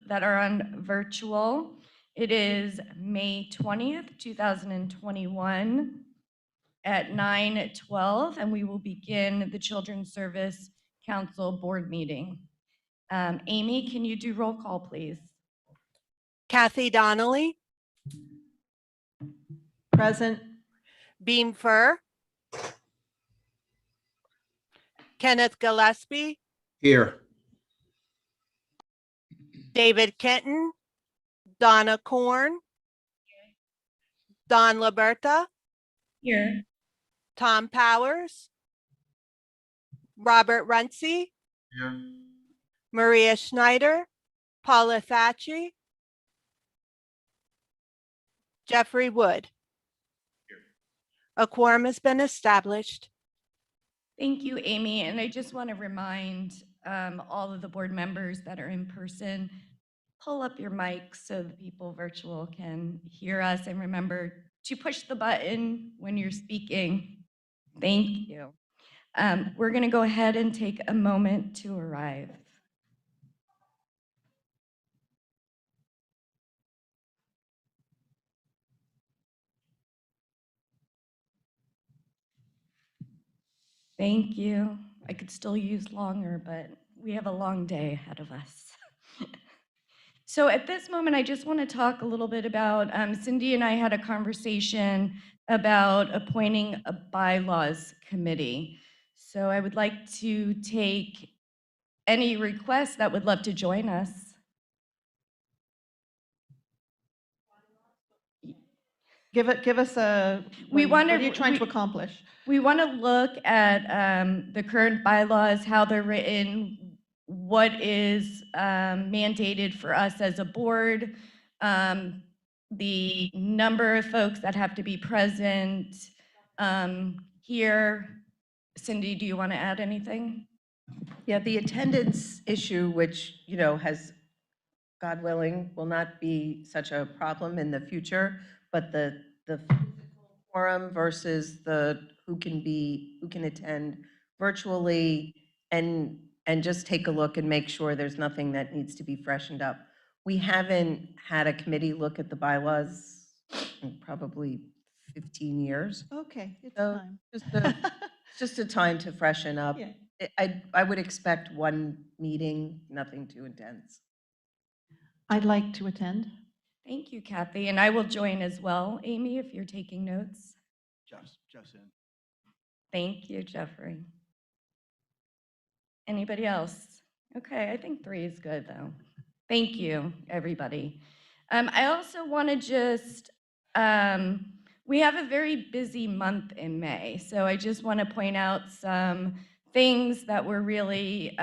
that are on virtual. It is May 20th, 2021 at 9:12, and we will begin the Children's Service Council board meeting. Amy, can you do roll call, please? Kathy Donnelly, Present. Beam Fur, Kenneth Gillespie, Here. David Kenton, Donna Korn, Don Liberta, Here. Tom Powers, Robert Runcie, Here. Maria Schneider, Paula Thatchy, Jeffrey Wood. A quorum has been established. Thank you, Amy. And I just want to remind all of the board members that are in person, pull up your mics so the people virtual can hear us, and remember to push the button when you're speaking. Thank you. We're going to go ahead and take a moment to arrive. Thank you. I could still use longer, but we have a long day ahead of us. So at this moment, I just want to talk a little bit about, Cindy and I had a conversation about appointing a bylaws committee. So I would like to take any requests that would love to join us. Give us a. What are you trying to accomplish? We want to look at the current bylaws, how they're written, what is mandated for us as a board, the number of folks that have to be present here. Cindy, do you want to add anything? Yeah, the attendance issue, which, has, God willing, will not be such a problem in the future, but the physical forum versus the who can attend virtually, and just take a look and make sure there's nothing that needs to be freshened up. We haven't had a committee look at the bylaws in probably 15 years. Okay, it's So time. just a time to freshen up. Yeah. I would expect one meeting, nothing too intense. I'd like to attend. Thank you, Kathy, and I will join as well. Amy, if you're taking notes. Jeff's in. Thank you, Jeffrey. Anybody else? Okay, I think 3 is good, though. Thank you, everybody. I also want to just, we have a very busy month in May, so I just want to point out some things that we're really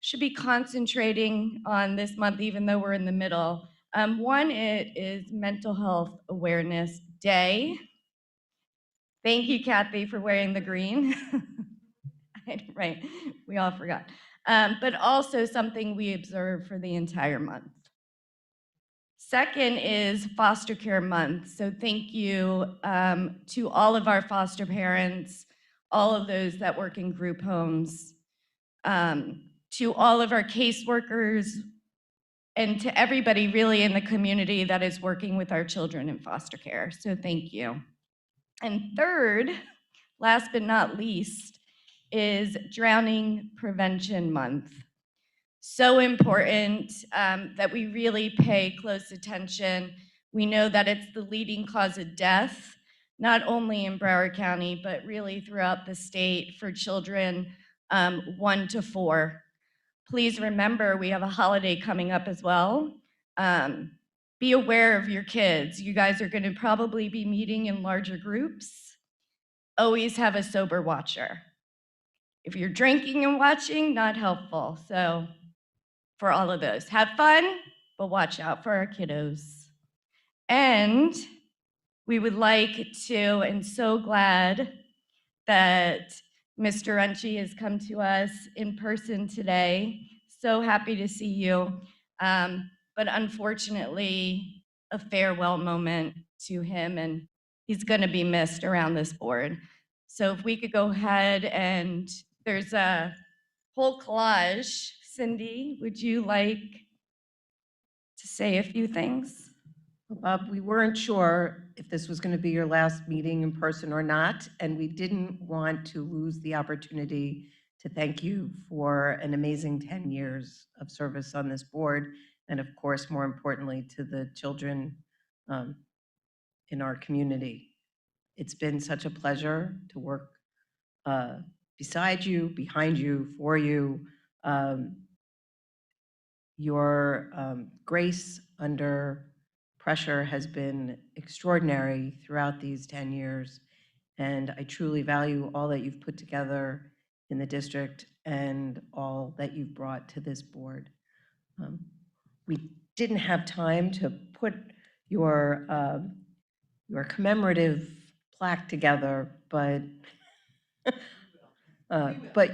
should be concentrating on this month, even though we're in the middle. One, it is Mental Health Awareness Day. Thank you, Kathy, for wearing the green. Right, we all forgot. But also something we observe for the entire month. Second is Foster Care Month. So thank you to all of our foster parents, all of those that work in group homes, to all of our caseworkers, and to everybody really in the community that is working with our children in foster care. So thank you. And third, last but not least, is Drowning Prevention Month. So important that we really pay close attention. We know that it's the leading cause of death, not only in Broward County, but really throughout the state for children 1 to 4. Please remember, we have a holiday coming up as well. Be aware of your kids. You guys are going to probably be meeting in larger groups. Always have a sober watcher. If you're drinking and watching, not helpful. So for all of those, have fun, but watch out for our kiddos. And we would like to, and so glad that Mr. Runcie has come to us in person today. So happy to see you. But unfortunately, a farewell moment to him, and he's going to be missed around this board. So if we could go ahead, and there's a whole collage. Cindy, would you like to say a few things? Well, Bob, we weren't sure if this was going to be your last meeting in person or not, and we didn't want to lose the opportunity to thank you for an amazing 10 years of service on this board, and of course, more importantly, to the children um, in our community. It's been such a pleasure to work beside you, behind you, for you. Um, Your grace under pressure has been extraordinary throughout these 10 years, and I truly value all that you've put together in the district and all that you've brought to this board. Um, We didn't have time to put your commemorative plaque together, but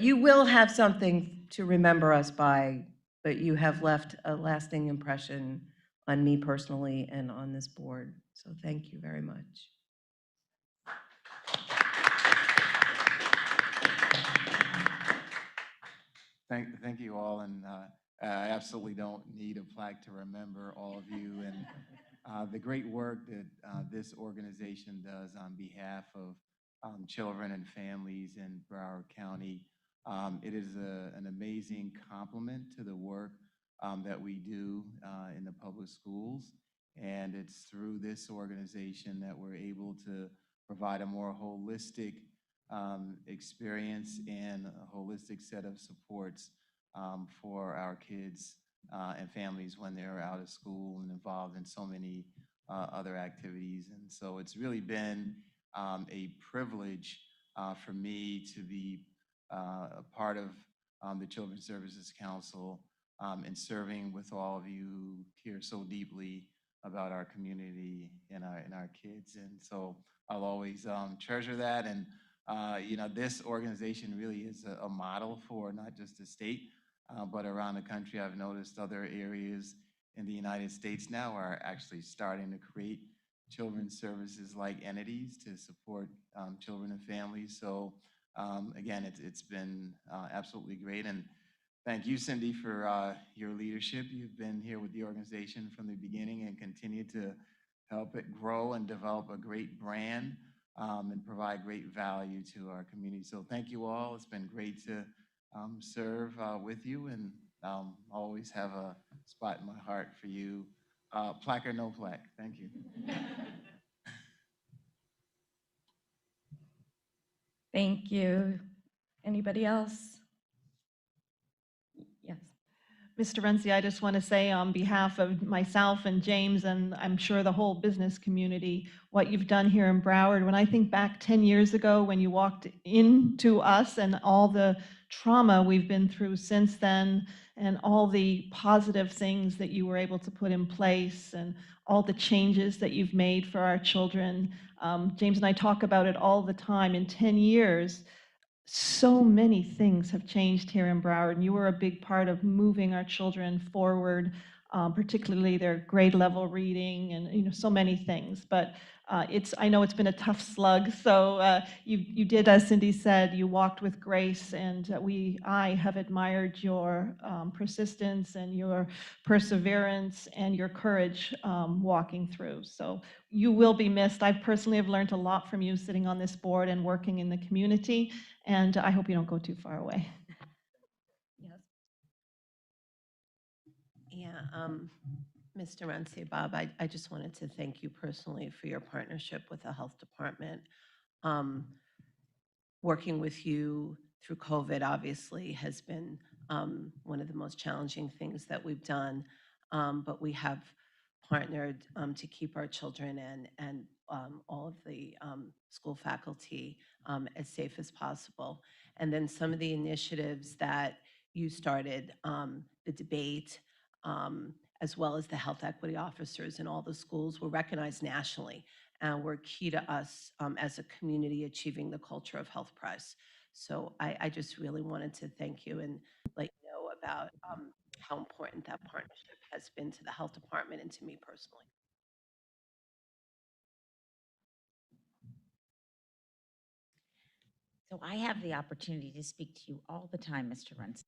you will have something to remember us by, but you have left a lasting impression on me personally and on this board. So thank you very much. Thank you all, and I absolutely don't need a plaque to remember all of you and the great work that this organization does on behalf of children and families in Broward County. It is an amazing compliment to the work that we do in the public schools, and it's through this organization that we're able to provide a more holistic experience and a holistic set of supports for our kids and families when they're out of school and involved in so many other activities. And so it's really been a privilege for me to be a part of the Children's Services Council and serving with all of you who care so deeply about our community and our kids. And so I'll always treasure that. And this organization really is a model for not just the state, but around the country. I've noticed other areas in the United States now are actually starting to create children's services like entities to support children and families. So again, it's been absolutely great. And thank you, Cindy, for your leadership. You've been here with the organization from the beginning and continue to help it grow and develop a great brand and provide great value to our community. So thank you all. It's been great to serve with you, and I'll always have a spot in my heart for you. Plaque or no plaque. Thank you. Thank you. Anybody else? Yes. Mr. Renzi, I just want to say on behalf of myself and James, and I'm sure the whole business community, what you've done here in Broward. When I think back 10 years ago when you walked into us and all the trauma we've been through since then, and all the positive things that you were able to put in place, and all the changes that you've made for our children. James and I talk about it all the time. In 10 years, so many things have changed here in Broward, and you were a big part of moving our children forward, particularly their grade level reading and so many things. But I know it's been a tough slug. So you did, as Cindy said, you walked with grace, and I have admired your persistence and your perseverance and your courage walking through. So you will be missed. I personally have learned a lot from you sitting on this board and working in the community. And I hope you don't go too far away. Yes. Yeah, Mr. Renzi, Bob, I just wanted to thank you personally for your partnership with the health department. Working with you through COVID obviously has been one of the most challenging things that we've done, but we have partnered to keep our children and all of the school faculty as safe as possible. And then some of the initiatives that you started, the debate, as well as the health equity officers in all the schools were recognized nationally and were key to us as a community achieving the Culture of Health Prize. So I just really wanted to thank you and let you know about how important that partnership has been to the health department and to me personally. So I have the opportunity to speak to you all the time, Mr. Runstein.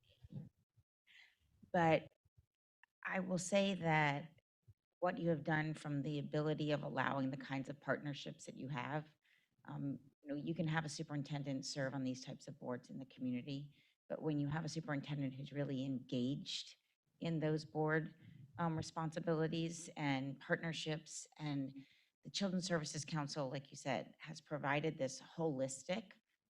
But I will say that what you have done from the ability of allowing the kinds of partnerships that you have. You can have a superintendent serve on these types of boards in the community, but when you have a superintendent who's really engaged in those board responsibilities and partnerships, and the Children's Services Council, like you said, has provided this holistic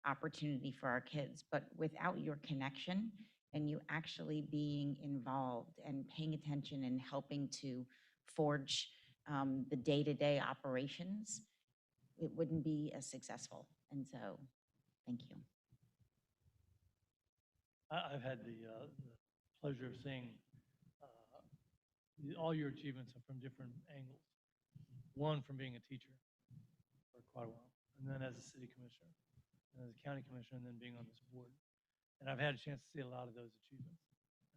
opportunity for our kids, but without your connection and you actually being involved and paying attention and helping to forge the day-to-day operations, it wouldn't be as successful. And so, thank you. I've had the pleasure of seeing all your achievements from different angles. One, from being a teacher for quite a while, and then as a city commissioner, and as a county commissioner, and then being on this board. And I've had a chance to see a lot of those achievements,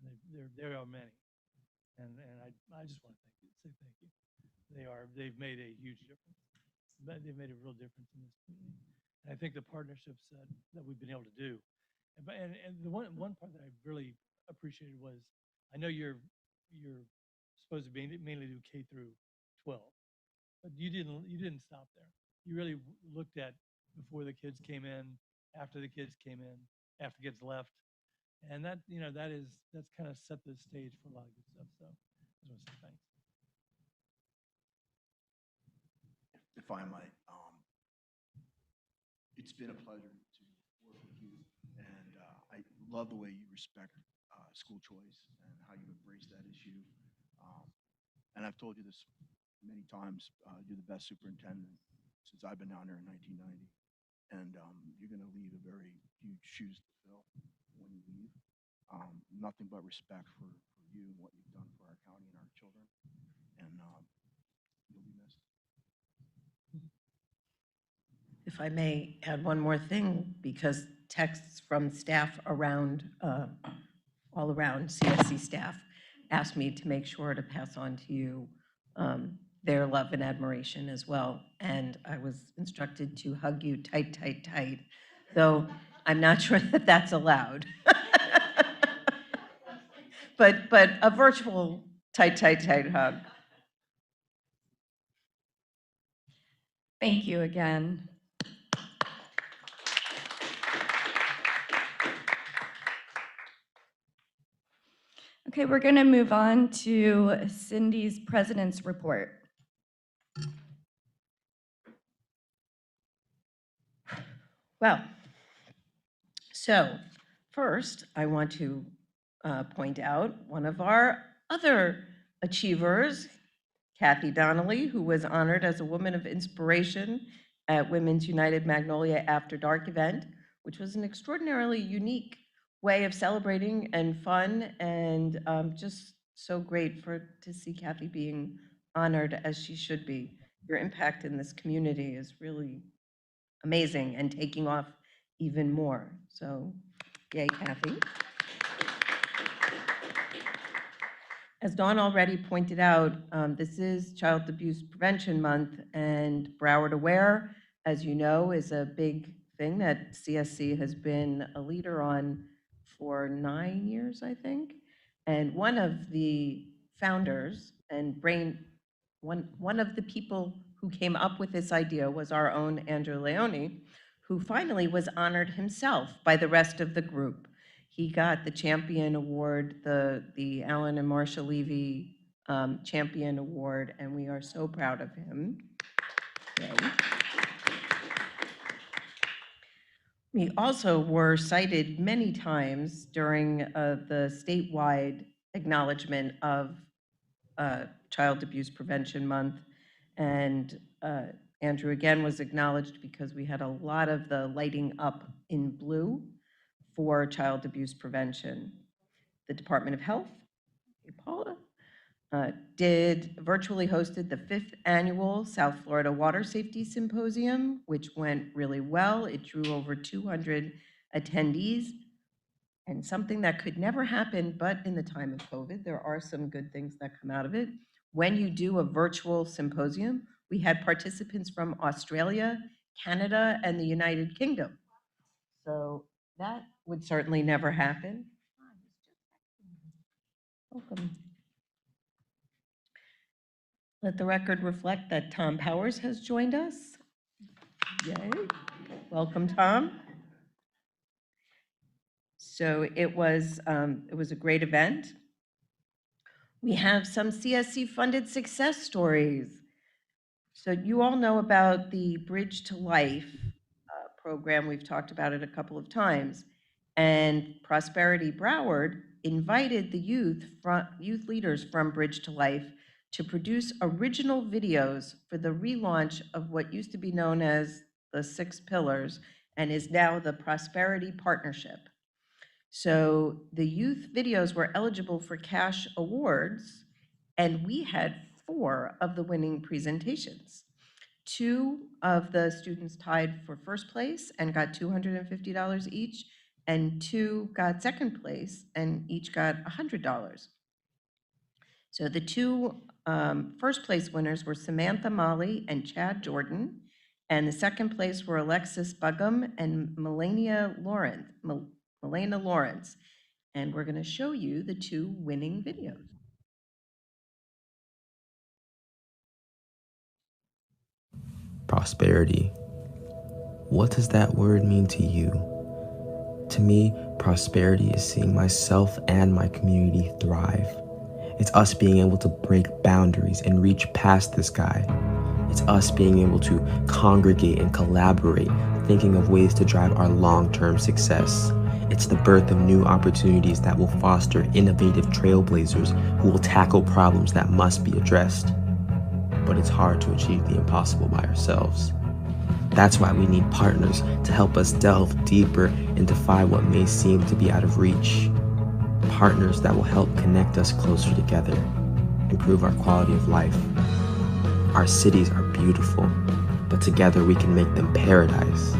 and there are many. And I just want to say thank you. They've made a huge difference. They've made a real difference in this community. And I think the partnerships that we've been able to do. And the one part that I really appreciated was, I know you're supposed to mainly do K through 12, but you didn't stop there. You really looked at before the kids came in, after the kids came in, after the kids left, and that's kind of set the stage for a lot of good stuff. So I just want to say thanks. If I might, it's been a pleasure to work with you, and I love the way you respect school choice and how you embrace that issue. And I've told you this many times, you're the best superintendent since I've been down there in 1990, and you're going to leave a very huge shoes to fill when you leave. Nothing but respect for you and what you've done for our county and our children, and you'll be missed. If I may add one more thing, because texts from staff around, all around CSC staff asked me to make sure to pass on to you their love and admiration as well. And I was instructed to hug you tight, tight, tight, though I'm not sure that that's allowed. But a virtual tight, tight, tight hug. Thank you again. Okay, we're going to move on to Cindy's President's Report. Well, so first, I want to point out one of our other achievers, Kathy Donnelly, who was honored as a Woman of Inspiration at Women's United Magnolia After Dark event, which was an extraordinarily unique way of celebrating and fun, and just so great to see Kathy being honored as she should be. Your impact in this community is really amazing and taking off even more. So, yay, Kathy. As Dawn already pointed out, this is Child Abuse Prevention Month, and Broward Aware, as you know, is a big thing that CSC has been a leader on for 9 years, I think. And one of the founders and one of the people who came up with this idea was our own Andrew Leone, who finally was honored himself by the rest of the group. He got the Champion Award, the Alan and Marsha Levy Champion Award, and we are so proud of him. Yay. We also were cited many times during the statewide acknowledgement of Child Abuse Prevention Month, and Andrew again was acknowledged because we had a lot of the lighting up in blue for child abuse prevention. The Department of Health, Paula, virtually hosted the 5th annual South Florida Water Safety Symposium, which went really well. It drew over 200 attendees, and something that could never happen, but in the time of COVID, there are some good things that come out of it. When you do a virtual symposium, we had participants from Australia, Canada, and the United Kingdom. So that would certainly never happen. Welcome. Let the record reflect that Tom Powers has joined us. Yay. Welcome, Tom. So it was a great event. We have some CSC-funded success stories. So you all know about the Bridge to Life program. We've talked about it a couple of times. And Prosperity Broward invited the youth leaders from Bridge to Life to produce original videos for the relaunch of what used to be known as the 6 Pillars and is now the Prosperity Partnership. So the youth videos were eligible for cash awards, and we had 4 of the winning presentations. 2 of the students tied for first place and got $250 each, and 2 got second place and each got $100. So the 2 first place winners were Samantha Molly and Chad Jordan, and the second place were Alexis Buggum and Melania Lawrence. And we're going to show you the 2 winning videos. Prosperity. What does that word mean to you? To me, prosperity is seeing myself and my community thrive. It's us being able to break boundaries and reach past this guy. It's us being able to congregate and collaborate, thinking of ways to drive our long-term success. It's the birth of new opportunities that will foster innovative trailblazers who will tackle problems that must be addressed. But it's hard to achieve the impossible by ourselves. That's why we need partners to help us delve deeper and defy what may seem to be out of reach. Partners that will help connect us closer together, improve our quality of life. Our cities are beautiful, but together we can make them paradise.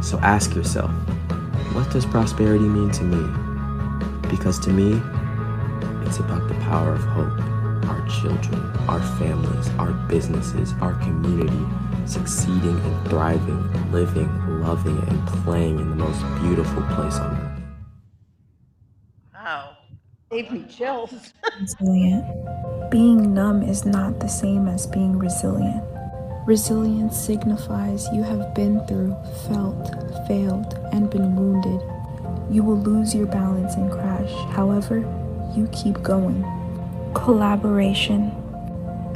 So ask yourself, what does prosperity mean to me? Because to me, it's about the power of hope. Our children, our families, our businesses, our community, succeeding and thriving, living, loving, and playing in the most beautiful place on earth. Wow, gave me chills. Resilient. Being numb is not the same as being resilient. Resilience signifies you have been through, felt, failed, and been wounded. You will lose your balance and crash. However, you keep going. Collaboration.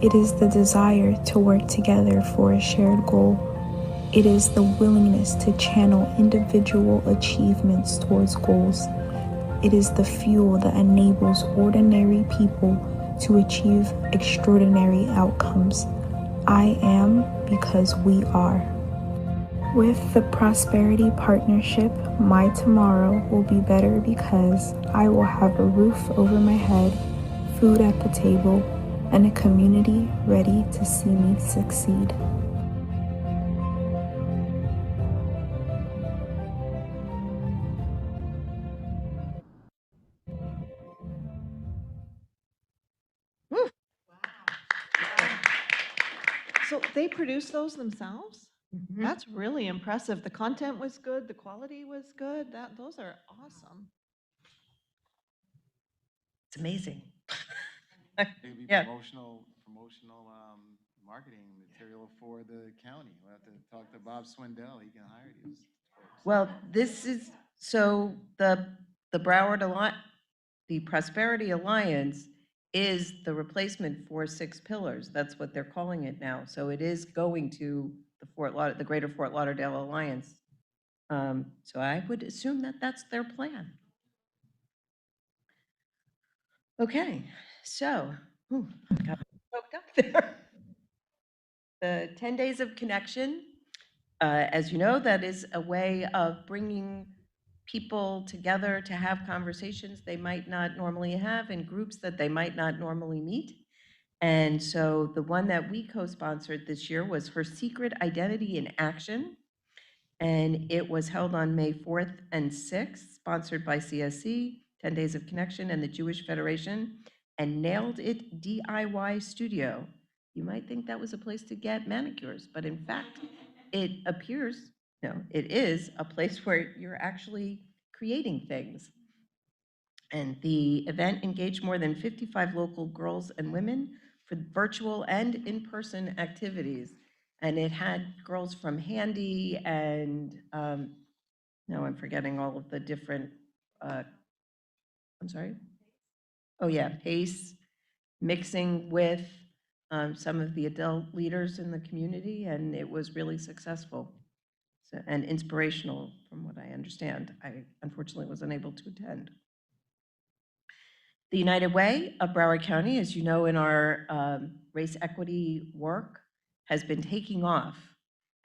It is the desire to work together for a shared goal. It is the willingness to channel individual achievements towards goals. It is the fuel that enables ordinary people to achieve extraordinary outcomes. I am because we are. With the Prosperity Partnership, my tomorrow will be better because I will have a roof over my head, food at the table, and a community ready to see me succeed. So they produced those themselves? Mhm. That's really impressive. The content was good, the quality was good. Those are awesome. It's amazing. It'd be Yeah. promotional marketing material for the county. We'll have to talk to Bob Swindell. He can hire these folks. Well, this is, so the Broward Alliance, the Prosperity Alliance is the replacement for 6 Pillars. That's what they're calling it now. So it is going to the Greater Fort Lauderdale Alliance. So I would assume that that's their plan. Okay, so, got choked up there. The 10 Days of Connection, as you know, that is a way of bringing people together to have conversations they might not normally have in groups that they might not normally meet. And so the one that we co-sponsored this year was Her Secret Identity in Action. And it was held on May 4th and 6th, sponsored by CSC, 10 Days of Connection, and the Jewish Federation, and Nailed It DIY Studio. You might think that was a place to get manicures, but in fact, it is a place where you're actually creating things. And the event engaged more than 55 local girls and women for virtual and in-person activities. And it had girls from Handy and, now I'm forgetting all of the different, I'm sorry? Oh, yeah, PACE, mixing with some of the adult leaders in the community, and it was really successful and inspirational from what I understand. I unfortunately was unable to attend. The United Way of Broward County, as you know, in our race equity work, has been taking off,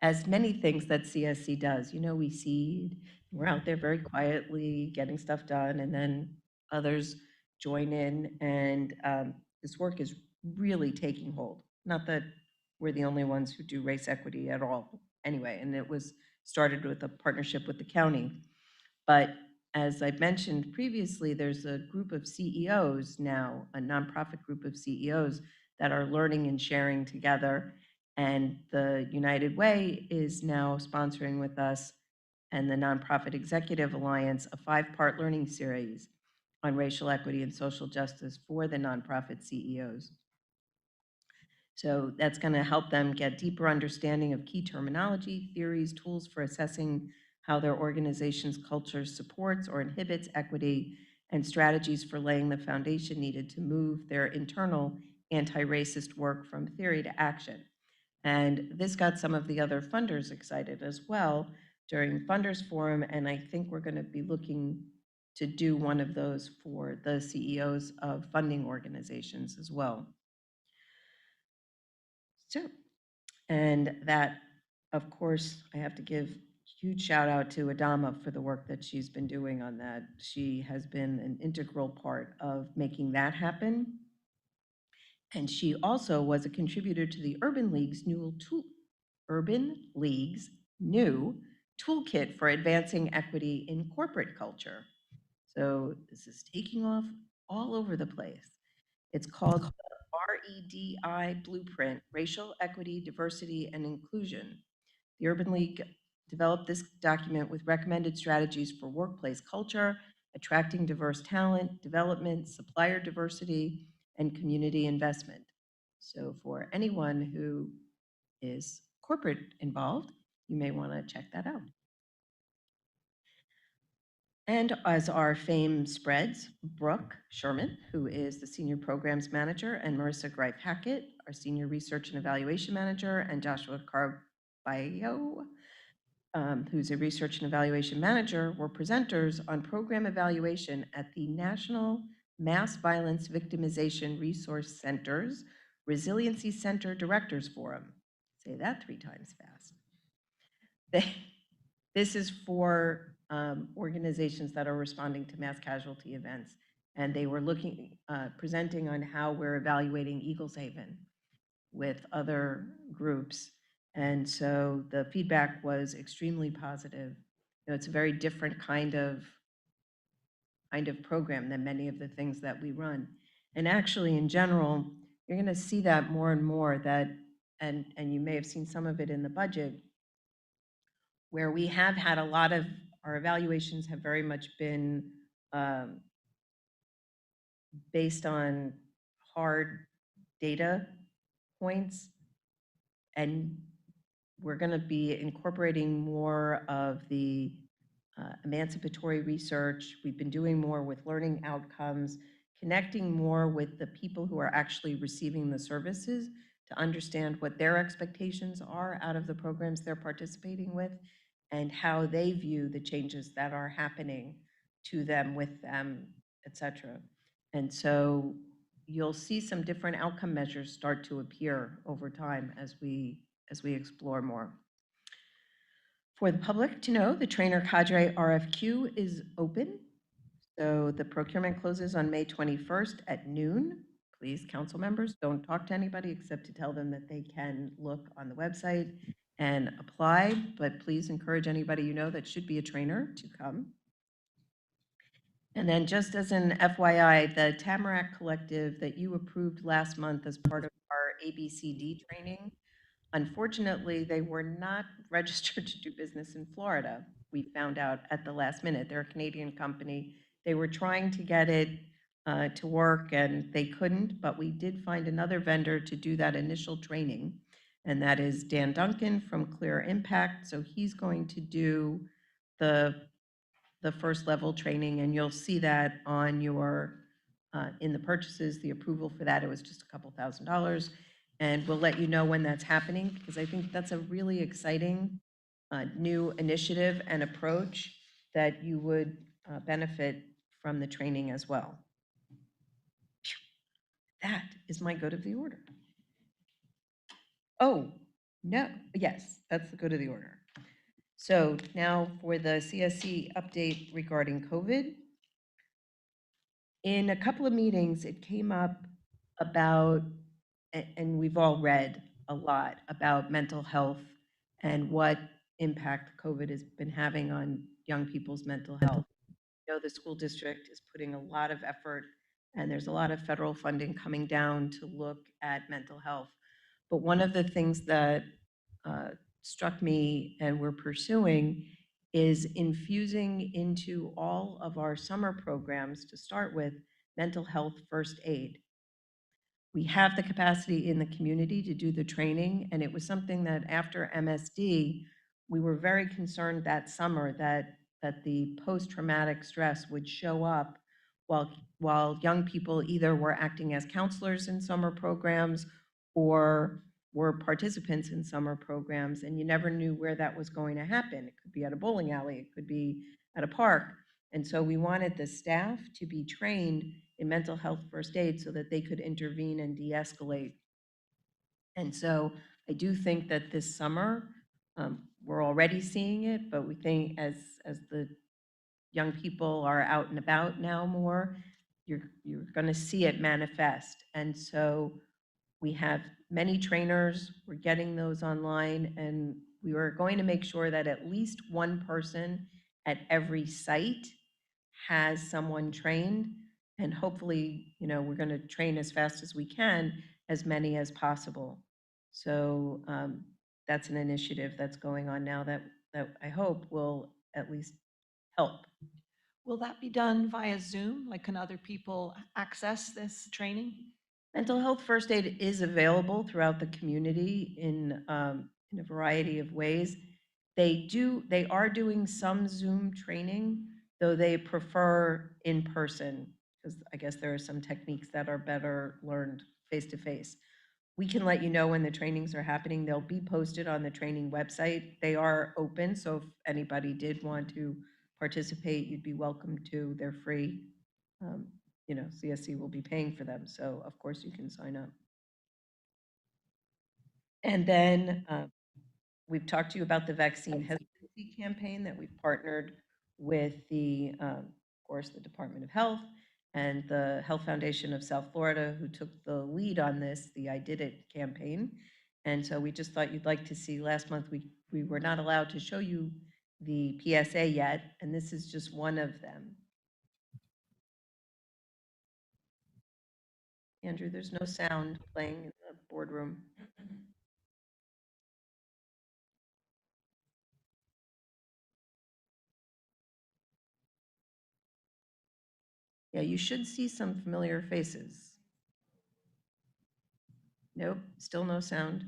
as many things that CSC does. You know, we seed, we're out there very quietly getting stuff done, and then others join in, and this work is really taking hold. Not that we're the only ones who do race equity at all, anyway, and it was started with a partnership with the county. But as I mentioned previously, there's a group of CEOs now, a nonprofit group of CEOs that are learning and sharing together. And the United Way is now sponsoring with us and the Nonprofit Executive Alliance a 5-part learning series on racial equity and social justice for the nonprofit CEOs. So that's going to help them get deeper understanding of key terminology, theories, tools for assessing how their organization's culture supports or inhibits equity, and strategies for laying the foundation needed to move their internal anti-racist work from theory to action. And this got some of the other funders excited as well during Funders Forum, and I think we're going to be looking to do one of those for the CEOs of funding organizations as well. So, and that, of course, I have to give huge shout out to Adama for the work that she's been doing on that. She has been an integral part of making that happen. And she also was a contributor to the Urban League's new toolkit for advancing equity in corporate culture. So this is taking off all over the place. It's called the REDI Blueprint, Racial Equity, Diversity, and Inclusion. The Urban League developed this document with recommended strategies for workplace culture, attracting diverse talent, development, supplier diversity, and community investment. So for anyone who is corporate involved, you may want to check that out. And as our fame spreads, Brooke Sherman, who is the Senior Programs Manager, and Marissa Greif-Hackett, our Senior Research and Evaluation Manager, and Joshua Carballo, who's a Research and Evaluation Manager, were presenters on program evaluation at the National Mass Violence Victimization Resource Center's Resiliency Center Directors Forum. Say that 3 times fast. This is for organizations that are responding to mass casualty events. And they were presenting on how we're evaluating Eagles Haven with other groups. And so the feedback was extremely positive. You know, it's a very different kind of program than many of the things that we run. And actually, in general, you're going to see that more and more that, and you may have seen some of it in the budget, where we have had a lot of, our evaluations have very much been based on hard data points, and we're going to be incorporating more of the emancipatory research. We've been doing more with learning outcomes, connecting more with the people who are actually receiving the services to understand what their expectations are out of the programs they're participating with and how they view the changes that are happening to them, with them, et cetera. And so you'll see some different outcome measures start to appear over time as we explore more. For the public to know, the trainer cadre RFQ is open. So the procurement closes on May 21st at noon. Please, council members, don't talk to anybody except to tell them that they can look on the website and apply, but please encourage anybody you know that should be a trainer to come. And then just as an FYI, the Tamarack Collective that you approved last month as part of our ABCD training, unfortunately, they were not registered to do business in Florida. We found out at the last minute. They're a Canadian company. They were trying to get it to work, and they couldn't, but we did find another vendor to do that initial training, and that is Dan Duncan from Clear Impact. So he's going to do the first level training, and you'll see that on your, in the purchases, the approval for that, it was just a couple $1,000s. And we'll let you know when that's happening, because I think that's a really exciting new initiative and approach that you would benefit from the training as well. That is my good of the order. Oh, no, yes, that's the good of the order. So now for the CSC update regarding COVID. In a couple of meetings, it came up about, and we've all read a lot about mental health and what impact COVID has been having on young people's mental health. You know, the school district is putting a lot of effort, and there's a lot of federal funding coming down to look at mental health. But one of the things that struck me and we're pursuing is infusing into all of our summer programs, to start with, mental health first aid. We have the capacity in the community to do the training, and it was something that after MSD, we were very concerned that summer that the post-traumatic stress would show up while young people either were acting as counselors in summer programs or were participants in summer programs, and you never knew where that was going to happen. It could be at a bowling alley, it could be at a park. And so we wanted the staff to be trained in mental health first aid so that they could intervene and de-escalate. And so I do think that this summer, we're already seeing it, but we think as the young people are out and about now more, you're going to see it manifest. And so we have many trainers, we're getting those online, and we are going to make sure that at least one person at every site has someone trained. And hopefully, you know, we're going to train as fast as we can, as many as possible. So that's an initiative that's going on now that I hope will at least help. Will that be done via Zoom? Like, can other people access this training? Mental health first aid is available throughout the community in a variety of ways. They are doing some Zoom training, though they prefer in person, because I guess there are some techniques that are better learned face to face. We can let you know when the trainings are happening. They'll be posted on the training website. They are open, so if anybody did want to participate, you'd be welcome to. They're free. You know, CSC will be paying for them, so of course you can sign up. And then we've talked to you about the vaccine hesitancy campaign that we've partnered with the, of course, the Department of Health and the Health Foundation of South Florida, who took the lead on this, the I Did It campaign. And so we just thought you'd like to see, last month we were not allowed to show you the PSA yet, and this is just one of them. Andrew, there's no sound playing in the boardroom. Yeah, you should see some familiar faces. Nope, still no sound.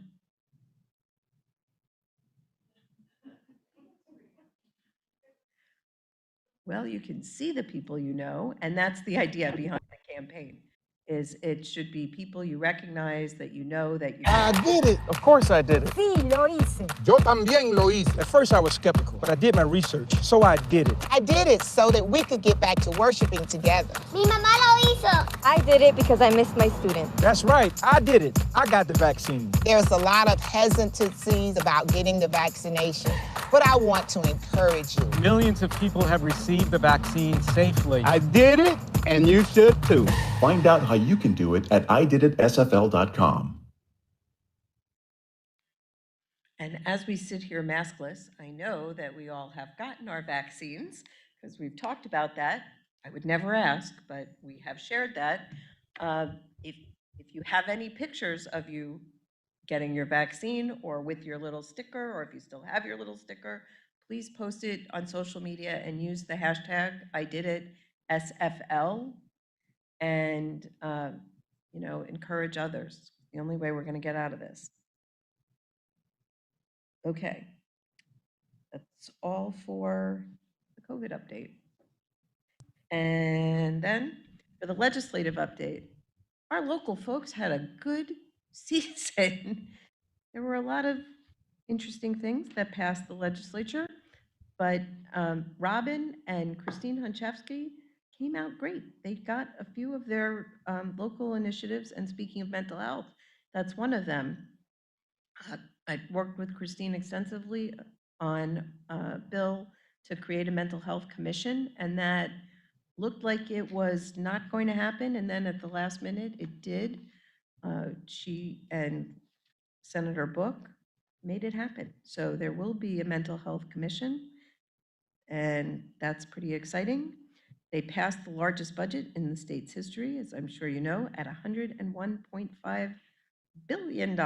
Well, you can see the people you know, and that's the idea behind the campaign, is it should be people you recognize, that you know, that you... I did it. Of course I did it. Sí, lo hice. Yo también lo hice. At first I was skeptical, but I did my research, so I did it. I did it so that we could get back to worshiping together. Mi mamá lo hizo. I did it because I missed my student. That's right. I did it. I got the vaccine. There's a lot of hesitancies about getting the vaccination, but I want to encourage you. Millions of people have received the vaccine safely. I did it, and you should too. Find out how you can do it at ididitsfl.com. And as we sit here maskless, I know that we all have gotten our vaccines, because we've talked about that. I would never ask, but we have shared that. If you have any pictures of you getting your vaccine or with your little sticker, or if you still have your little sticker, please post it on social media and use the hashtag IDidItSFL. and, encourage others. The only way we're going to get out of this. Okay. That's all for the COVID update. And then for the legislative update, our local folks had a good season. There were a lot of interesting things that passed the legislature, but Robin and Christine Hunchevsky came out great. They got a few of their local initiatives, and speaking of mental health, that's one of them. I've worked with Christine extensively on a bill to create a mental health commission, and that looked like it was not going to happen, and then at the last minute, it did. She and Senator Book made it happen. So there will be a mental health commission, and that's pretty exciting. They passed the largest budget in the state's history, as I'm sure you know, at $101.5 billion,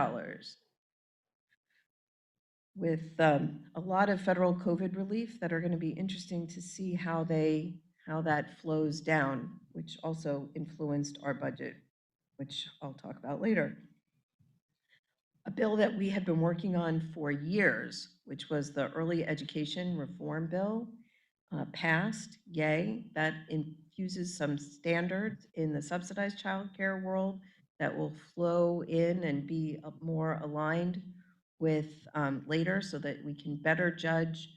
with a lot of federal COVID relief that are going to be interesting to see how that flows down, which also influenced our budget, which I'll talk about later. A bill that we have been working on for years, which was the Early Education Reform Bill, passed, yay. That infuses some standards in the subsidized childcare world that will flow in and be more aligned with later, so that we can better judge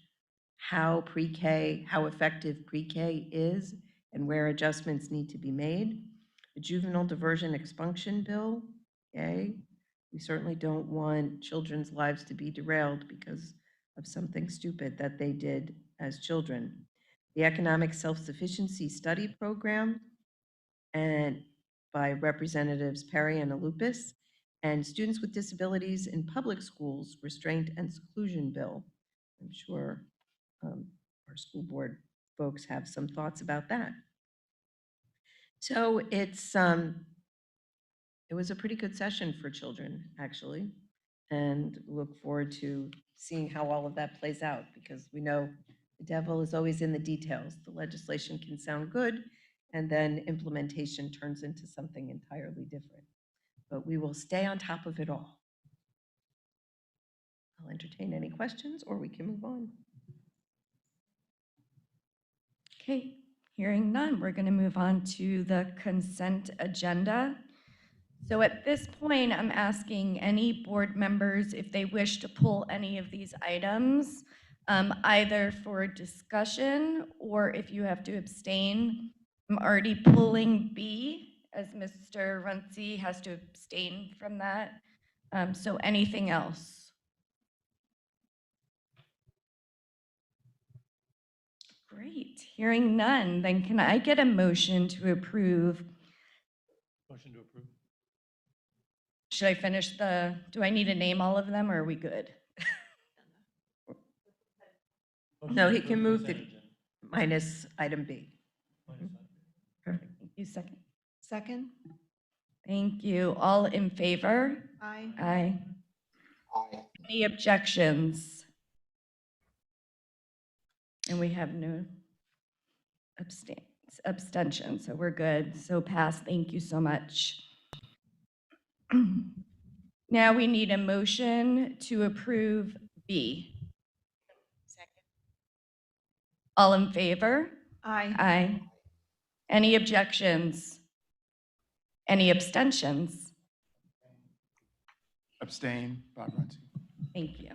how effective pre-K is and where adjustments need to be made. The Juvenile Diversion Expunction Bill, yay. We certainly don't want children's lives to be derailed because of something stupid that they did as children. The Economic Self-Sufficiency Study Program, and by Representatives Perry and Alupis, and Students with Disabilities in Public Schools Restraint and Seclusion Bill. I'm sure our school board folks have some thoughts about that. So it was a pretty good session for children, actually, and look forward to seeing how all of that plays out, because we know the devil is always in the details. The legislation can sound good, and then implementation turns into something entirely different. But we will stay on top of it all. I'll entertain any questions, or we can move on. Okay, hearing none, we're going to move on to the consent agenda. So at this point, I'm asking any board members if they wish to pull any of these items, either for discussion or if you have to abstain. I'm already pulling B, as Mr. Runcie has to abstain from that. So anything else? Great, hearing none, then can I get a motion to approve? Motion to approve. Should I finish do I need to name all of them, or are we good? No, he can move the minus item B. Perfect, thank you. Second. Second? Thank you. All in favor? Aye. Aye. Any objections? And we have no abstention, so we're good. So pass, thank you so much. Now we need a motion to approve B. Second. All in favor? Aye. Aye. Any objections? Any abstentions? Abstain, Bob Runcie. Thank you.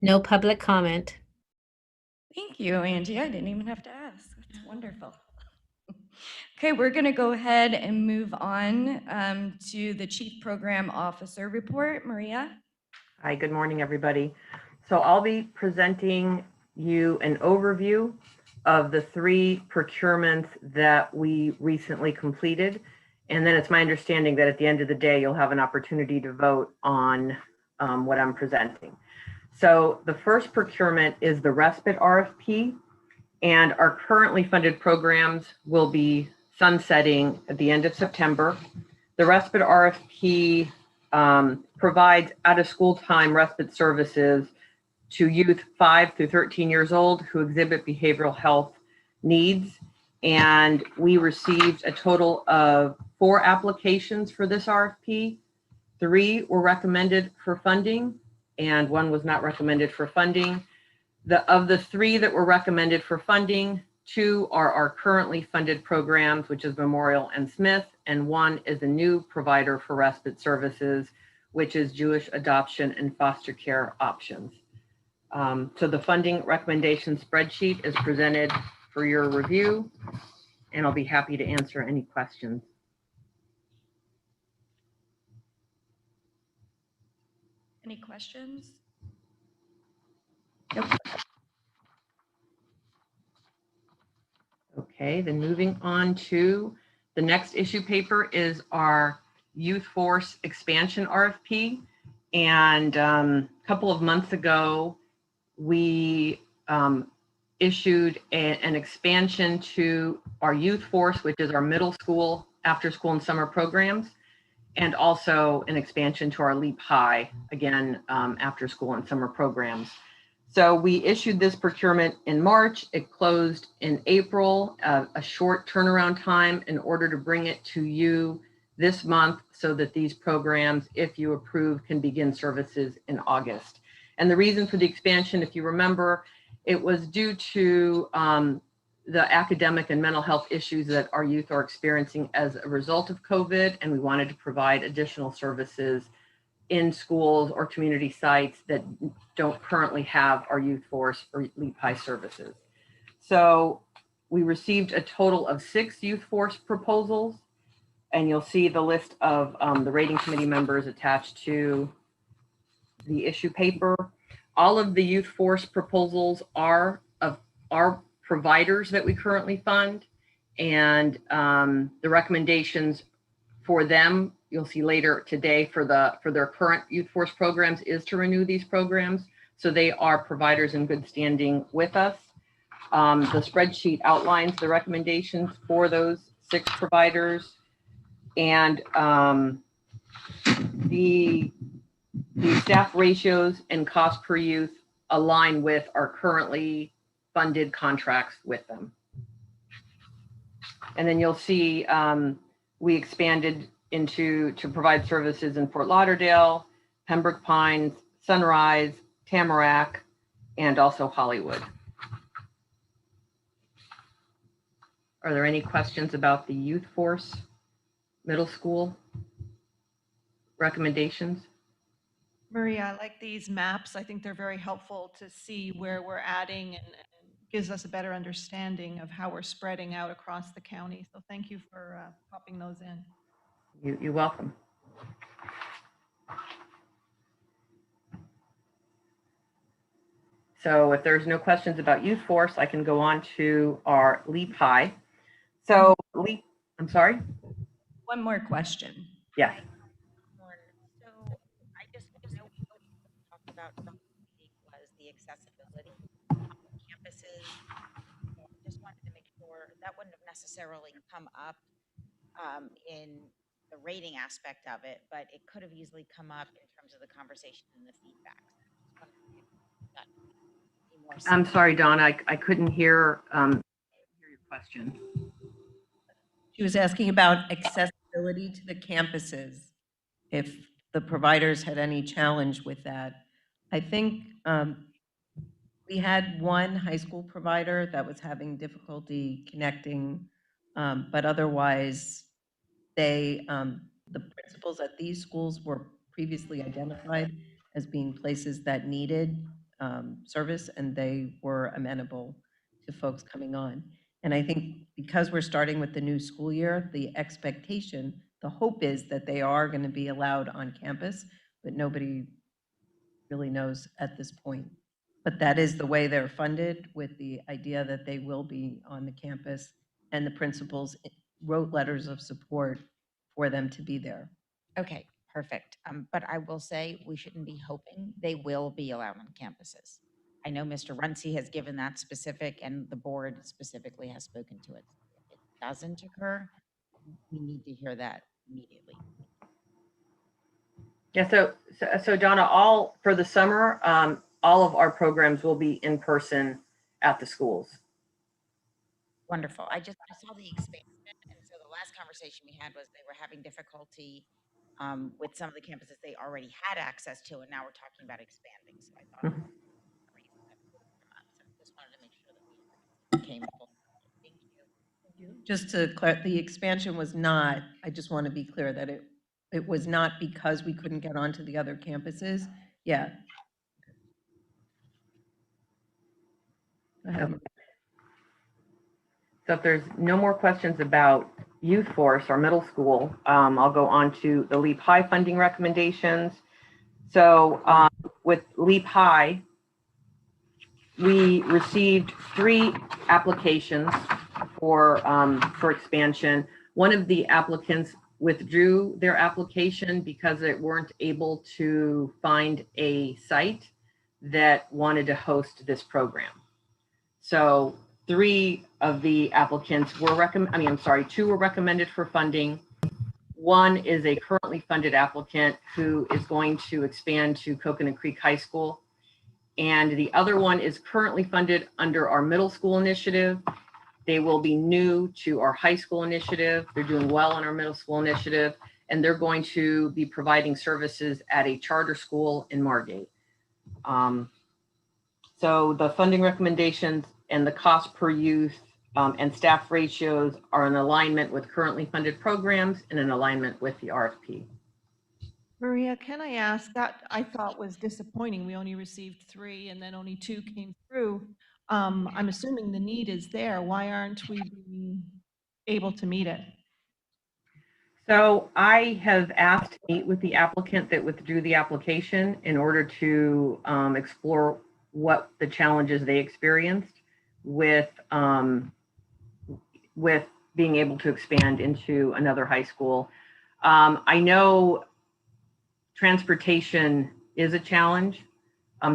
No public comment. Thank you, Angie. I didn't even have to ask. That's wonderful. Okay, we're going to go ahead and move on to the Chief Program Officer report. Maria? Hi, good morning, everybody. So I'll be presenting you an overview of the 3 procurements that we recently completed. And then it's my understanding that at the end of the day, you'll have an opportunity to vote on what I'm presenting. So the first procurement is the respite RFP, and our currently funded programs will be sunsetting at the end of September. The respite RFP provides out-of-school time respite services to youth 5 through 13 years old who exhibit behavioral health needs. And we received a total of 4 applications for this RFP. 3 were recommended for funding and 1 was not recommended for funding. Of the 3 that were recommended for funding, 2 are our currently funded programs, which is Memorial and Smith, and 1 is a new provider for respite services, which is Jewish Adoption and Foster Care Options. So the funding recommendation spreadsheet is presented for your review, and I'll be happy to answer any questions. Any questions? Nope. Okay, then moving on to the next issue paper is our youth force expansion RFP. And a couple of months ago, we issued an expansion to our youth force, which is our middle school, after school and summer programs, and also an expansion to our LEAP High, again, after school and summer programs. So we issued this procurement in March. It closed in April, a short turnaround time in order to bring it to you this month so that these programs, if you approve, can begin services in August. And the reason for the expansion, if you remember, it was due to the academic and mental health issues that our youth are experiencing as a result of COVID, and we wanted to provide additional services in schools or community sites that don't currently have our youth force or LEAP High services. So we received a total of 6 youth force proposals, and you'll see the list of the rating committee members attached to the issue paper. All of the youth force proposals are of our providers that we currently fund, and the recommendations for them, you'll see later today, for their current youth force programs is to renew these programs. So they are providers in good standing with us. The spreadsheet outlines the recommendations for those 6 providers, and the staff ratios and cost per youth align with our currently funded contracts with them. And then you'll see we expanded to provide services in Fort Lauderdale, Pembroke Pines, Sunrise, Tamarack, and also Hollywood. Are there any questions about the youth force middle school recommendations? Maria, I like these maps. I think they're very helpful to see where we're adding and gives us a better understanding of how we're spreading out across the county. So thank you for popping those in. You're welcome. So if there's no questions about youth force, I can go on to our LEAP High. So LEAP, I'm sorry? One more question. Yes. So I just know we talked about was the accessibility on campuses. Just wanted to make sure that wouldn't have necessarily come up in the rating aspect of it, but it could have easily come up in terms of the conversation and the feedback. I'm sorry, Donna, I couldn't hear your question. She was asking about accessibility to the campuses, if the providers had any challenge with that. I think we had one high school provider that was having difficulty connecting, but otherwise, the principals at these schools were previously identified as being places that needed service, and they were amenable to folks coming on. And I think because we're starting with the new school year, the expectation, the hope is that they are going to be allowed on campus, but nobody really knows at this point. But that is the way they're funded, with the idea that they will be on the campus, and the principals wrote letters of support for them to be there. Okay, perfect. But I will say we shouldn't be hoping, they will be allowed on campuses. I know Mr. Runcie has given that specific, and the board specifically has spoken to it. If it doesn't occur, we need to hear that immediately. Yeah, so Donna, all for the summer, all of our programs will be in person at the schools. Wonderful. I saw the expansion, and so the last conversation we had was they were having difficulty with some of the campuses they already had access to, and now we're talking about expanding. So I thought Mhm. the reason that it would come up. So just wanted to make sure that we came full. Thank you. Just to clarify, the expansion was not, I just want to be clear that it was not because we couldn't get onto the other campuses. Yeah. Go ahead. Okay. So if there's no more questions about Youth Force or middle school, I'll go on to the LEAP High funding recommendations. So with LEAP High, we received 3 applications for expansion. One of the applicants withdrew their application because they weren't able to find a site that wanted to host this program. So 3 of the applicants were 2 were recommended for funding. One is a currently funded applicant who is going to expand to Coconut Creek High School. And the other one is currently funded under our middle school initiative. They will be new to our high school initiative. They're doing well on our middle school initiative, and they're going to be providing services at a charter school in Margate. So the funding recommendations and the cost per youth and staff ratios are in alignment with currently funded programs and in alignment with the RFP. Maria, can I ask, that I thought was disappointing. We only received 3 and then only 2 came through. I'm assuming the need is there. Why aren't we being able to meet it? So I have asked to meet with the applicant that withdrew the application in order to explore what the challenges they experienced with being able to expand into another high school. I know transportation is a challenge.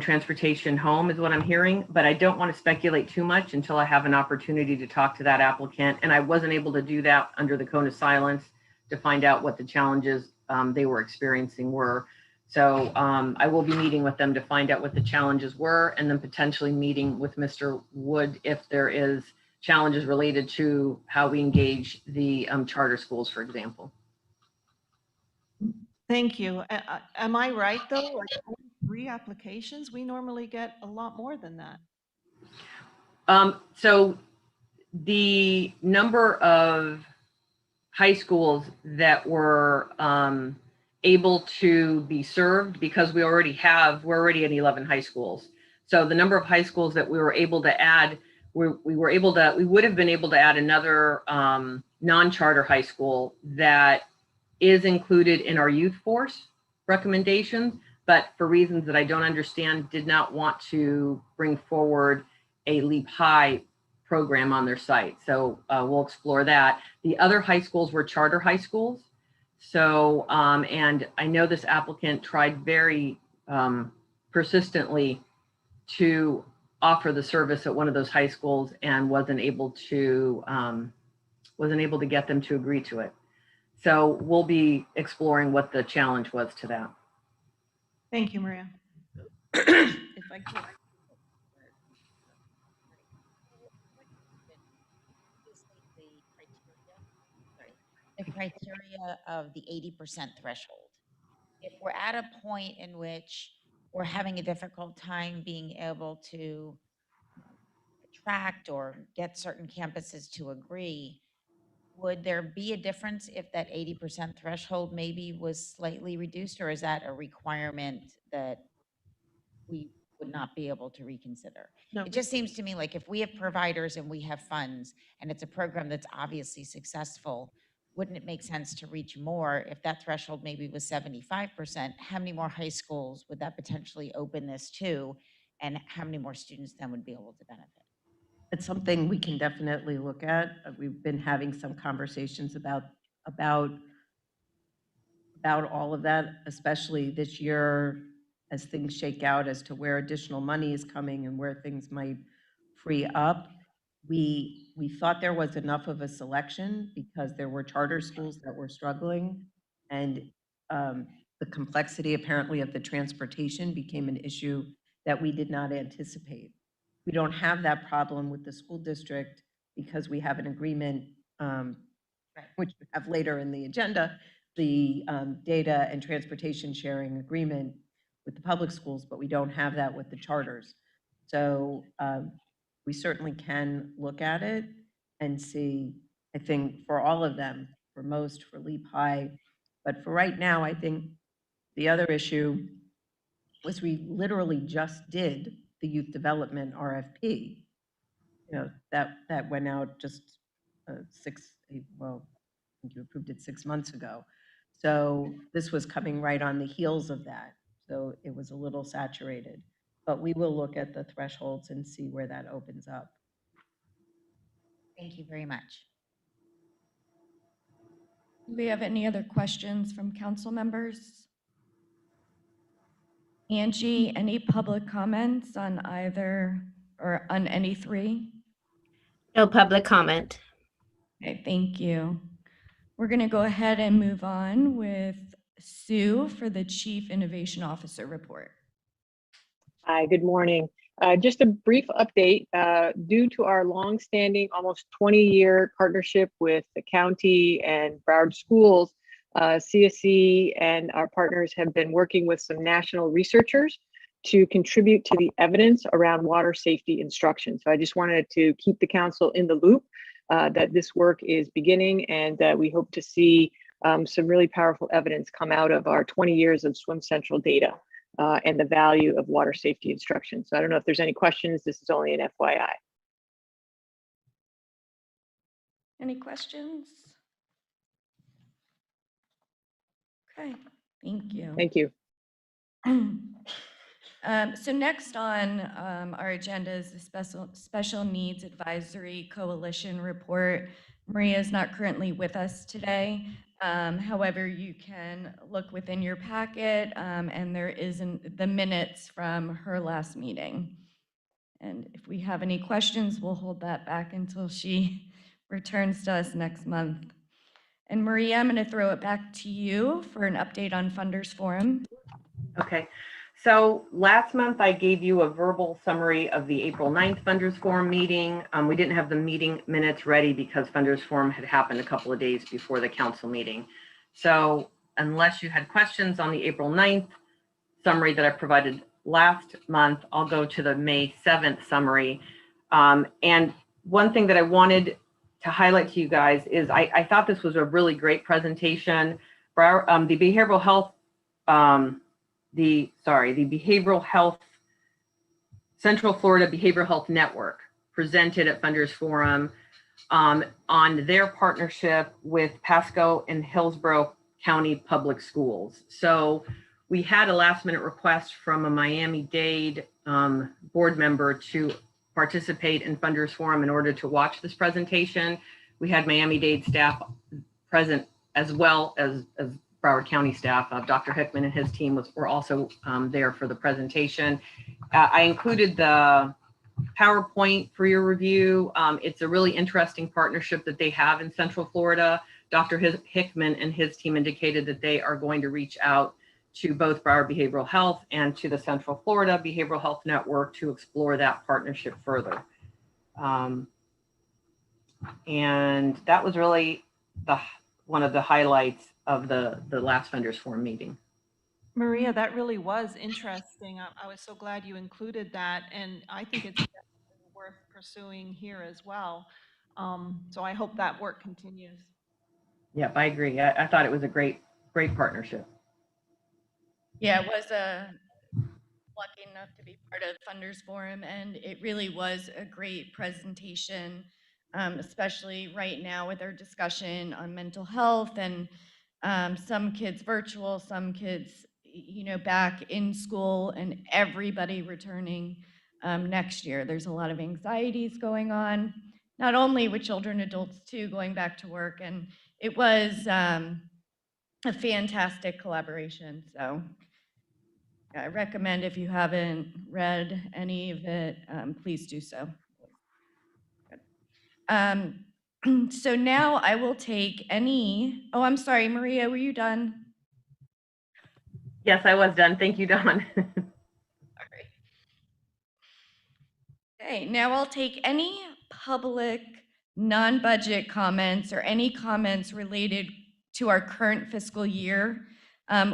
Transportation home is what I'm hearing, but I don't want to speculate too much until I have an opportunity to talk to that applicant. And I wasn't able to do that under the cone of silence to find out what the challenges they were experiencing were. So I will be meeting with them to find out what the challenges were, and then potentially meeting with Mr. Wood if there is challenges related to how we engage the charter schools, for example. Thank you. Am I right, though? Like, only 3 applications? We normally get a lot more than that. So the number of high schools that were able to be served, because we're already at 11 high schools. So the number of high schools that we were able to add, we would have been able to add another non-charter high school that is included in our youth force recommendations, but for reasons that I don't understand, did not want to bring forward a LEAP High program on their site. So we'll explore that. The other high schools were charter high schools. So, and I know this applicant tried very persistently to offer the service at one of those high schools and wasn't able to get them to agree to it. So we'll be exploring what the challenge was to that. Thank you, Maria. If I could. The criteria of the 80% threshold. If we're at a point in which we're having a difficult time being able to attract or get certain campuses to agree, would there be a difference if that 80% threshold maybe was slightly reduced, or is that a requirement that we would not be able to reconsider? No. It just seems to me like if we have providers and we have funds and it's a program that's obviously successful, wouldn't it make sense to reach more? If that threshold maybe was 75%, how many more high schools would that potentially open this to? And how many more students then would be able to benefit? It's something we can definitely look at. We've been having some conversations about all of that, especially this year as things shake out as to where additional money is coming and where things might free up. We thought there was enough of a selection because there were charter schools that were struggling, and the complexity apparently of the transportation became an issue that we did not anticipate. We don't have that problem with the school district because we have an agreement, which we have later in the agenda, the data and transportation sharing agreement with the public schools, but we don't have that with the charters. So we certainly can look at it and see, I think, for all of them, for most, for Leap High. But for right now, I think the other issue was we literally just did the youth development RFP. You know, that went out just well, I think you approved it 6 months ago. So this was coming right on the heels of that. So it was a little saturated, but we will look at the thresholds and see where that opens up. Thank you very much. Do we have any other questions from council members? Angie, any public comments on either or on any three? No public comment. Okay, thank you. We're going to go ahead and move on with Sue for the Chief Innovation Officer report. Hi, good morning. Just a brief update. Due to our longstanding, almost 20-year partnership with the county and Broward schools, CSC and our partners have been working with some national researchers to contribute to the evidence around water safety instruction. So I just wanted to keep the council in the loop that this work is beginning, and we hope to see some really powerful evidence come out of our 20 years of Swim Central data. And the value of water safety instruction. So I don't know if there's any questions. This is only an FYI. Any questions? Okay, thank you. Thank you. So next on our agenda is the Special Needs Advisory Coalition report. Maria is not currently with us today. However, you can look within your packet and there is the minutes from her last meeting. And if we have any questions, we'll hold that back until she returns to us next month. And Maria, I'm going to throw it back to you for an update on Funders Forum. Okay. So last month I gave you a verbal summary of the April 9th Funders Forum meeting. We didn't have the meeting minutes ready because Funders Forum had happened a couple of days before the council meeting. So unless you had questions on the April 9th summary that I provided last month, I'll go to the May 7th summary. And one thing that I wanted to highlight to you guys is I thought this was a really great presentation. The behavioral health the Behavioral Health, Central Florida Behavioral Health Network presented at Funders Forum on their partnership with Pasco and Hillsborough County Public Schools. So we had a last minute request from a Miami-Dade board member to participate in Funders Forum in order to watch this presentation. We had Miami-Dade staff present as well as Broward County staff. Dr. Hickman and his team were also there for the presentation. I included the PowerPoint for your review. It's a really interesting partnership that they have in Central Florida. Dr. Hickman and his team indicated that they are going to reach out to both Broward Behavioral Health and to the Central Florida Behavioral Health Network to explore that partnership further. And that was really one of the highlights of the last Funders Forum meeting. Maria, that really was interesting. I was so glad you included that, and I think it's definitely worth pursuing here as well. So I hope that work continues. Yep, I agree. I thought it was a great partnership. Yeah, it was lucky enough to be part of Funders Forum, and it really was a great presentation, especially right now with our discussion on mental health and some kids virtual, some kids, back in school, and everybody returning next year. There's a lot of anxieties going on, not only with children, adults too, going back to work, and it was a fantastic collaboration. So I recommend, if you haven't read any of it, please do so. So now I will take any, oh, I'm sorry, Maria, were you done? Yes, I was done. Thank you, Dawn. Okay, now I'll take any public non-budget comments or any comments related to our current fiscal year,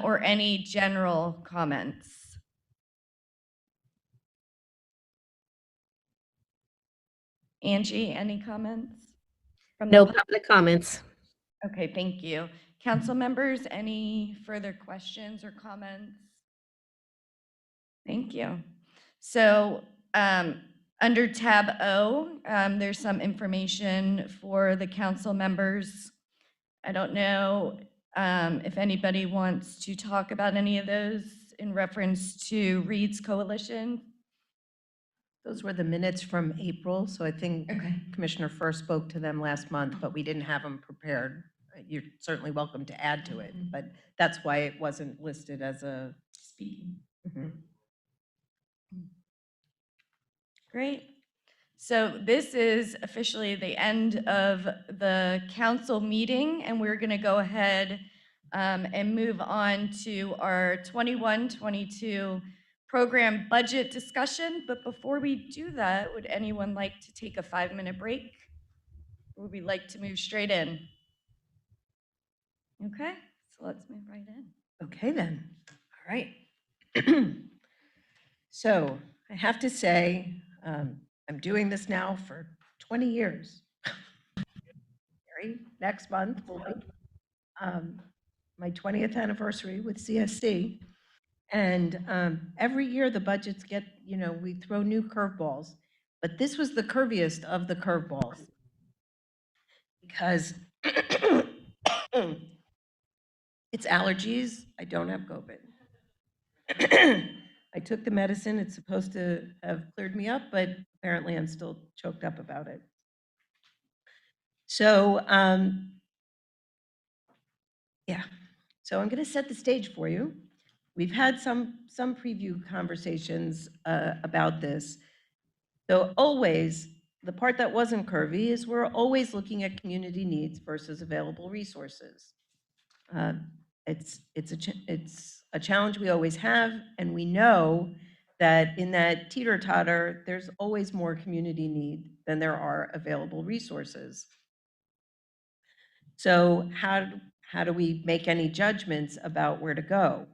or any general comments? Angie, any comments? From the No pub- public comments. Okay, thank you. Council members, any further questions or comments? Thank you. So under tab O, there's some information for the council members. I don't know if anybody wants to talk about any of those in reference to Reed's Coalition. Those were the minutes from April, so I think Commissioner First spoke to them last month, but we didn't have them prepared. You're certainly welcome to add to it, but that's why it wasn't listed as a Speaking. Mhm. Great. So this is officially the end of the council meeting, and we're going to go ahead and move on to our 21-22 program budget discussion. But before we do that, would anyone like to take a 5-minute break? Or would we like to move straight in? Okay, so let's move right in. Okay then, all right. So I have to say, I'm doing this now for 20 years. Next month will be my 20th anniversary with CSC. And every year the budgets get, we throw new curveballs, but this was the curviest of the curveballs because it's allergies. I don't have COVID. I took the medicine. It's supposed to have cleared me up, but apparently I'm still choked up about it. So, yeah. So I'm going to set the stage for you. We've had some preview conversations about this. So always, the part that wasn't curvy is we're always looking at community needs versus available resources. It's a challenge we always have, and we know that in that teeter-totter, there's always more community need than there are available resources. So how do we make any judgments about where to go?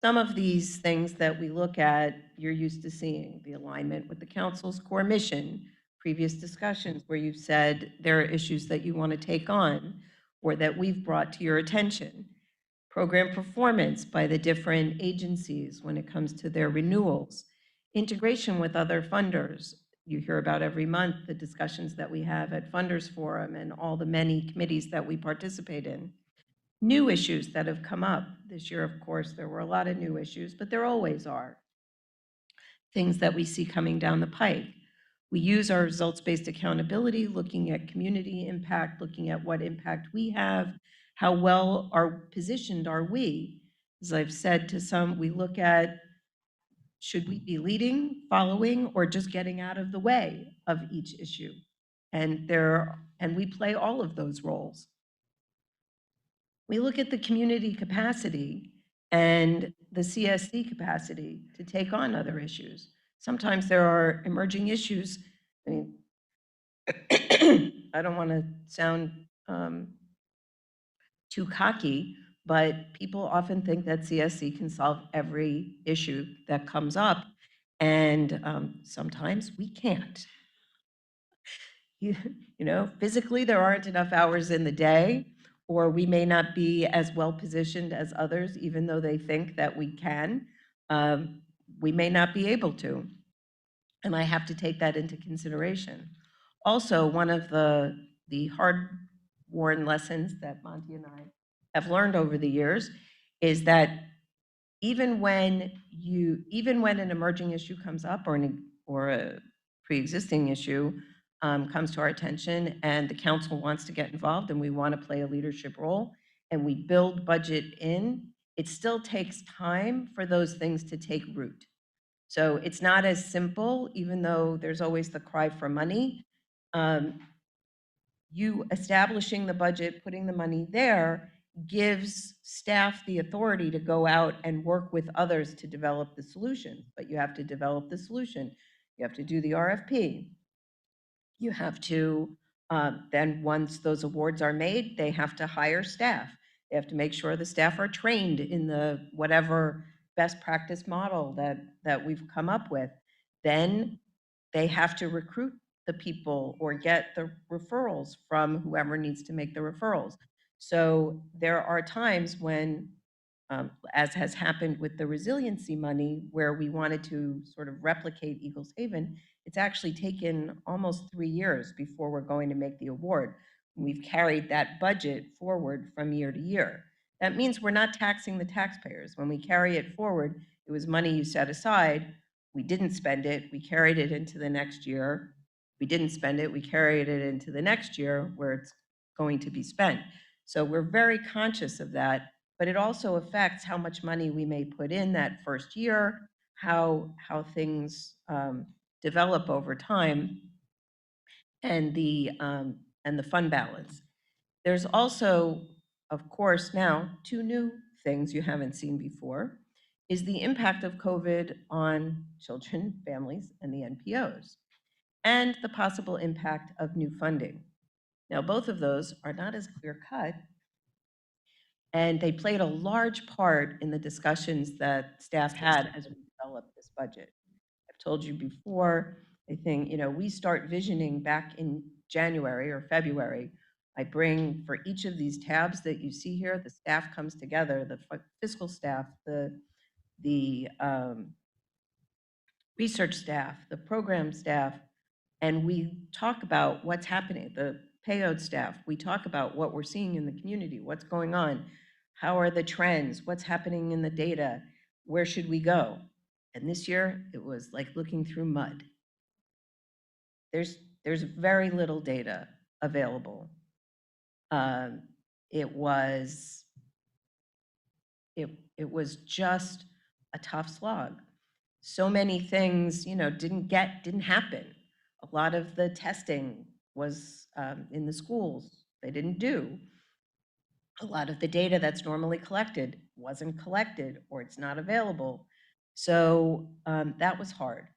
Some of these things that we look at, you're used to seeing, the alignment with the council's core mission, previous discussions where you've said there are issues that you want to take on or that we've brought to your attention. Program performance by the different agencies when it comes to their renewals. Integration with other funders. You hear about every month the discussions that we have at Funders Forum and all the many committees that we participate in. New issues that have come up. This year, of course, there were a lot of new issues, but there always are. Things that we see coming down the pike. We use our results-based accountability, looking at community impact, looking at what impact we have, how well positioned are we? As I've said to some, we look at, should we be leading, following, or just getting out of the way of each issue? And we play all of those roles. We look at the community capacity and the CSC capacity to take on other issues. Sometimes there are emerging issues. I mean, I don't want to sound too cocky, but people often think that CSC can solve every issue that comes up, and sometimes we can't. Physically, there aren't enough hours in the day, or we may not be as well positioned as others, even though they think that we can. We may not be able to, and I have to take that into consideration. Also, one of the hard-worn lessons that Monty and I have learned over the years is that even when an emerging issue comes up or a pre-existing issue comes to our attention and the council wants to get involved and we want to play a leadership role and we build budget in, it still takes time for those things to take root. So it's not as simple, even though there's always the cry for money. You establishing the budget, putting the money there, gives staff the authority to go out and work with others to develop the solution. But you have to develop the solution. You have to do the RFP. You have to Then once those awards are made, they have to hire staff. They have to make sure the staff are trained in the whatever best practice model that we've come up with. Then they have to recruit the people or get the referrals from whoever needs to make the referrals. So there are times when, as has happened with the resiliency money, where we wanted to sort of replicate Eagles Haven, it's actually taken almost 3 years before we're going to make the award. We've carried that budget forward from year to year. That means we're not taxing the taxpayers. When we carry it forward, it was money you set aside. We didn't spend it. We carried it into the next year. We didn't spend it. We carried it into the next year where it's going to be spent. So we're very conscious of that, but it also affects how much money we may put in that first year, how things develop over time, and the fund balance. There's also, of course, now 2 new things you haven't seen before is the impact of COVID on children, families, and the NPOs, and the possible impact of new funding. Now, both of those are not as clear cut, and they played a large part in the discussions that staff had as we developed this budget. I've told you before, I think, we start visioning back in January or February. I bring, for each of these tabs that you see here, the staff comes together, the fiscal staff, the research staff, the program staff, and we talk about what's happening, the payload staff. We talk about what we're seeing in the community, what's going on, how are the trends, what's happening in the data, where should we go? And this year, it was like looking through mud. There's very little data available. It was just a tough slog. So many things, didn't happen. A lot of the testing was in the schools. They didn't do. A lot of the data that's normally collected wasn't collected, or it's not available. So that was hard.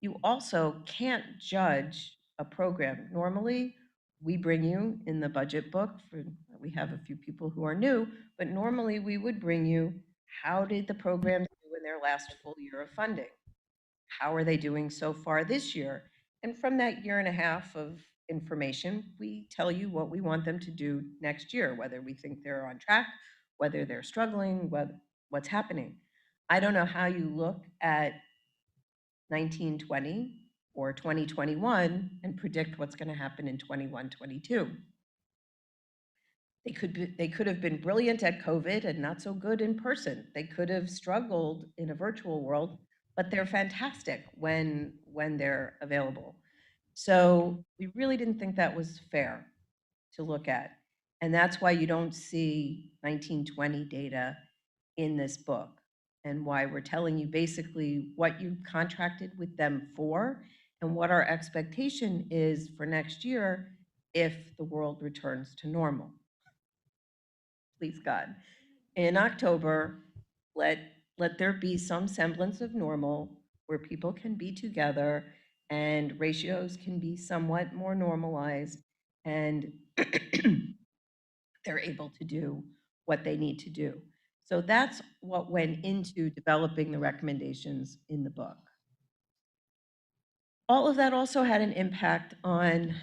You also can't judge a program. Normally, we bring you in the budget book, we have a few people who are new, but normally we would bring you, how did the program do in their last full year of funding? How are they doing so far this year? And from that year and a half of information, we tell you what we want them to do next year, whether we think they're on track, whether they're struggling, what's happening. I don't know how you look at 1920 or 2021 and predict what's going to happen in 21, 22. They could have been brilliant at COVID and not so good in person. They could have struggled in a virtual world, but they're fantastic when they're available. So we really didn't think that was fair to look at. And that's why you don't see 1920 data in this book, and why we're telling you basically what you contracted with them for and what our expectation is for next year if the world returns to normal. Please God. In October, let there be some semblance of normal where people can be together and ratios can be somewhat more normalized, and they're able to do what they need to do. So that's what went into developing the recommendations in the book. All of that also had an impact on,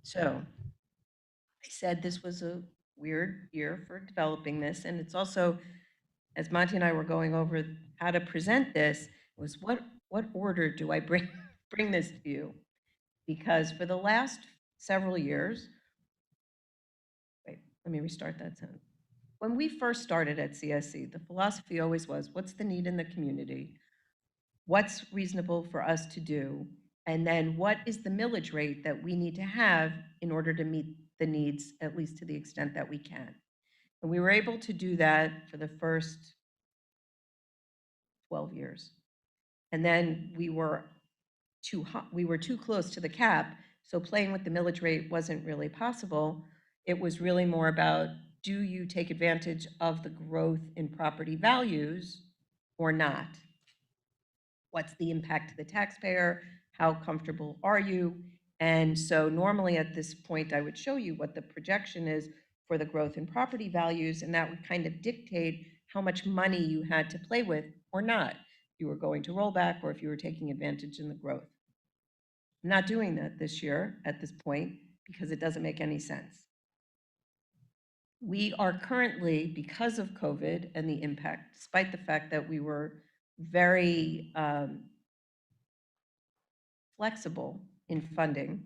so I said this was a weird year for developing this, and it's also, as Monty and I were going over how to present this, was what order do I bring this to you? Because for the last several years, wait, let me restart that sentence. When we first started at CSC, the philosophy always was, what's the need in the community? What's reasonable for us to do? And then what is the millage rate that we need to have in order to meet the needs, at least to the extent that we can? And we were able to do that for the first 12 years. And then we were too close to the cap, so playing with the millage rate wasn't really possible. It was really more about, do you take advantage of the growth in property values or not? What's the impact to the taxpayer? How comfortable are you? And so normally at this point, I would show you what the projection is for the growth in property values, and that would kind of dictate how much money you had to play with or not. If you were going to roll back or if you were taking advantage in the growth. I'm not doing that this year at this point because it doesn't make any sense. We are currently, because of COVID and the impact, despite the fact that we were very flexible in funding,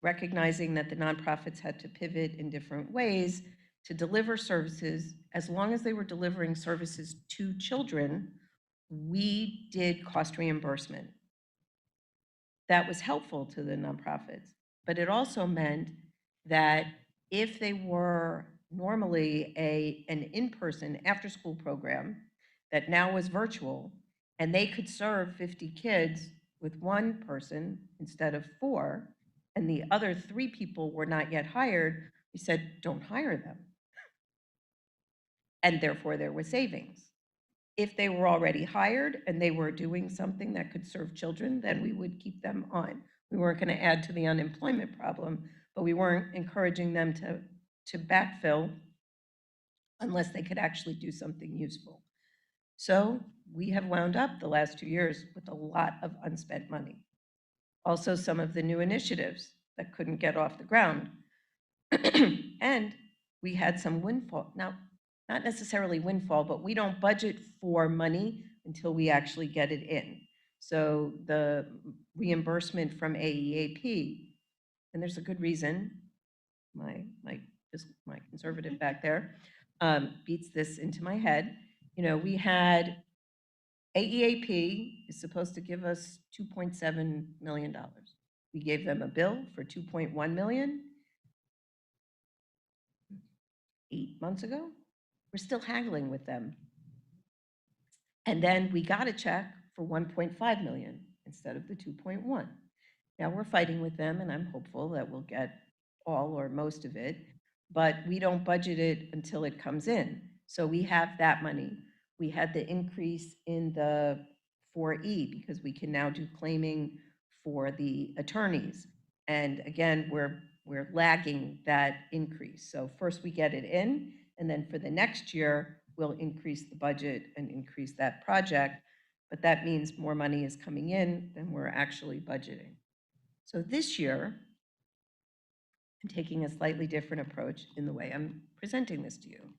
recognizing that the nonprofits had to pivot in different ways to deliver services. As long as they were delivering services to children, we did cost reimbursement. That was helpful to the nonprofits, but it also meant that if they were normally an in-person after-school program that now was virtual, and they could serve 50 kids with one person instead of 4, and the other 3 people were not yet hired, we said, don't hire them. And therefore there were savings. If they were already hired and they were doing something that could serve children, then we would keep them on. We weren't going to add to the unemployment problem, but we weren't encouraging them to backfill unless they could actually do something useful. So we have wound up the last 2 years with a lot of unspent money. Also, some of the new initiatives that couldn't get off the ground. And we had some windfall. Now, not necessarily windfall, but we don't budget for money until we actually get it in. So the reimbursement from AEAP, and there's a good reason, my conservative back there beats this into my head. You know, we had AEAP is supposed to give us $2.7 million. We gave them a bill for $2.1 million 8 months ago. We're still haggling with them. And then we got a check for 1.5 million instead of the 2.1. Now we're fighting with them, and I'm hopeful that we'll get all or most of it, but we don't budget it until it comes in. So we have that money. We had the increase in the 4E because we can now do claiming for the attorneys. And again, we're lagging that increase. So first we get it in, and then for the next year, we'll increase the budget and increase that project. But that means more money is coming in than we're actually budgeting. So this year, I'm taking a slightly different approach in the way I'm presenting this to you.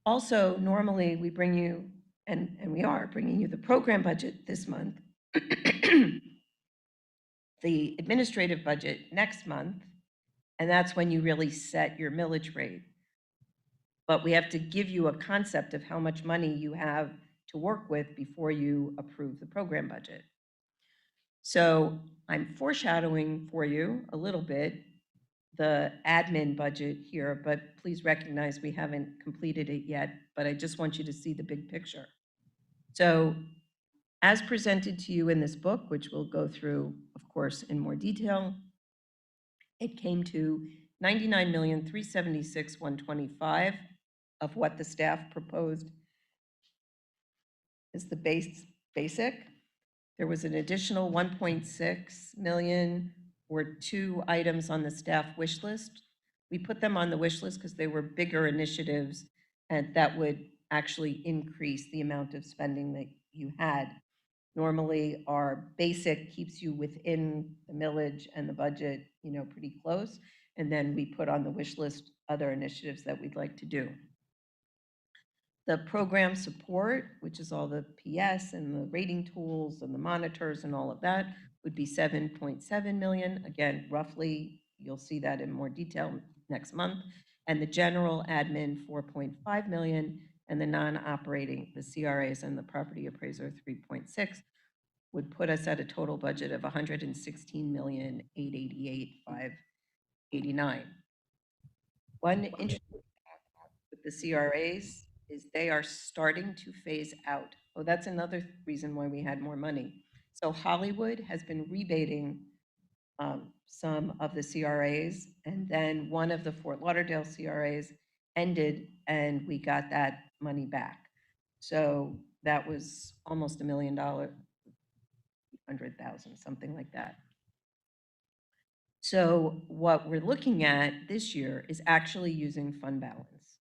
Also, normally we bring you, and we are bringing you the program budget this month, the administrative budget next month, and that's when you really set your millage rate. But we have to give you a concept of how much money you have to work with before you approve the program budget. So I'm foreshadowing for you a little bit the admin budget here, but please recognize we haven't completed it yet, but I just want you to see the big picture. So as presented to you in this book, which we'll go through, of course, in more detail, it came to $99,376,125 of what the staff proposed is the basic. There was an additional 1.6 million or 2 items on the staff wish list. We put them on the wish list because they were bigger initiatives and that would actually increase the amount of spending that you had. Normally, our basic keeps you within the millage and the budget, you know, pretty close. And then we put on the wish list other initiatives that we'd like to do. The program support, which is all the PS and the rating tools and the monitors and all of that, would be 7.7 million. Again, roughly, you'll see that in more detail next month. And the general admin, 4.5 million, and the non-operating, the CRAs and the property appraiser, 3.6, would put us at a total budget of 116,888,589. One interesting fact with the CRAs is they are starting to phase out. Oh, that's another reason why we had more money. So Hollywood has been rebating some of the CRAs, and then one of the Fort Lauderdale CRAs ended, and we got that money back. So that was almost $1 million, 100,000, something like that. So what we're looking at this year is actually using fund balance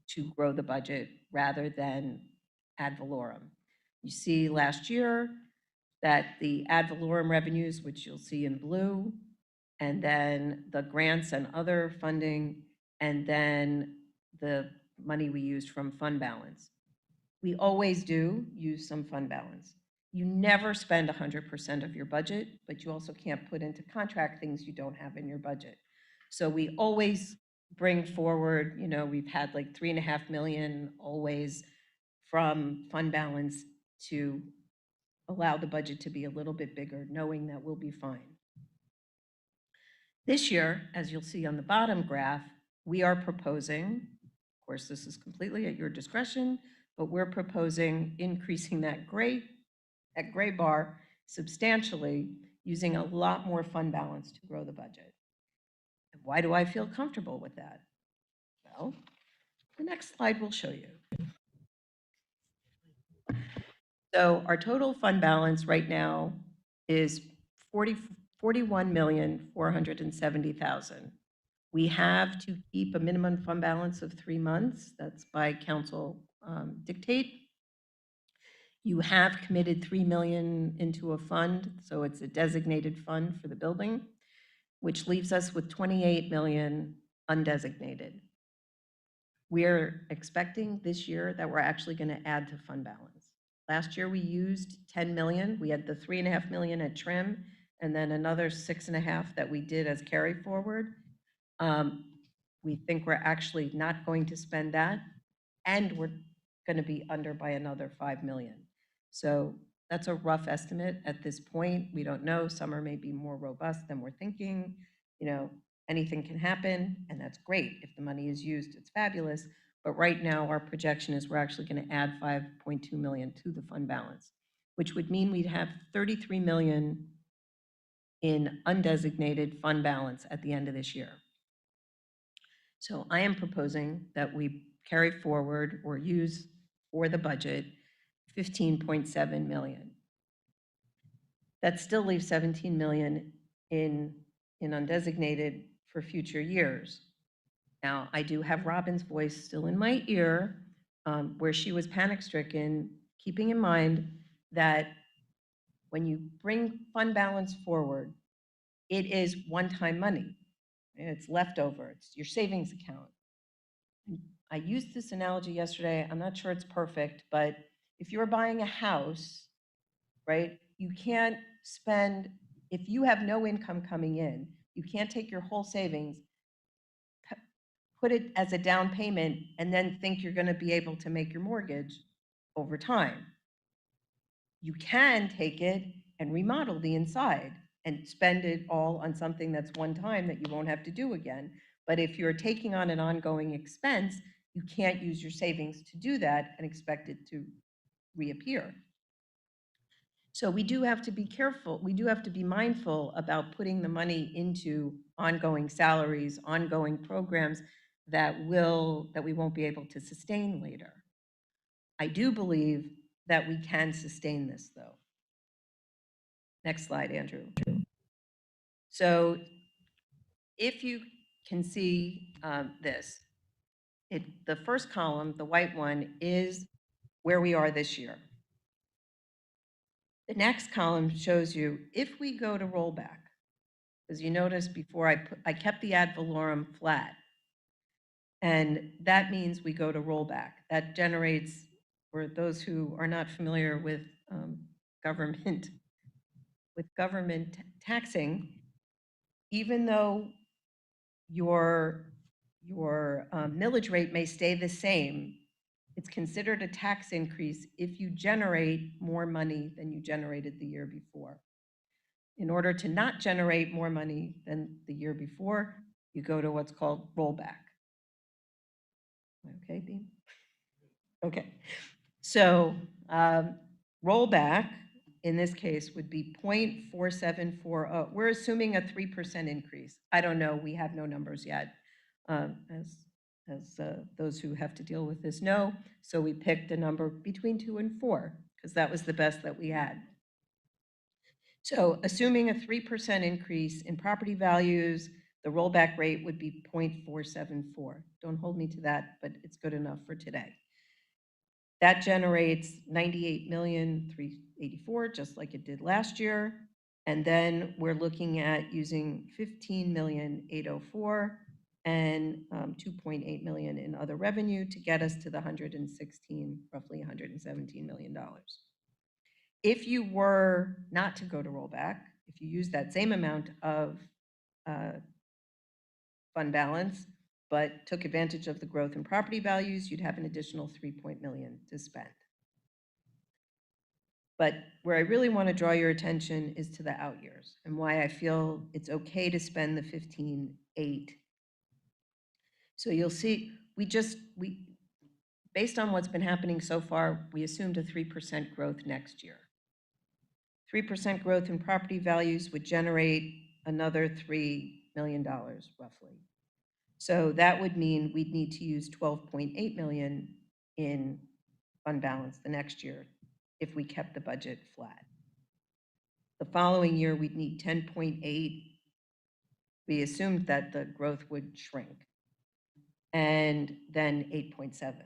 to grow the budget rather than ad valorem. You see last year that the ad valorem revenues, which you'll see in blue, and then the grants and other funding, and then the money we used from fund balance. We always do use some fund balance. You never spend 100% of your budget, but you also can't put into contract things you don't have in your budget. So we always bring forward, we've had like 3.5 million always from fund balance to allow the budget to be a little bit bigger, knowing that we'll be fine. This year, as you'll see on the bottom graph, we are proposing, of course, this is completely at your discretion, but we're proposing increasing that gray bar substantially, using a lot more fund balance to grow the budget. And why do I feel comfortable with that? Well, the next slide will show you. So our total fund balance right now is 41,470,000. We have to keep a minimum fund balance of 3 months. That's by council dictate. You have committed 3 million into a fund, so it's a designated fund for the building, which leaves us with 28 million undesignated. We're expecting this year that we're actually going to add to fund balance. Last year we used 10 million. We had the 3.5 million at trim, and then another 6.5 that we did as carry forward. We think we're actually not going to spend that, and we're going to be under by another 5 million. So that's a rough estimate at this point. We don't know. Summer may be more robust than we're thinking. Anything can happen, and that's great. If the money is used, it's fabulous. But right now, our projection is we're actually going to add 5.2 million to the fund balance, which would mean we'd have 33 million in undesignated fund balance at the end of this year. So I am proposing that we carry forward or use for the budget 15.7 million. That still leaves 17 million in undesignated for future years. Now, I do have Robin's voice still in my ear, where she was panic-stricken, keeping in mind that when you bring fund balance forward, it is one-time money. It's leftover. It's your savings account. I used this analogy yesterday. I'm not sure it's perfect, but if you're buying a house, right, you can't spend, if you have no income coming in, you can't take your whole savings, put it as a down payment, and then think you're going to be able to make your mortgage over time. You can take it and remodel the inside and spend it all on something that's one time that you won't have to do again. But if you're taking on an ongoing expense, you can't use your savings to do that and expect it to reappear. So we do have to be careful. We do have to be mindful about putting the money into ongoing salaries, ongoing programs that we won't be able to sustain later. I do believe that we can sustain this, though. Next slide, Andrew. So if you can see this, the first column, the white one, is where we are this year. The next column shows you if we go to rollback, as you noticed before, I kept the ad valorem flat. And that means we go to rollback. That generates, for those who are not familiar with government taxing, even though your millage rate may stay the same, it's considered a tax increase if you generate more money than you generated the year before. In order to not generate more money than the year before, you go to what's called rollback. Okay, Beam? Okay. So rollback, in this case, would be 0.4740. We're assuming a 3% increase. I don't know. We have no numbers yet, as those who have to deal with this know. So we picked a number between 2 and 4, because that was the best that we had. So assuming a 3% increase in property values, the rollback rate would be 0.474. Don't hold me to that, but it's good enough for today. That generates 98,384,000, just like it did last year. And then we're looking at using 15,804,000 and 2.8 million in other revenue to get us to the roughly $117 million. If you were not to go to rollback, if you use that same amount of fund balance, but took advantage of the growth in property values, you'd have an additional $3 million to spend. But where I really want to draw your attention is to the out years and why I feel it's okay to spend the 15.8. So you'll see, based on what's been happening so far, we assumed a 3% growth next year. 3% growth in property values would generate another $3 million roughly. So that would mean we'd need to use 12.8 million in fund balance the next year if we kept the budget flat. The following year, we'd need 10.8. We assumed that the growth would shrink, and then 8.7.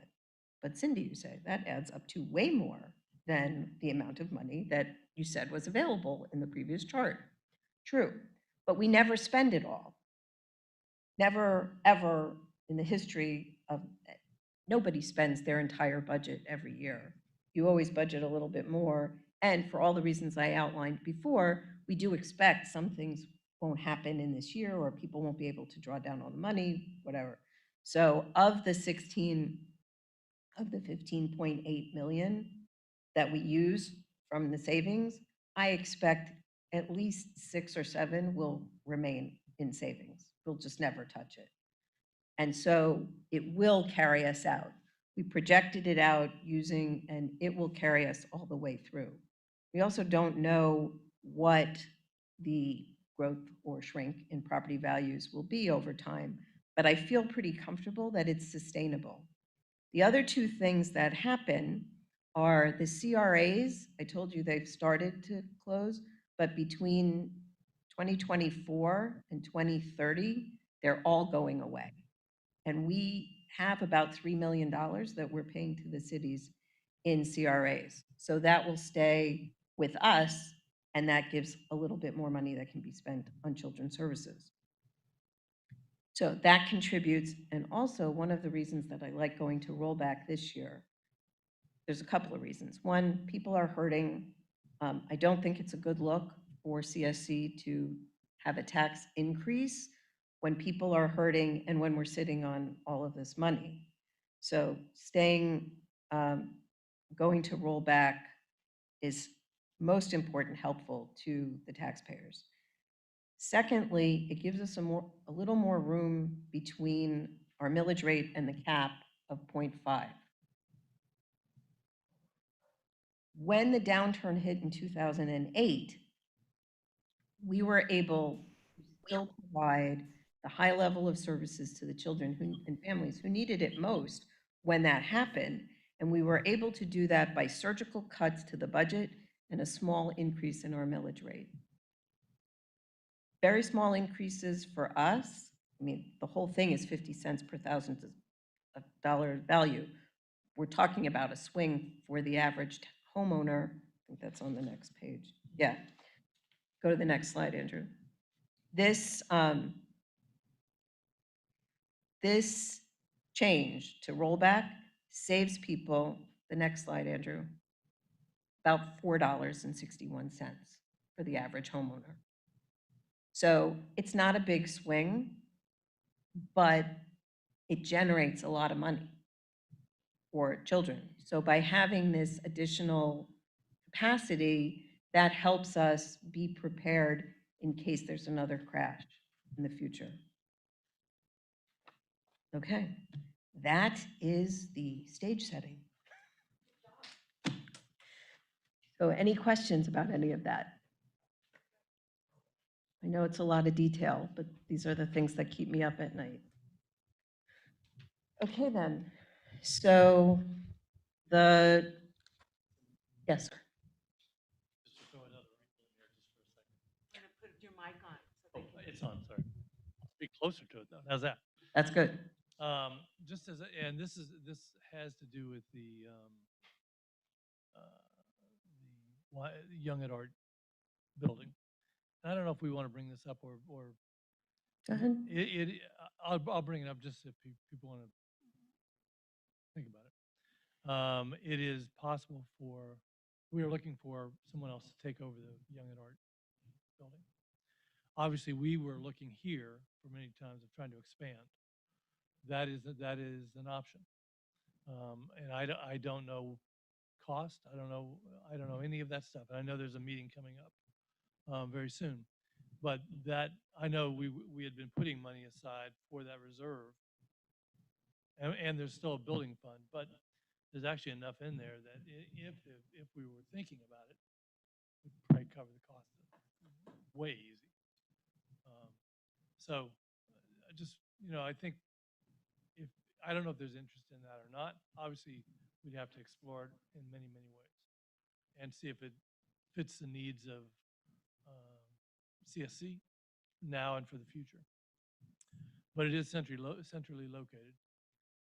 But Cindy, you say that adds up to way more than the amount of money that you said was available in the previous chart. True, but we never spend it all. Never, ever in the history of, nobody spends their entire budget every year. You always budget a little bit more. And for all the reasons I outlined before, we do expect some things won't happen in this year, or people won't be able to draw down on the money, whatever. So of the 15.8 million that we use from the savings, I expect at least 6 or 7 will remain in savings. We'll just never touch it. And so it will carry us out. We projected it out using, and it will carry us all the way through. We also don't know what the growth or shrink in property values will be over time, but I feel pretty comfortable that it's sustainable. The other two things that happen are the CRAs. I told you they've started to close, but between 2024 and 2030, they're all going away. And we have about $3 million that we're paying to the cities in CRAs. So that will stay with us, and that gives a little bit more money that can be spent on children's services. So that contributes, and also one of the reasons that I like going to rollback this year, there's a couple of reasons. One, people are hurting. I don't think it's a good look for CSC to have a tax increase when people are hurting and when we're sitting on all of this money. So going to rollback is most important, helpful to the taxpayers. Secondly, it gives us a little more room between our millage rate and the cap of 0.5. When the downturn hit in 2008, we were able to still provide the high level of services to the children and families who needed it most when that happened. And we were able to do that by surgical cuts to the budget and a small increase in our millage rate. Very small increases for us. I mean, the whole thing is 50 cents per $1,000 value. We're talking about a swing for the average homeowner. I think that's on the next page. Yeah. Go to the next slide, Andrew. This change to rollback saves people, the next slide, Andrew, about $4.61 for the average homeowner. So it's not a big swing, but it generates a lot of money for children. So by having this additional capacity, that helps us be prepared in case there's another crash in the future. Okay, that is the stage setting. So any questions about any of that? I know it's a lot of detail, but these are the things that keep me up at night. Okay then, so yes, sir. your mic on. Oh, it's on, sorry. Speak closer to it though. How's that? That's good. Just as, and this has to do with the Young at Art building. And I don't know if we want to bring this up or Go ahead. I'll bring it up just if people want to think about it. It is possible we are looking for someone else to take over the Young at Art building. Obviously, we were looking here for many times of trying to expand. That is an option. And I don't know cost. I don't know any of that stuff. And I know there's a meeting coming up very soon. But that I know we had been putting money aside for that reserve. And there's still a building fund, but there's actually enough in there that if we were thinking about it, we'd probably cover the cost way easy. So just, I think I don't know if there's interest in that or not. Obviously, we'd have to explore it in many, many ways and see if it fits the needs of CSC now and for the future. But it is centrally located.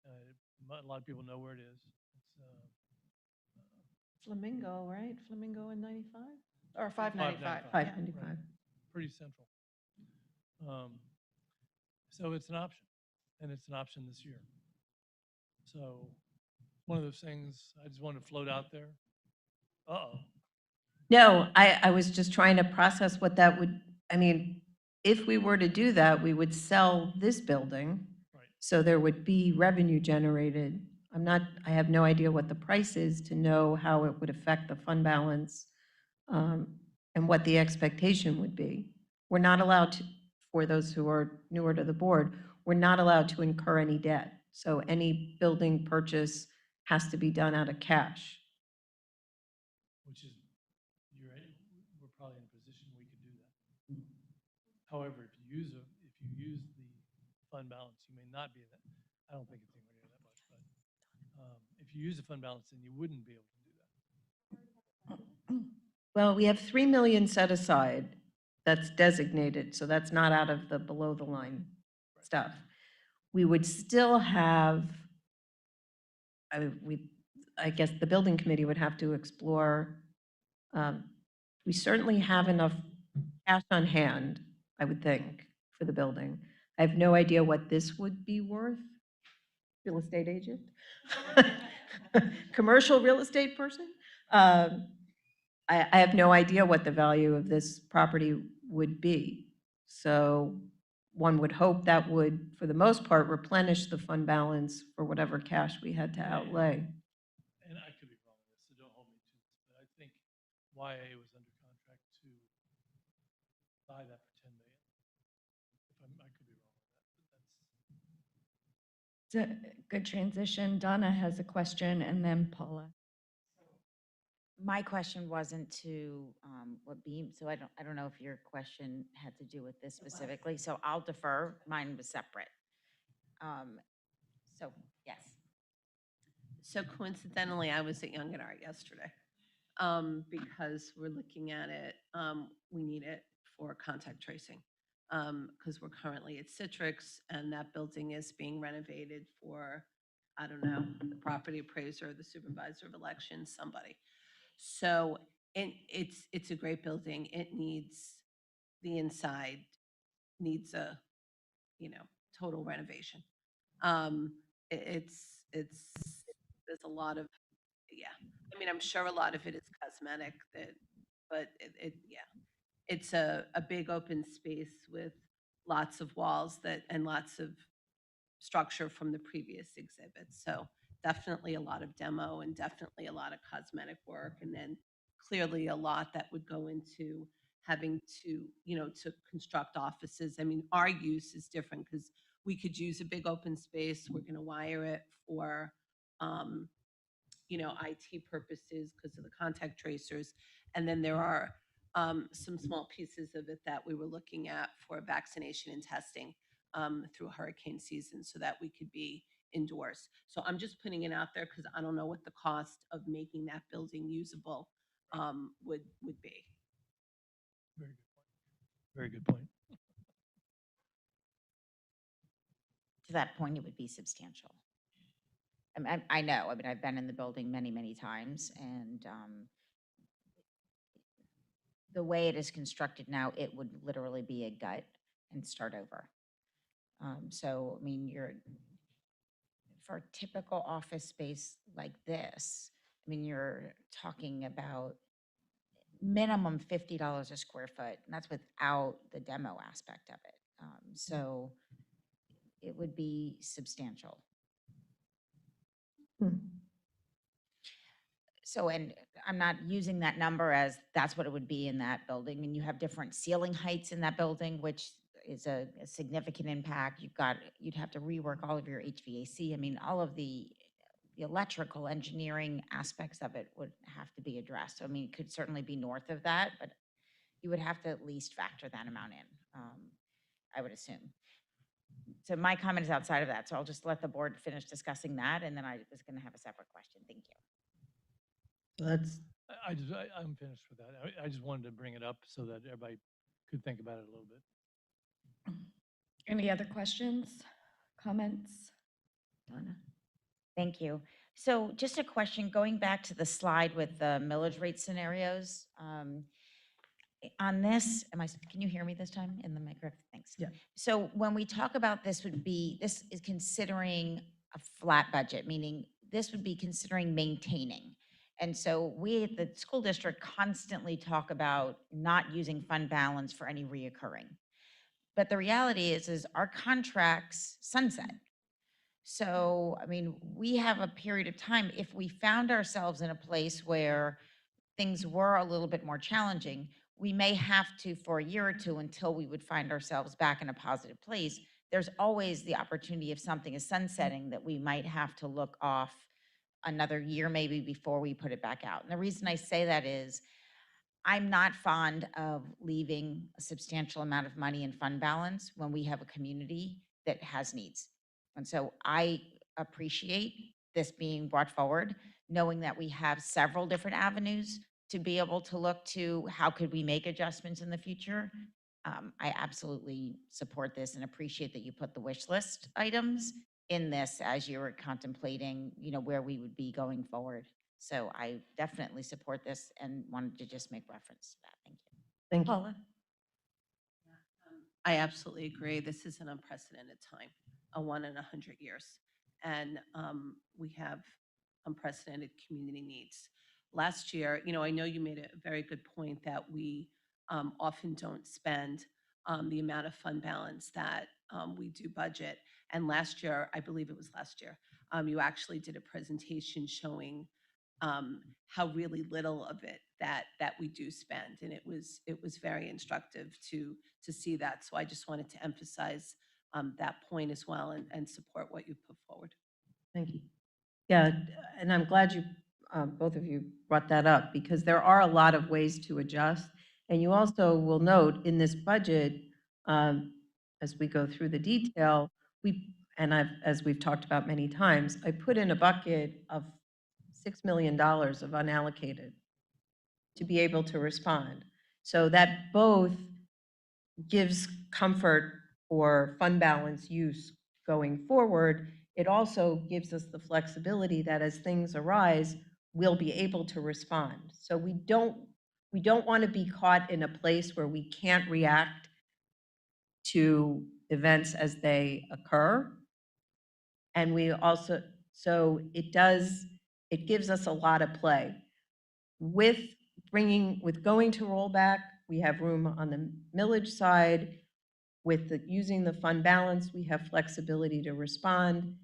A lot of people know where it is. It's Flamingo, right? Flamingo in 95 or 595. 595. right. Pretty central. So it's an option, and it's an option this year. So one of those things I just wanted to float out there. Uh-oh. No, I was just trying to process what that would, I mean, if we were to do that, we would sell this building. Right. So there would be revenue generated. I have no idea what the price is to know how it would affect the fund balance and what the expectation would be. We're not allowed to, for those who are newer to the board, we're not allowed to incur any debt. So any building purchase has to be done out of cash. Which is, you're right, we're probably in a position we could do that. However, if you use the fund balance, you may not be in that. I don't think it's anywhere near that much, but if you use the fund balance, then you wouldn't be able to do that. Well, we have 3 million set aside that's designated, so that's not out of the below the line stuff. We would still have, I guess the building committee would have to explore. We certainly have enough cash on hand, I would think, for the building. I have no idea what this would be worth. Real estate agent? Commercial real estate person? I have no idea what the value of this property would be. So one would hope that would, for the most part, replenish the fund balance for whatever cash we had to outlay. And I could be wrong with this, so don't hold me to this, but I think YA was under contract to buy that for $10 million. I could be wrong with that, but It's a good transition. Donna has a question, and then Paula. My question wasn't to what Beam, so I don't know if your question had to do with this specifically, so I'll defer. Mine was separate. So, yes. So coincidentally, I was at Young at Art yesterday because we're looking at it. We need it for contact tracing because we're currently at Citrix and that building is being renovated for, I don't know, the property appraiser, the supervisor of elections, somebody. So it's a great building. It needs, the inside needs a, total renovation. It's there's a lot of, yeah. I mean, I'm sure a lot of it is cosmetic, but it's a big open space with lots of walls and lots of structure from the previous exhibit. So definitely a lot of demo and definitely a lot of cosmetic work. And then clearly a lot that would go into having to, to construct offices. I mean, our use is different because we could use a big open space. We're going to wire it for, IT purposes because of the contact tracers. And then there are some small pieces of it that we were looking at for vaccination and testing through hurricane season so that we could be indoors. So I'm just putting it out there because I don't know what the cost of making that building usable would be. very good point. Very good point. To that point, it would be substantial. I know, I mean, I've been in the building many, many times, and the way it is constructed now, it would literally be a gut and start over. So, I mean, for a typical office space like this, I mean, you're talking about minimum $50 a square foot, and that's without the demo aspect of it. So it would be substantial. So, and I'm not using that number as that's what it would be in that building. I mean, you have different ceiling heights in that building, which is a significant impact. You'd have to rework all of your HVAC. I mean, all of the electrical engineering aspects of it would have to be addressed. So, I mean, it could certainly be north of that, but you would have to at least factor that amount in, I would assume. So my comment is outside of that. So I'll just let the board finish discussing that, and then I was going to have a separate question. Thank you. That's, I'm finished with that. I just wanted to bring it up so that everybody could think about it a little bit. Any other questions, comments? Donna? Thank you. So just a question, going back to the slide with the millage rate scenarios. On this, can you hear me this time in the microphone? Thanks. Yeah. So when we talk about this is considering a flat budget, meaning this would be considering maintaining. And so we at the school district constantly talk about not using fund balance for any reoccurring. But the reality is our contracts sunset. So, I mean, we have a period of time, if we found ourselves in a place where things were a little bit more challenging, we may have to, for a year or two, until we would find ourselves back in a positive place, there's always the opportunity if something is sunsetting that we might have to look off another year maybe before we put it back out. And the reason I say that is I'm not fond of leaving a substantial amount of money in fund balance when we have a community that has needs. And so I appreciate this being brought forward, knowing that we have several different avenues to be able to look to how could we make adjustments in the future. I absolutely support this and appreciate that you put the wish list items in this as you were contemplating, where we would be going forward. So I definitely support this and wanted to just make reference to that. Thank you. thank you. Paula? I absolutely agree. This is an unprecedented time, a 1 in 100 years. And we have unprecedented community needs. Last year, I know you made a very good point that we often don't spend the amount of fund balance that we do budget. And last year, I believe it was last year, you actually did a presentation showing how really little of it that we do spend, and it was very instructive to see that. So I just wanted to emphasize that point as well, and support what you put forward. Thank you. Yeah, and I'm glad you, both of you brought that up, because there are a lot of ways to adjust. And you also will note in this budget, as we go through the detail, as we've talked about many times, I put in a bucket of $6 million of unallocated to be able to respond. So that both gives comfort for fund balance use going forward. It also gives us the flexibility that as things arise, we'll be able to respond. So we don't want to be caught in a place where we can't react to events as they occur. And we also, so it gives us a lot of play. With going to rollback, we have room on the millage side. With using the fund balance, we have flexibility to respond.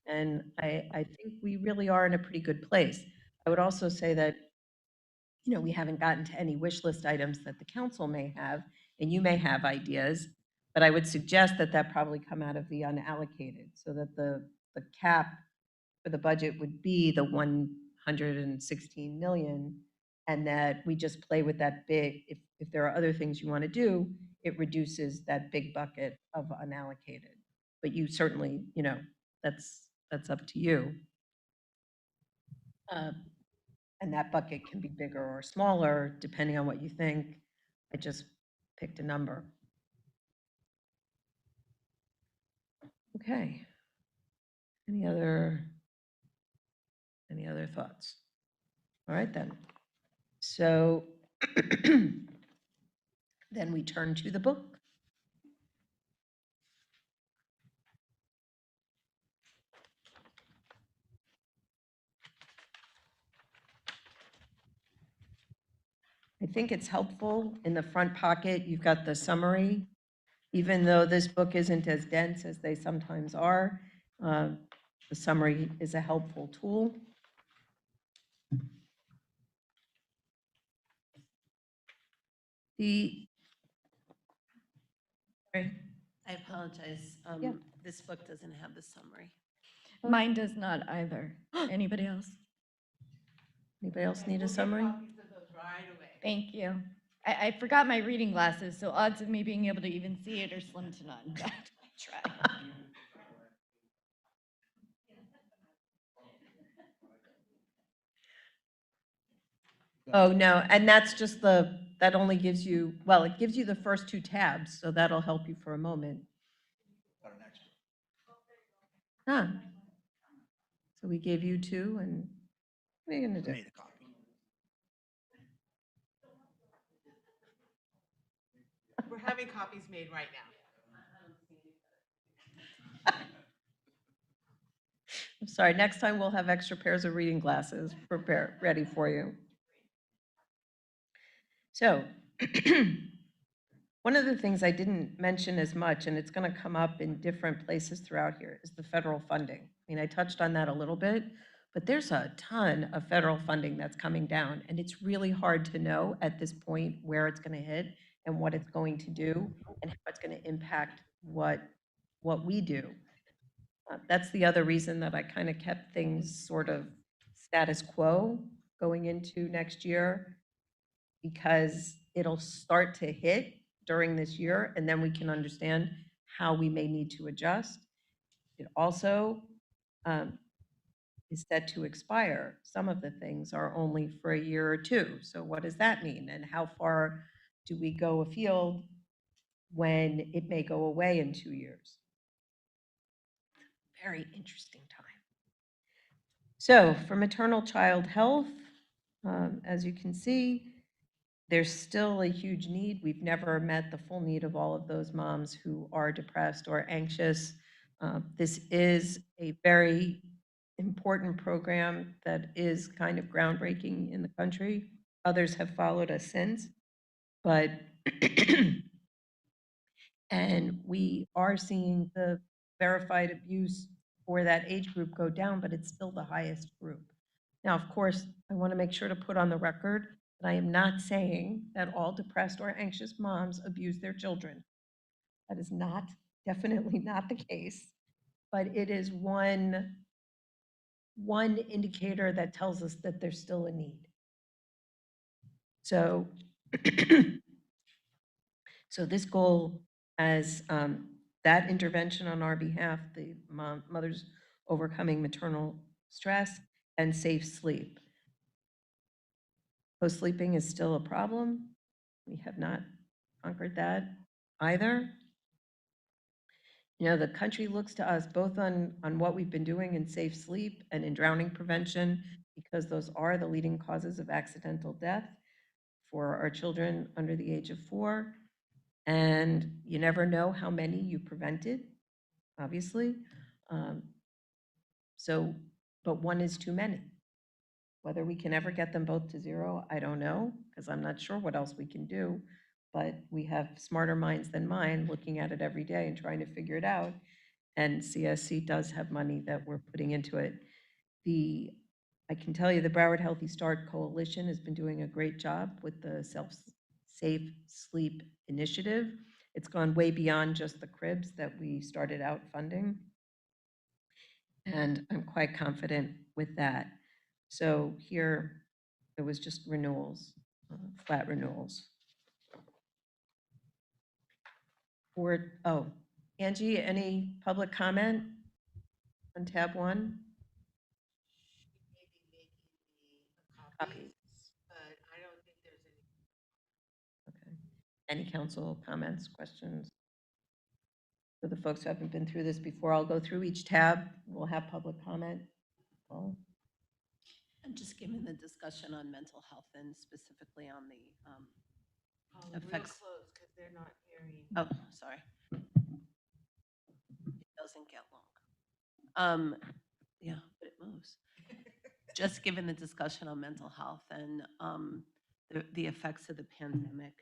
And I think we really are in a pretty good place. I would also say that, we haven't gotten to any wish list items that the council may have, and you may have ideas, but I would suggest that probably come out of the unallocated, so that the cap for the budget would be the 116 million, and that we just play with that big, if there are other things you want to do, it reduces that big bucket of unallocated. But you certainly, that's up to you. And that bucket can be bigger or smaller, depending on what you think. I just picked a number. Okay. Any other thoughts? All right, then. So then we turn to the book. I think it's helpful in the front pocket, you've got the summary. Even though this book isn't as dense as they sometimes are, the summary is a helpful tool. Sorry. I apologize. Yeah. This book doesn't have the summary. Mine does not either. Anybody else? Anybody else need a summary? Thank you. I forgot my reading glasses, so odds of me being able to even see it are slim to none. But I try. Oh, no, and that's just that only gives you, well, it gives you the first two tabs, so that'll help you for a moment. Got an extra. Huh. So we gave you two, and what are you gonna do? Made a copy. We're having copies made right now. I'm sorry, next time we'll have extra pairs of reading glasses ready for you. So, one of the things I didn't mention as much, and it's going to come up in different places throughout here, is the federal funding. I mean, I touched on that a little bit, but there's a ton of federal funding that's coming down, and it's really hard to know at this point where it's going to hit and what it's going to do and how it's going to impact what we do. That's the other reason that I kind of kept things sort of status quo going into next year, because it'll start to hit during this year, and then we can understand how we may need to adjust. It also is set to expire. Some of the things are only for a year or two. So what does that mean? And how far do we go afield when it may go away in 2 years? Very interesting time. So for maternal child health, as you can see, there's still a huge need. We've never met the full need of all of those moms who are depressed or anxious. This is a very important program that is kind of groundbreaking in the country. Others have followed us since, but and we are seeing the verified abuse for that age group go down, but it's still the highest group. Now, of course, I want to make sure to put on the record that I am not saying that all depressed or anxious moms abuse their children. That is not, definitely not the case, but it is one indicator that tells us that there's still a need. So, so this goal has that intervention on our behalf, the mothers overcoming maternal stress and safe sleep. Co-sleeping is still a problem. We have not conquered that either. You know, the country looks to us both on what we've been doing in safe sleep and in drowning prevention, because those are the leading causes of accidental death for our children under the age of 4. And you never know how many you prevented, obviously. But one is too many. Whether we can ever get them both to 0, I don't know, because I'm not sure what else we can do. But we have smarter minds than mine looking at it every day and trying to figure it out. And CSC does have money that we're putting into it. I can tell you the Broward Healthy Start Coalition has been doing a great job with the Safe Sleep Initiative. It's gone way beyond just the cribs that we started out funding. And I'm quite confident with that. So here, it was just renewals, flat renewals. Angie, any public comment on tab 1? Copies. But I don't think there's any. Okay. Any council comments, questions? For the folks who haven't been through this before, I'll go through each tab. We'll have public comment. Oh, And just given the discussion on mental health and specifically on the effects. because they're not hearing. Oh, sorry. It doesn't get long. Yeah, but it moves. Just given the discussion on mental health and the effects of the pandemic,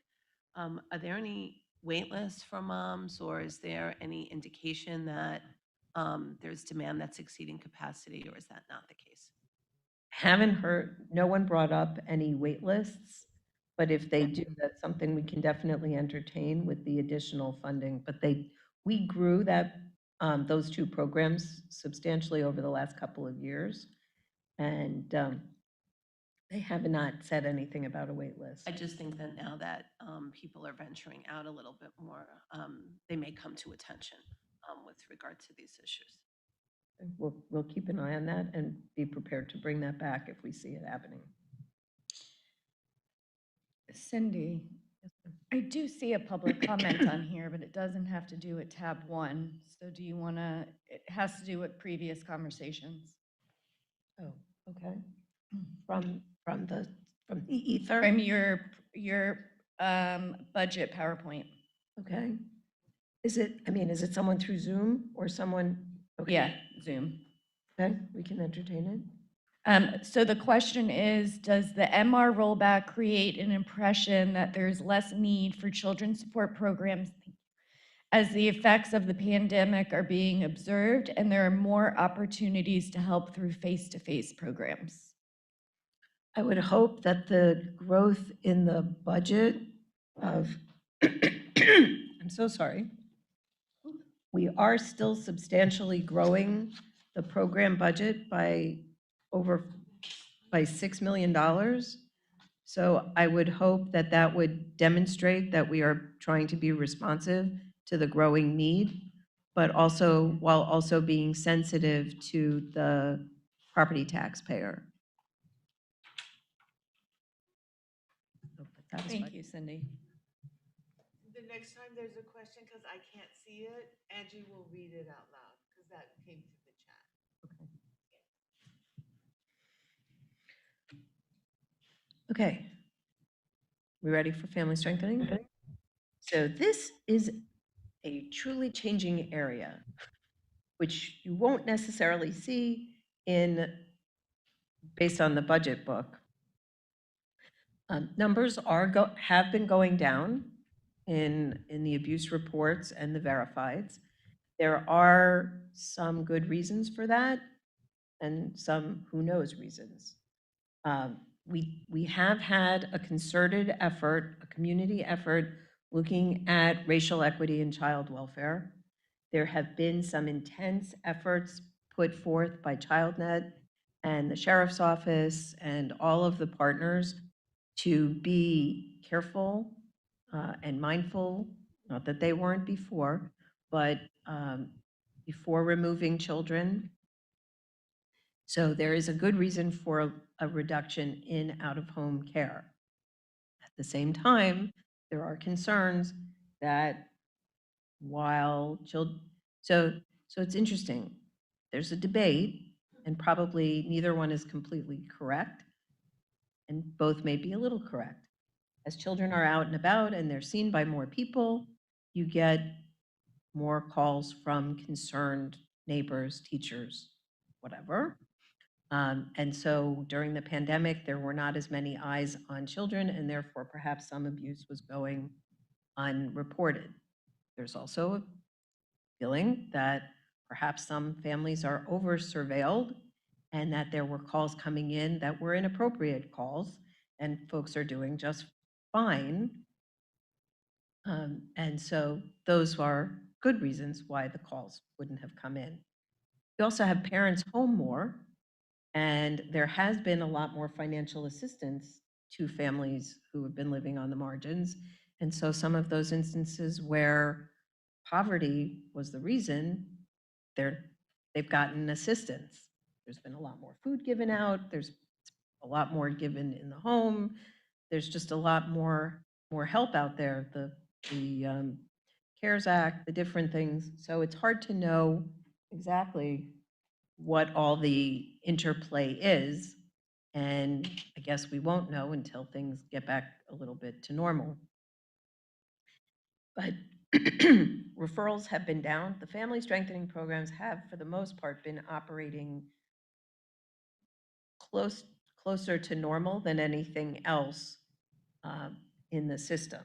are there any wait lists for moms, or is there any indication that there's demand that's exceeding capacity, or is that not the case? Haven't heard, no one brought up any wait lists, but if they do, that's something we can definitely entertain with the additional funding. But we grew those two programs substantially over the last couple of years. And they have not said anything about a wait list. I just think that now that people are venturing out a little bit more, they may come to attention with regard to these issues. We'll keep an eye on that and be prepared to bring that back if we see it happening. Cindy, I do see a public comment on here, but it doesn't have to do with tab 1. So do you want to, it has to do with previous conversations. Oh, okay. From the ether? From your budget PowerPoint. Okay. Is it someone through Zoom or someone? Okay. Yeah, Zoom. Okay, we can entertain it. So the question is, does the MR rollback create an impression that there's less need for children's support programs as the effects of the pandemic are being observed and there are more opportunities to help through face-to-face programs? I would hope that the growth in the budget of, I'm so sorry. We are still substantially growing the program budget by $6 million. So I would hope that that would demonstrate that we are trying to be responsive to the growing need, but also while also being sensitive to the property taxpayer. Thank you, Cindy. The next time there's a question, because I can't see it, Angie will read it out loud, because that came through the chat. Okay. We ready for family strengthening? So this is a truly changing area, which you won't necessarily see based on the budget book. Numbers have been going down in the abuse reports and the verifieds. There are some good reasons for that and some who knows reasons. We have had a concerted effort, a community effort, looking at racial equity and child welfare. There have been some intense efforts put forth by ChildNet and the Sheriff's Office and all of the partners to be careful and mindful, not that they weren't before, but before removing children. So there is a good reason for a reduction in out-of-home care. At the same time, there are concerns that while children, so it's interesting. There's a debate, and probably neither one is completely correct, and both may be a little correct. As children are out and about and they're seen by more people, you get more calls from concerned neighbors, teachers, whatever. And so during the pandemic, there were not as many eyes on children, and therefore perhaps some abuse was going unreported. There's also a feeling that perhaps some families are over-surveilled and that there were calls coming in that were inappropriate calls, and folks are doing just fine. And so those are good reasons why the calls wouldn't have come in. We also have parents home more, and there has been a lot more financial assistance to families who have been living on the margins. And so some of those instances where poverty was the reason, they've gotten assistance. There's been a lot more food given out. There's a lot more given in the home. There's just a lot more help out there. The CARES Act, the different things. So it's hard to know exactly what all the interplay is. And I guess we won't know until things get back a little bit to normal. But referrals have been down. The family strengthening programs have, for the most part, been operating closer to normal than anything else in the system.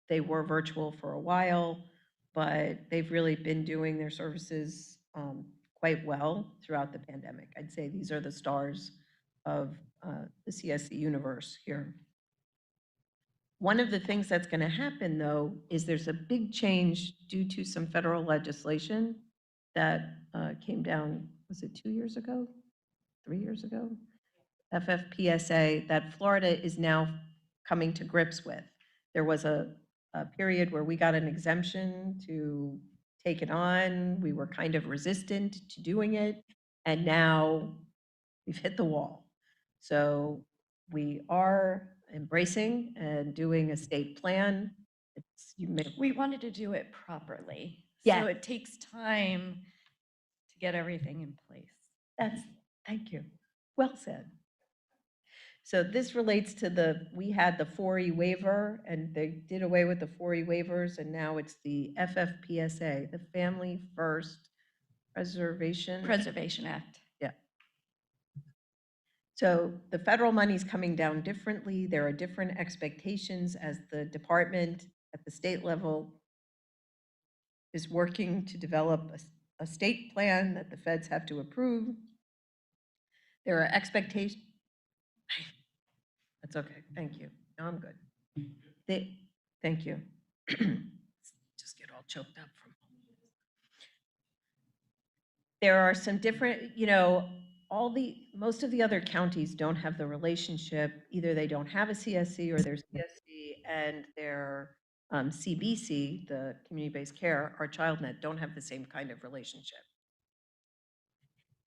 They were virtual for a while, but they've really been doing their services quite well throughout the pandemic. I'd say these are the stars of the CSC universe here. One of the things that's going to happen, though, is there's a big change due to some federal legislation that came down, was it 2 years ago? 3 years ago? FFPSA that Florida is now coming to grips with. There was a period where we got an exemption to take it on. We were kind of resistant to doing it, and now we've hit the wall. So we are embracing and doing a state plan. We wanted to do it properly. Yeah. So it takes time to get everything in place. Thank you. Well said. So this relates to we had the 4E waiver, and they did away with the 4E waivers, and now it's the FFPSA, the Family First Preservation Act. Yeah. So the federal money's coming down differently. There are different expectations as the department at the state level is working to develop a state plan that the feds have to approve. There are expectations. That's okay. Thank you. No, I'm good. Thank you. Just get all choked up from. There are some different, most of the other counties don't have the relationship. Either they don't have a CSC or their CSC and their CBC, the community-based care, or ChildNet don't have the same kind of relationship.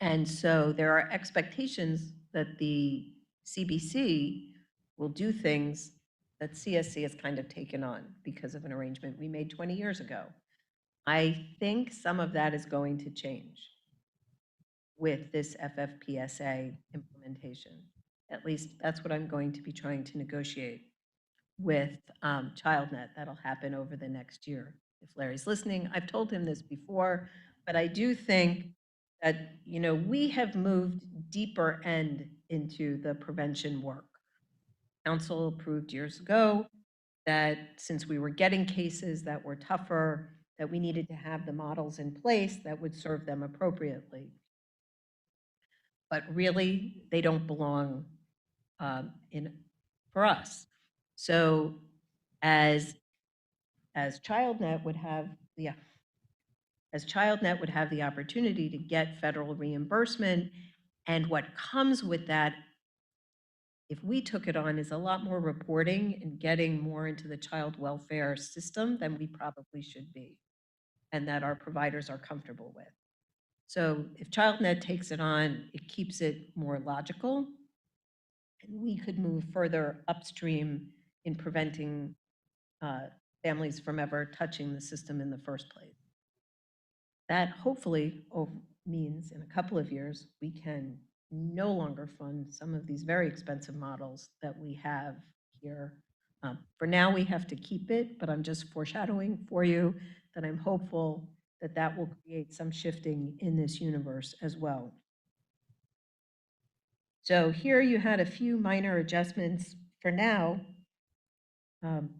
And so there are expectations that the CBC will do things that CSC has kind of taken on because of an arrangement we made 20 years ago. I think some of that is going to change with this FFPSA implementation. At least that's what I'm going to be trying to negotiate with ChildNet. That'll happen over the next year. If Larry's listening, I've told him this before, but I do think that, we have moved deeper end into the prevention work. Council approved years ago that since we were getting cases that were tougher, that we needed to have the models in place that would serve them appropriately. But really, they don't belong for us. So as ChildNet would have, as ChildNet would have the opportunity to get federal reimbursement, and what comes with that, if we took it on, is a lot more reporting and getting more into the child welfare system than we probably should be, and that our providers are comfortable with. So if ChildNet takes it on, it keeps it more logical, and we could move further upstream in preventing families from ever touching the system in the first place. That hopefully means in a couple of years, we can no longer fund some of these very expensive models that we have here. For now, we have to keep it, but I'm just foreshadowing for you that I'm hopeful that that will create some shifting in this universe as well. So here you had a few minor adjustments for now,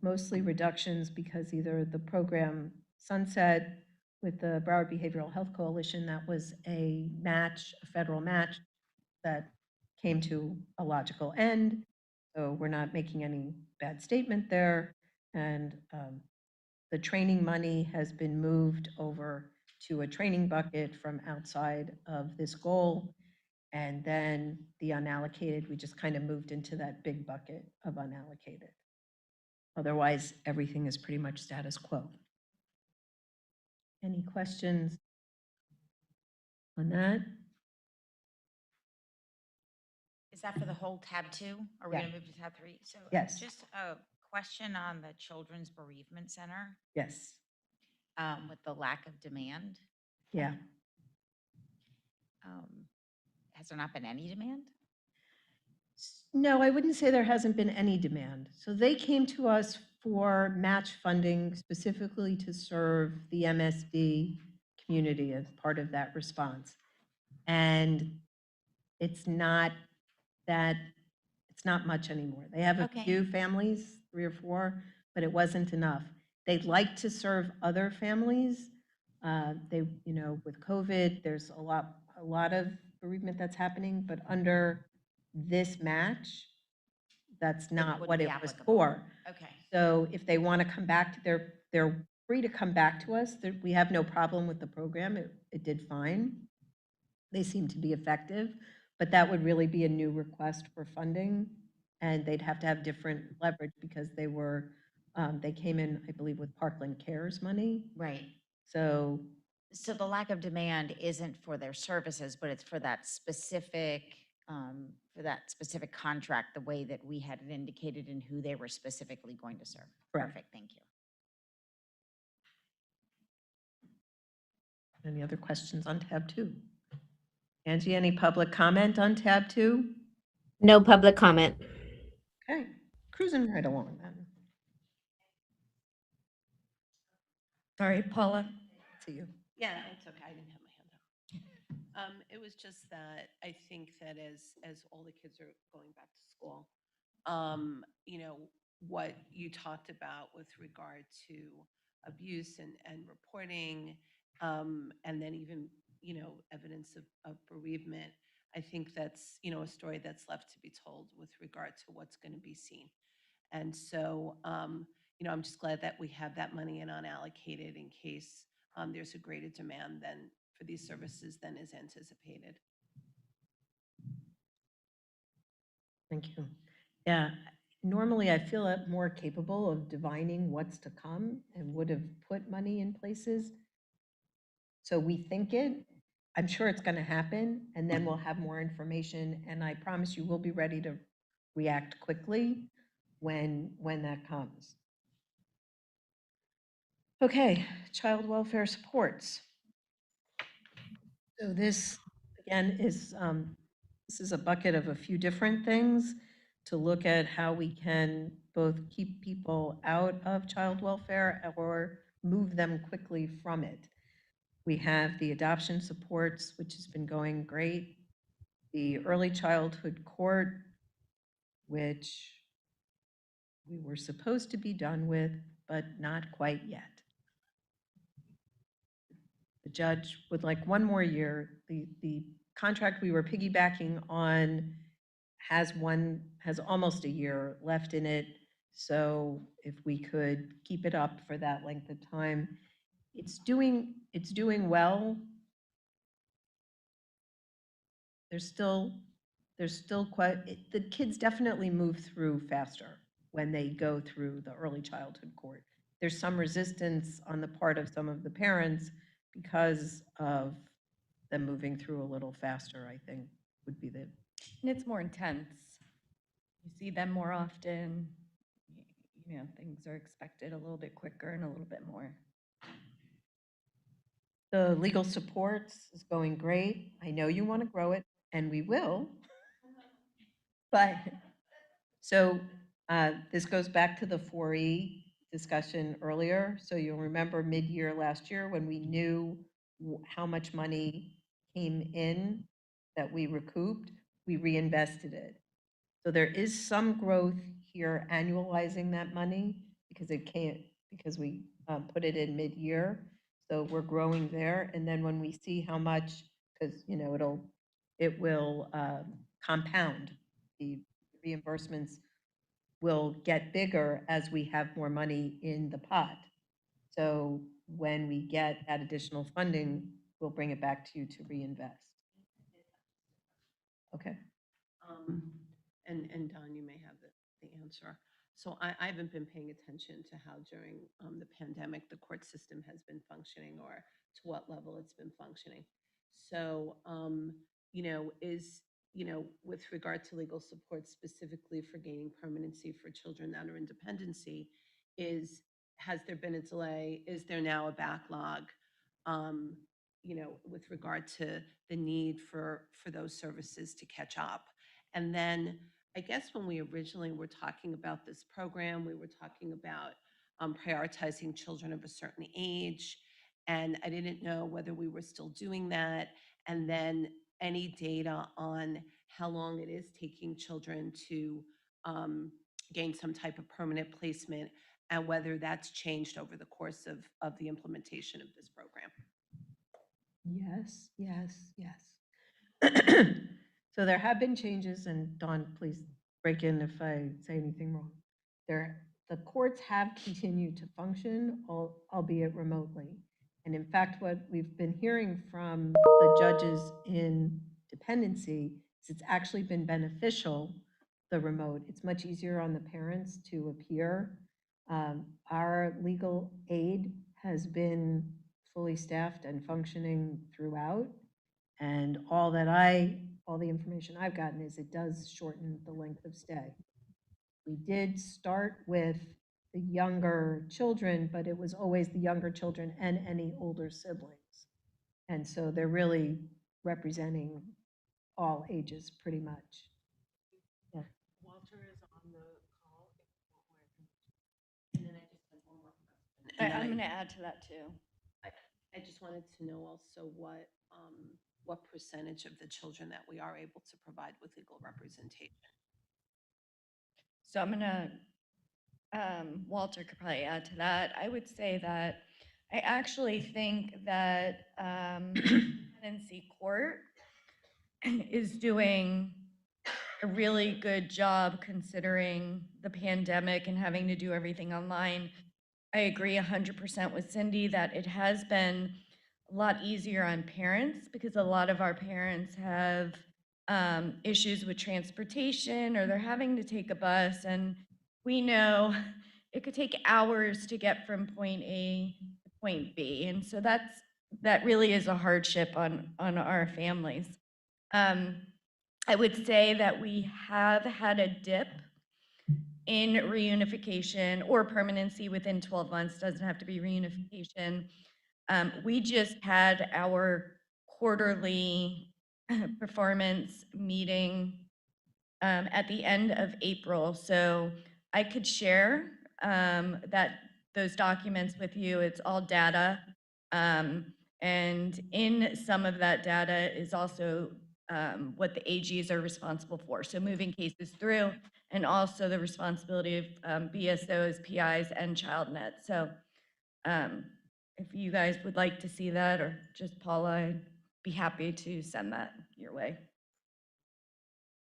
mostly reductions because either the program sunset with the Broward Behavioral Health Coalition, that was a match, a federal match that came to a logical end. So we're not making any bad statement there. And the training money has been moved over to a training bucket from outside of this goal. And then the unallocated, we just kind of moved into that big bucket of unallocated. Otherwise, everything is pretty much status quo. Any questions on that? Is that for the whole tab 2? Are we Yeah. going to move to tab 3? So Yes. just a question on the Children's Bereavement Center. Yes. with the lack of demand. Yeah. Has there not been any demand? No, I wouldn't say there hasn't been any demand. So they came to us for match funding specifically to serve the MSD community as part of that response. And it's not that, it's not much anymore. They have a Okay. few families, 3 or 4, but it wasn't enough. They'd like to serve other families. They, you know, with COVID, there's a lot of bereavement that's happening, but under this match, that's not wouldn't what be it was applicable. for. Okay. So if they want to come back, they're free to come back to us. We have no problem with the program. It did fine. They seem to be effective, but that would really be a new request for funding, and they'd have to have different leverage because they came in, I believe, with Parkland Cares money. Right. So So the lack of demand isn't for their services, but it's for that specific contract, the way that we had it indicated and who they were specifically going to serve. Correct. Perfect, thank you. any other questions on tab 2? Angie, any public comment on tab 2? No public comment. Okay, cruising right along then. Sorry, Paula. To you. Yeah, it's okay. I didn't have my hand up. It was just that I think that as all the kids are going back to school, you know, what you talked about with regard to abuse and reporting, and then even, you know, evidence of bereavement, I think that's, you know, a story that's left to be told with regard to what's going to be seen. And so, you know, I'm just glad that we have that money in unallocated in case there's a greater demand than for these services than is anticipated. Thank you. Yeah, normally I feel more capable of divining what's to come and would have put money in places. So we think it, I'm sure it's going to happen, and then we'll have more information, and I promise you we'll be ready to react quickly when that comes. Okay, child welfare supports. So this, again, is this is a bucket of a few different things to look at how we can both keep people out of child welfare or move them quickly from it. We have the adoption supports, which has been going great. The early childhood court, which we were supposed to be done with, but not quite yet. The judge would like one more year. The contract we were piggybacking on has almost a year left in it. So if we could keep it up for that length of time, it's doing well. There's still the kids definitely move through faster when they go through the early childhood court. There's some resistance on the part of some of the parents because of them moving through a little faster, I think would be the. And it's more intense. You see them more often. You know, things are expected a little bit quicker and a little bit more. The legal supports is going great. I know you want to grow it, and we will. But, so this goes back to the 4E discussion earlier. So you'll remember mid-year last year when we knew how much money came in that we recouped, we reinvested it. So there is some growth here annualizing that money because we put it in mid-year. So we're growing there. And then when we see how much, because, you know, it will compound. The reimbursements will get bigger as we have more money in the pot. So when we get that additional funding, we'll bring it back to you to reinvest. Okay. And Don, you may have the answer. So I haven't been paying attention to how during the pandemic the court system has been functioning or to what level it's been functioning. So, you know, with regard to legal support specifically for gaining permanency for children that are in dependency, has there been a delay? Is there now a backlog? With regard to the need for those services to catch up. And then I guess when we originally were talking about this program, we were talking about prioritizing children of a certain age. And I didn't know whether we were still doing that. And then any data on how long it is taking children to gain some type of permanent placement and whether that's changed over the course of the implementation of this program. Yes, yes, yes. So there have been changes, and Dawn, please break in if I say anything wrong. The courts have continued to function, albeit remotely. And in fact, what we've been hearing from the judges in dependency is it's actually been beneficial, the remote. It's much easier on the parents to appear. Our legal aid has been fully staffed and functioning throughout. And all the information I've gotten is it does shorten the length of stay. We did start with the younger children, but it was always the younger children and any older siblings. And so they're really representing all ages pretty much. Yeah. Walter is on the call. And then I just have one more question. I'm going to add to that too. I just wanted to know also what percentage of the children that we are able to provide with legal representation. So I'm going to, Walter could probably add to that. I would say that I actually think that dependency court is doing a really good job considering the pandemic and having to do everything online. I agree 100% with Cindy that it has been a lot easier on parents because a lot of our parents have issues with transportation or they're having to take a bus, and we know it could take hours to get from point A to point B, and so that really is a hardship on our families. I would say that we have had a dip in reunification or permanency within 12 months, doesn't have to be reunification. We just had our quarterly performance meeting at the end of April. So I could share those documents with you. It's all data. And in some of that data is also what the AGs are responsible for. So moving cases through, and also the responsibility of BSOs, PIs, and ChildNet. So if you guys would like to see that, or just Paula, I'd be happy to send that your way.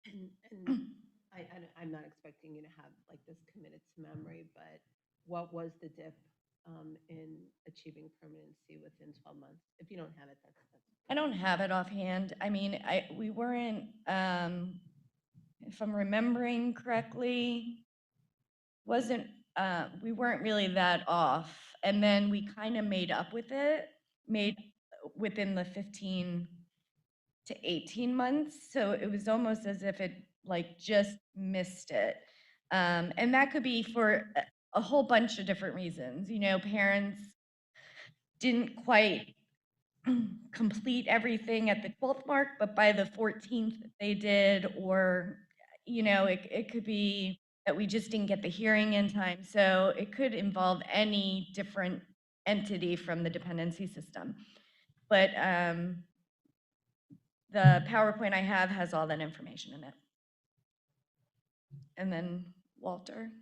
And I'm not expecting you to have like this committed to memory, but what was the dip in achieving permanency within 12 months? If you don't have it, that's I don't have it offhand. I mean, we weren't, if I'm remembering correctly, we weren't really that off. And then we kind of made within the 15 to 18 months. So it was almost as if it like just missed it. And that could be for a whole bunch of different reasons. Parents didn't quite complete everything at the 12th mark, but by the 14th they did, or, it could be that we just didn't get the hearing in time. So it could involve any different entity from the dependency system. But the PowerPoint I have has all that information in it. And then Walter.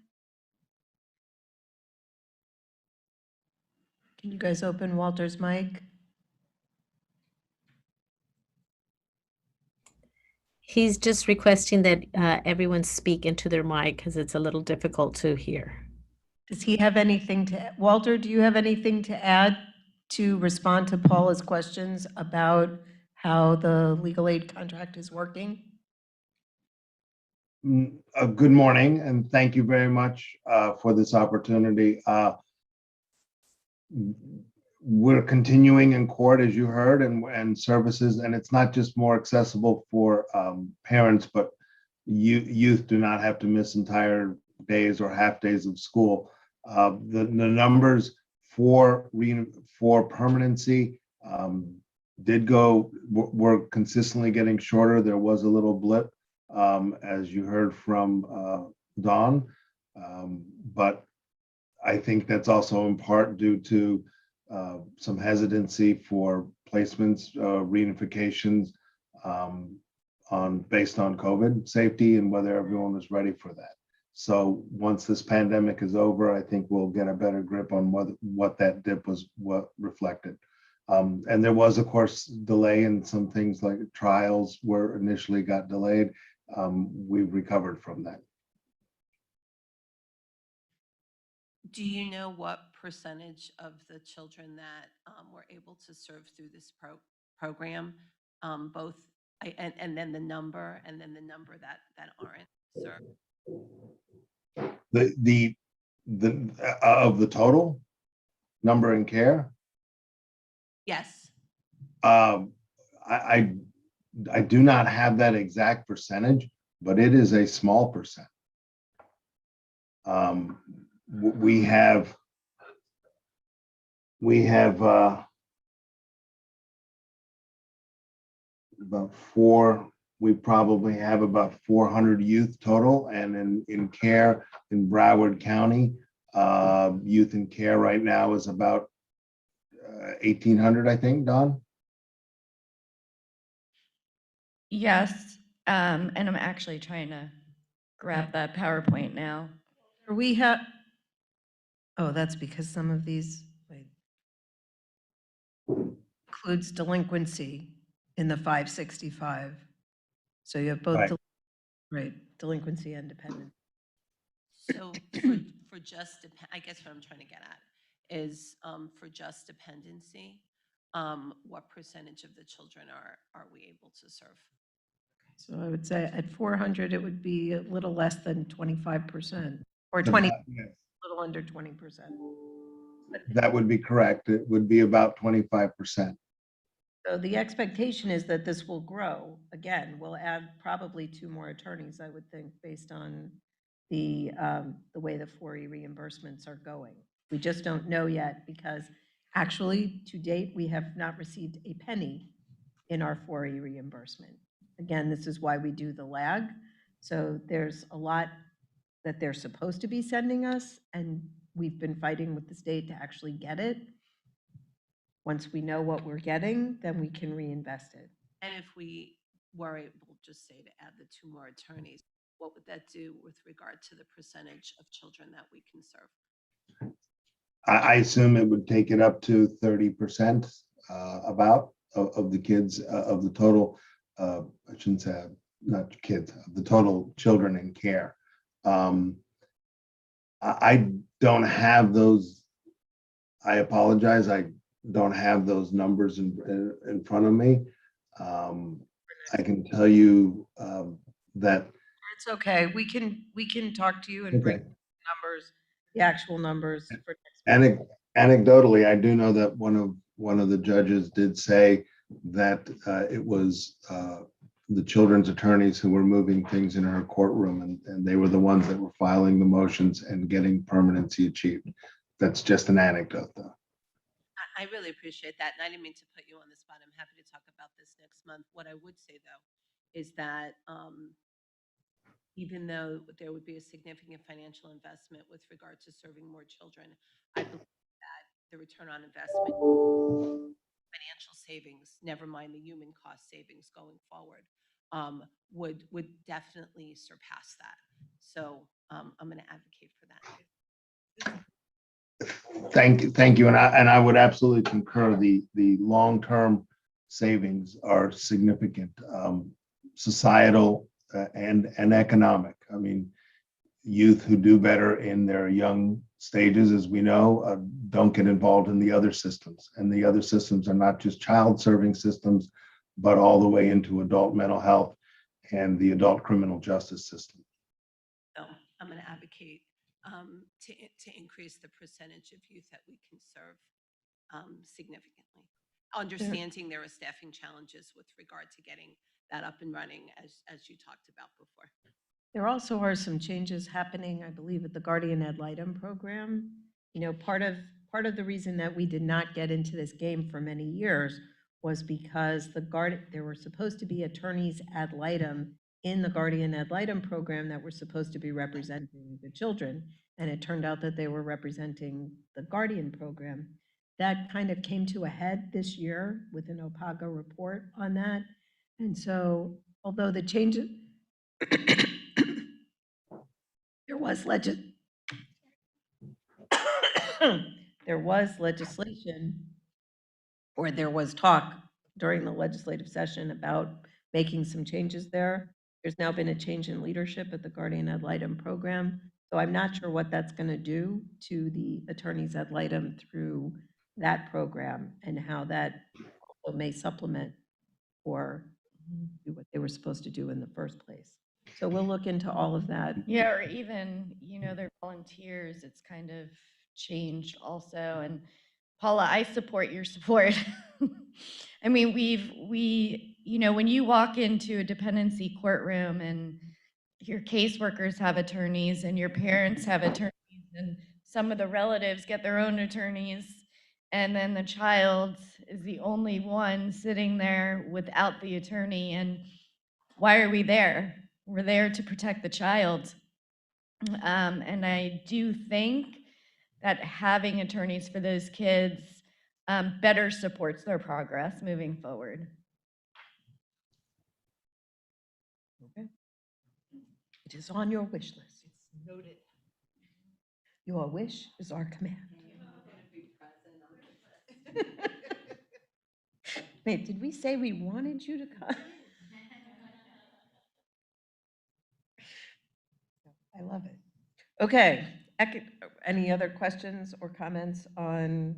Can you guys open Walter's mic? He's just requesting that everyone speak into their mic because it's a little difficult to hear. Does he have anything Walter, do you have anything to add to respond to Paula's questions about how the legal aid contract is working? Good morning, and thank you very much for this opportunity. We're continuing in court, as you heard, and services, and it's not just more accessible for parents, but youth do not have to miss entire days or half days of school. The numbers for permanency did go, were consistently getting shorter. There was a little blip, as you heard from Dawn, but I think that's also in part due to some hesitancy for placements, reunifications, based on COVID safety and whether everyone was ready for that. So once this pandemic is over, I think we'll get a better grip on what that dip was, what reflected. And there was, of course, delay in some things like trials were initially got delayed. We've recovered from that. Do you know what percentage of the children that were able to serve through this program, both, and then the number, that aren't served? The of the total number in care, Yes. I do not have that exact percentage, but it is a small percent. We have about we probably have about 400 youth total, and in care in Broward County, youth in care right now is about 1,800, I think, Don? Yes, and I'm actually trying to grab that PowerPoint now. We have, oh, that's because some of these, wait, includes delinquency in the 565. So you have both, Right. right, delinquency and dependent. So for just, I guess what I'm trying to get at is for just dependency, what percentage of the children are we able to serve? So I would say at 400, it would be a little less than 25%, or 20, Yes, a little under 20%. that would be correct. It would be about 25%. So the expectation is that this will grow. Again, we'll add probably 2 more attorneys, I would think, based on the way the 4E reimbursements are going. We just don't know yet because actually, to date, we have not received a penny in our 4E reimbursement. Again, this is why we do the lag. So there's a lot that they're supposed to be sending us, and we've been fighting with the state to actually get it. Once we know what we're getting, then we can reinvest it. And if we were able, just say, to add the 2 more attorneys, what would that do with regard to the percentage of children that we can serve? I assume it would take it up to 30%, about, of the kids, of the total, I shouldn't say, not kids, of the total children in care. I don't have those, I apologize, I don't have those numbers in front of me. I can tell you that. It's okay. We can talk to you and bring numbers, the actual numbers for next week. Anecdotally, I do know that one of the judges did say that it was the children's attorneys who were moving things in her courtroom, and they were the ones that were filing the motions and getting permanency achieved. That's just an anecdote, though. I really appreciate that, and I didn't mean to put you on the spot. I'm happy to talk about this next month. What I would say, though, is that even though there would be a significant financial investment with regard to serving more children, I believe that the return on investment, financial savings, never mind the human cost savings going forward, would definitely surpass that. So I'm going to advocate for that. Thank you, and I would absolutely concur. The long-term savings are significant, societal and economic. I mean, youth who do better in their young stages, as we know, don't get involved in the other systems, and the other systems are not just child-serving systems, but all the way into adult mental health and the adult criminal justice system. So I'm going to advocate to increase the percentage of youth that we can serve significantly. Understanding there are staffing challenges with regard to getting that up and running, as you talked about before. There also are some changes happening, I believe, at the Guardian Ad Litem program. You know, part of the reason that we did not get into this game for many years was because there were supposed to be attorneys ad litem in the Guardian Ad Litem program that were supposed to be representing the children, and it turned out that they were representing the Guardian program. That kind of came to a head this year with an OPAGA report on that. And so, although the changes, there was there was legislation, or there was talk during the legislative session about making some changes there. There's now been a change in leadership at the Guardian Ad Litem program, so I'm not sure what that's going to do to the attorneys ad litem through that program and how that also may supplement or do what they were supposed to do in the first place. So we'll look into all of that. Yeah, or even, their volunteers, it's kind of changed also. And Paula, I support your support. I mean, when you walk into a dependency courtroom and your caseworkers have attorneys and your parents have attorneys and some of the relatives get their own attorneys, and then the child is the only one sitting there without the attorney. And why are we there? We're there to protect the child. And I do think that having attorneys for those kids better supports their progress moving forward. Okay. It is on your wish list. It's noted. Your wish is our command. Wait, did we say we wanted you to come? I love it. Okay, any other questions or comments on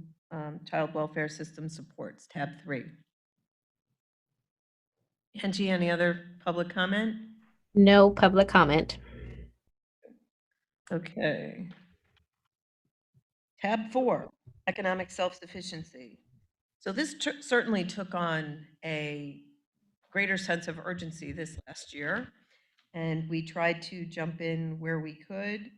child welfare system supports, tab 3? Angie, any other public comment? No public comment. Okay. Tab 4, economic self-sufficiency. So this certainly took on a greater sense of urgency this last year, and we tried to jump in where we could.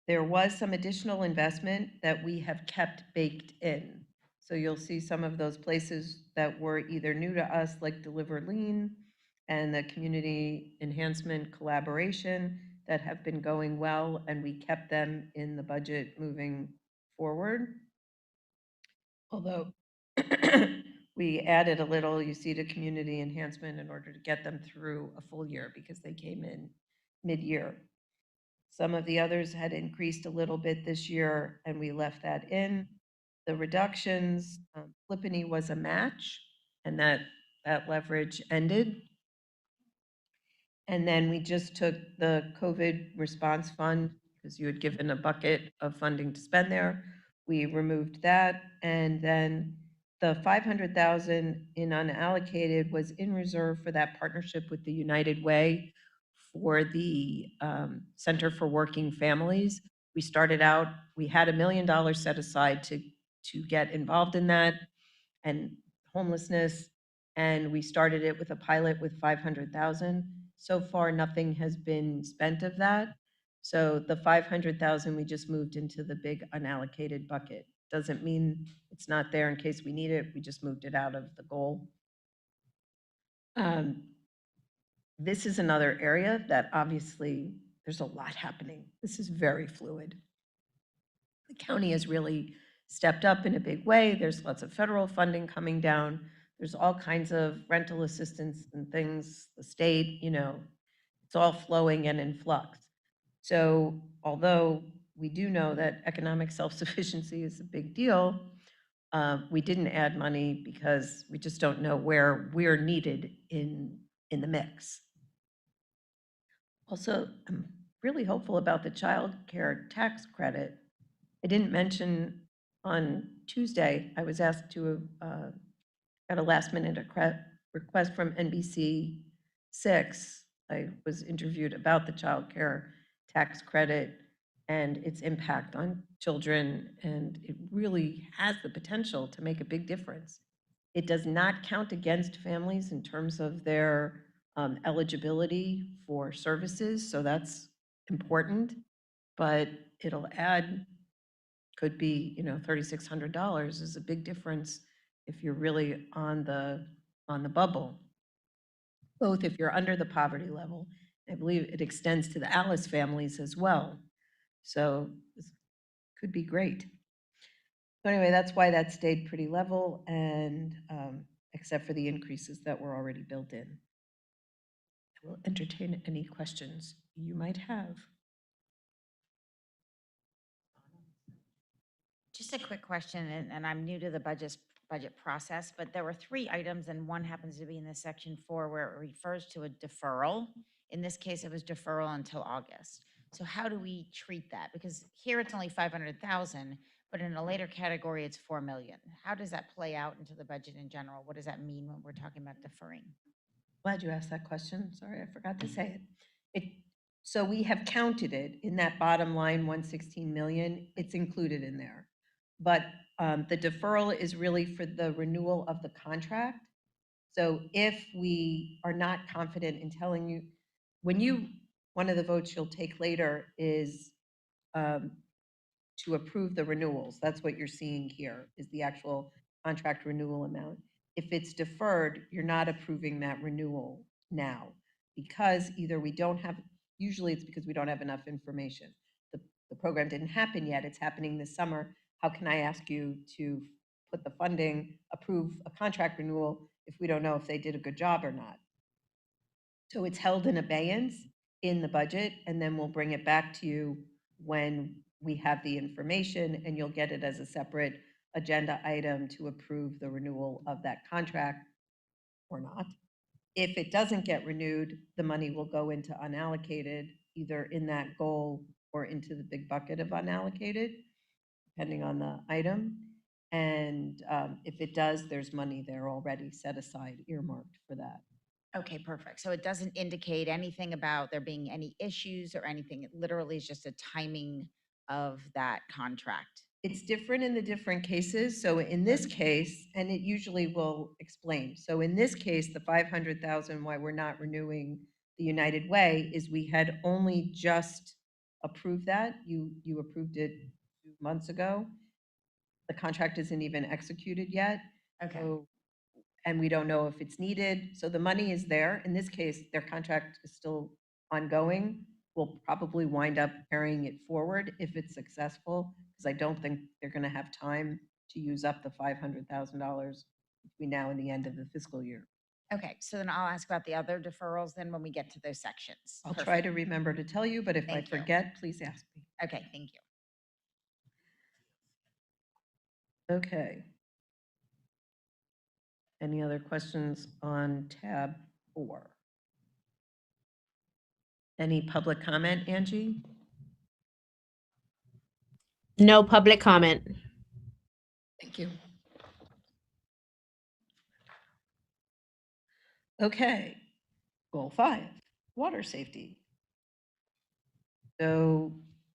There was some additional investment that we have kept baked in. So you'll see some of those places that were either new to us, like Deliver Lean and the community enhancement collaboration, that have been going well, and we kept them in the budget moving forward. Although we added a little, you see, to community enhancement in order to get them through a full year because they came in mid-year. Some of the others had increased a little bit this year, and we left that in. The reductions, Flippany was a match, and that leverage ended. And then we just took the COVID response fund, because you had given a bucket of funding to spend there. We removed that, and then the 500,000 in unallocated was in reserve for that partnership with the United Way for the Center for Working Families. We started out, we had $1 million set aside to get involved in that and homelessness, and we started it with a pilot with 500,000. So far, nothing has been spent of that. So the 500,000 we just moved into the big unallocated bucket. Doesn't mean it's not there in case we need it. We just moved it out of the goal. This is another area that obviously there's a lot happening. This is very fluid. The county has really stepped up in a big way. There's lots of federal funding coming down. There's all kinds of rental assistance and things, the state, it's all flowing and in flux. So although we do know that economic self-sufficiency is a big deal, we didn't add money because we just don't know where we're needed in the mix. Also, I'm really hopeful about the child care tax credit. I didn't mention on Tuesday, I was asked to, got a last minute request from NBC 6. I was interviewed about the child care tax credit and its impact on children, and it really has the potential to make a big difference. It does not count against families in terms of their eligibility for services, so that's important. But it'll add, could be, $3,600 is a big difference if you're really on the bubble. Both if you're under the poverty level, I believe it extends to the Alice families as well. So this could be great. So anyway, that's why that stayed pretty level, and except for the increases that were already built in. I will entertain any questions you might have. Just a quick question, and I'm new to the budget process, but there were 3 items, and one happens to be in this section 4 where it refers to a deferral. In this case, it was deferral until August. So how do we treat that? Because here it's only 500,000, but in a later category, it's 4 million. How does that play out into the budget in general? What does that mean when we're talking about deferring? Glad you asked that question. Sorry, I forgot to say it. So we have counted it in that bottom line, 116 million. It's included in there. But the deferral is really for the renewal of the contract. So if we are not confident in telling you, one of the votes you'll take later is to approve the renewals. That's what you're seeing here, is the actual contract renewal amount. If it's deferred, you're not approving that renewal now, because either we don't have, usually it's because we don't have enough information. The program didn't happen yet, it's happening this summer. How can I ask you to put the funding, approve a contract renewal if we don't know if they did a good job or not? So it's held in abeyance in the budget, and then we'll bring it back to you when we have the information, and you'll get it as a separate agenda item to approve the renewal of that contract or not. If it doesn't get renewed, the money will go into unallocated, either in that goal or into the big bucket of unallocated, depending on the item. And if it does, there's money there already set aside, earmarked for that. Okay, perfect. So it doesn't indicate anything about there being any issues or anything. It literally is just a timing of that contract. It's different in the different cases. So in this case, and it usually will explain. So in this case, the 500,000, why we're not renewing the United Way, is we had only just approved that. You approved it 2 months ago. The contract isn't even executed yet. Okay. And we don't know if it's needed. So the money is there. In this case, their contract is still ongoing. We'll probably wind up carrying it forward if it's successful, because I don't think they're going to have time to use up the $500,000 between now and the end of the fiscal year. Okay, so then I'll ask about the other deferrals then when we get to those sections. I'll try to remember to tell you, but if I Thank you. forget, please ask me. Okay, thank you. Okay. Any other questions on tab 4? Any public comment, Angie? No public comment. Thank you. Okay, goal 5, water safety. So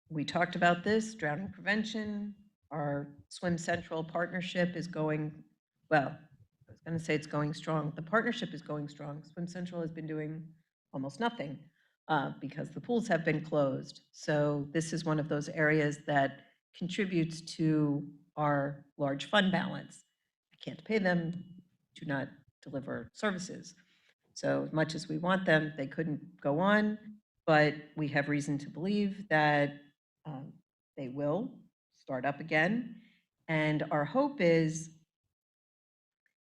we talked about this, drowning prevention. Our Swim Central partnership is going, well, I was going to say it's going strong. The partnership is going strong. Swim Central has been doing almost nothing because the pools have been closed. So this is one of those areas that contributes to our large fund balance. I can't pay them, do not deliver services. So as much as we want them, they couldn't go on, but we have reason to believe that they will start up again. And our hope is,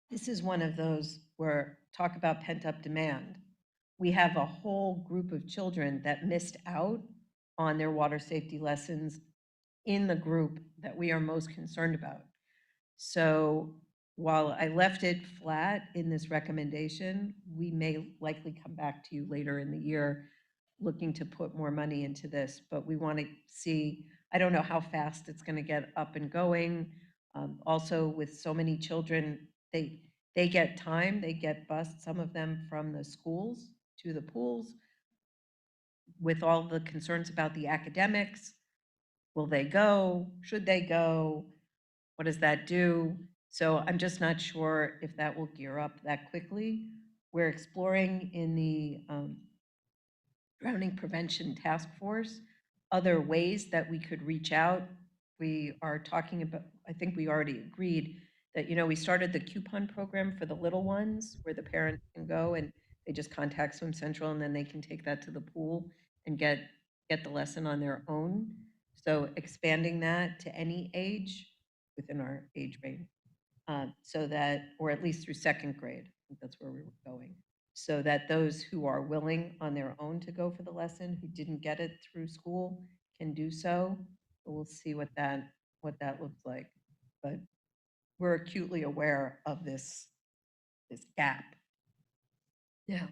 this is one of those where talk about pent-up demand. We have a whole group of children that missed out on their water safety lessons in the group that we are most concerned about. So while I left it flat in this recommendation, we may likely come back to you later in the year looking to put more money into this, but we want to see, I don't know how fast it's going to get up and going. Also, with so many children, they get time, they get bused, some of them from the schools to the pools. With all the concerns about the academics, will they go? Should they go? What does that do? So I'm just not sure if that will gear up that quickly. we're exploring in the Drowning Prevention Task Force other ways that we could reach out. We are talking about, I think we already agreed that, we started the coupon program for the little ones where the parent can go and they just contact Swim Central and then they can take that to the pool and get the lesson on their own. So expanding that to any age within our age range, so that, or at least through second grade, I think that's where we were going, so that those who are willing on their own to go for the lesson, who didn't get it through school, can do so. But we'll see what that looks like. But we're acutely aware of this gap. Yeah.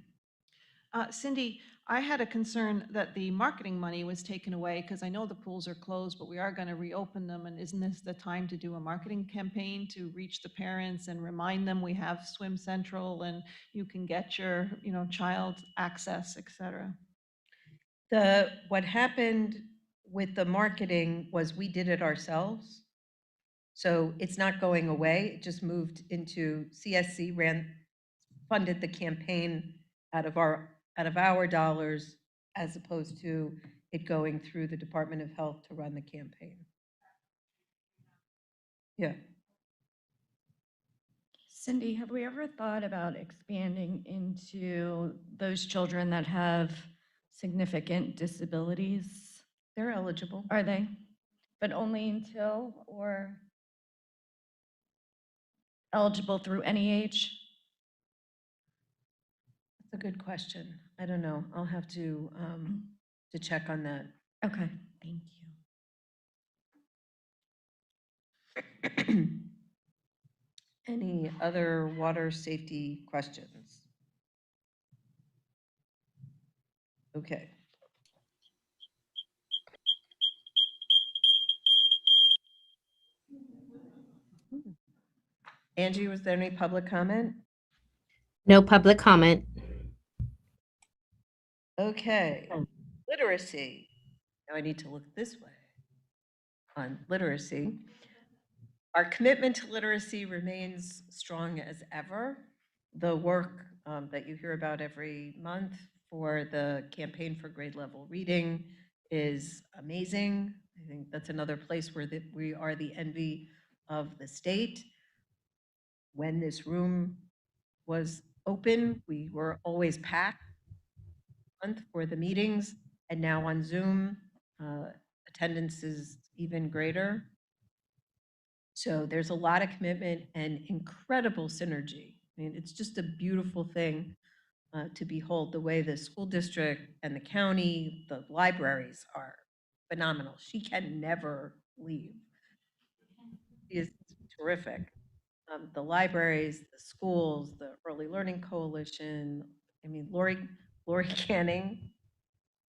Cindy, I had a concern that the marketing money was taken away because I know the pools are closed, but we are going to reopen them. And isn't this the time to do a marketing campaign to reach the parents and remind them we have Swim Central and you can get your, child access, et cetera? What happened with the marketing was we did it ourselves. So it's not going away. It just moved into CSC funded the campaign out of our dollars, as opposed to it going through the Department of Health to run the campaign. Yeah. Cindy, have we ever thought about expanding into those children that have significant disabilities? They're eligible. Are they? But only until, or eligible through any age? That's a good question. I don't know. I'll have to check on that. Okay, thank you. Any other water safety questions? Okay. Angie, was there any public comment? No public comment. Okay. Literacy. Now I need to look this way on literacy. Our commitment to literacy remains strong as ever. The work that you hear about every month for the campaign for grade level reading is amazing. I think that's another place where we are the envy of the state. When this room was open, we were always packed for the meetings, and now on Zoom, attendance is even greater. So there's a lot of commitment and incredible synergy. I mean, it's just a beautiful thing to behold the way the school district and the county, the libraries are phenomenal. She can never leave. She is terrific. The libraries, the schools, the Early Learning Coalition. I mean, Lori Canning,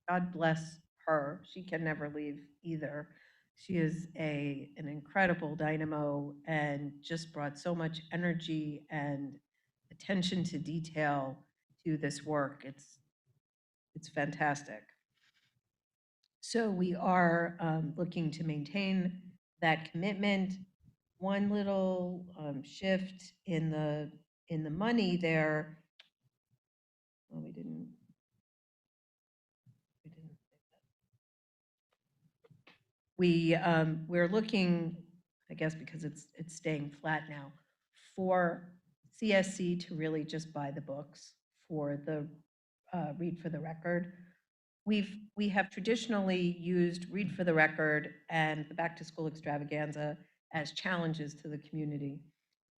God bless her. She can never leave either. She is an incredible dynamo and just brought so much energy and attention to detail to this work. It's fantastic. So we are looking to maintain that commitment. One little shift in the money there. Well, we didn't. We're looking, I guess, because it's staying flat now, for CSC to really just buy the books for the Read for the Record. We have traditionally used Read for the Record and the Back to School Extravaganza as challenges to the community.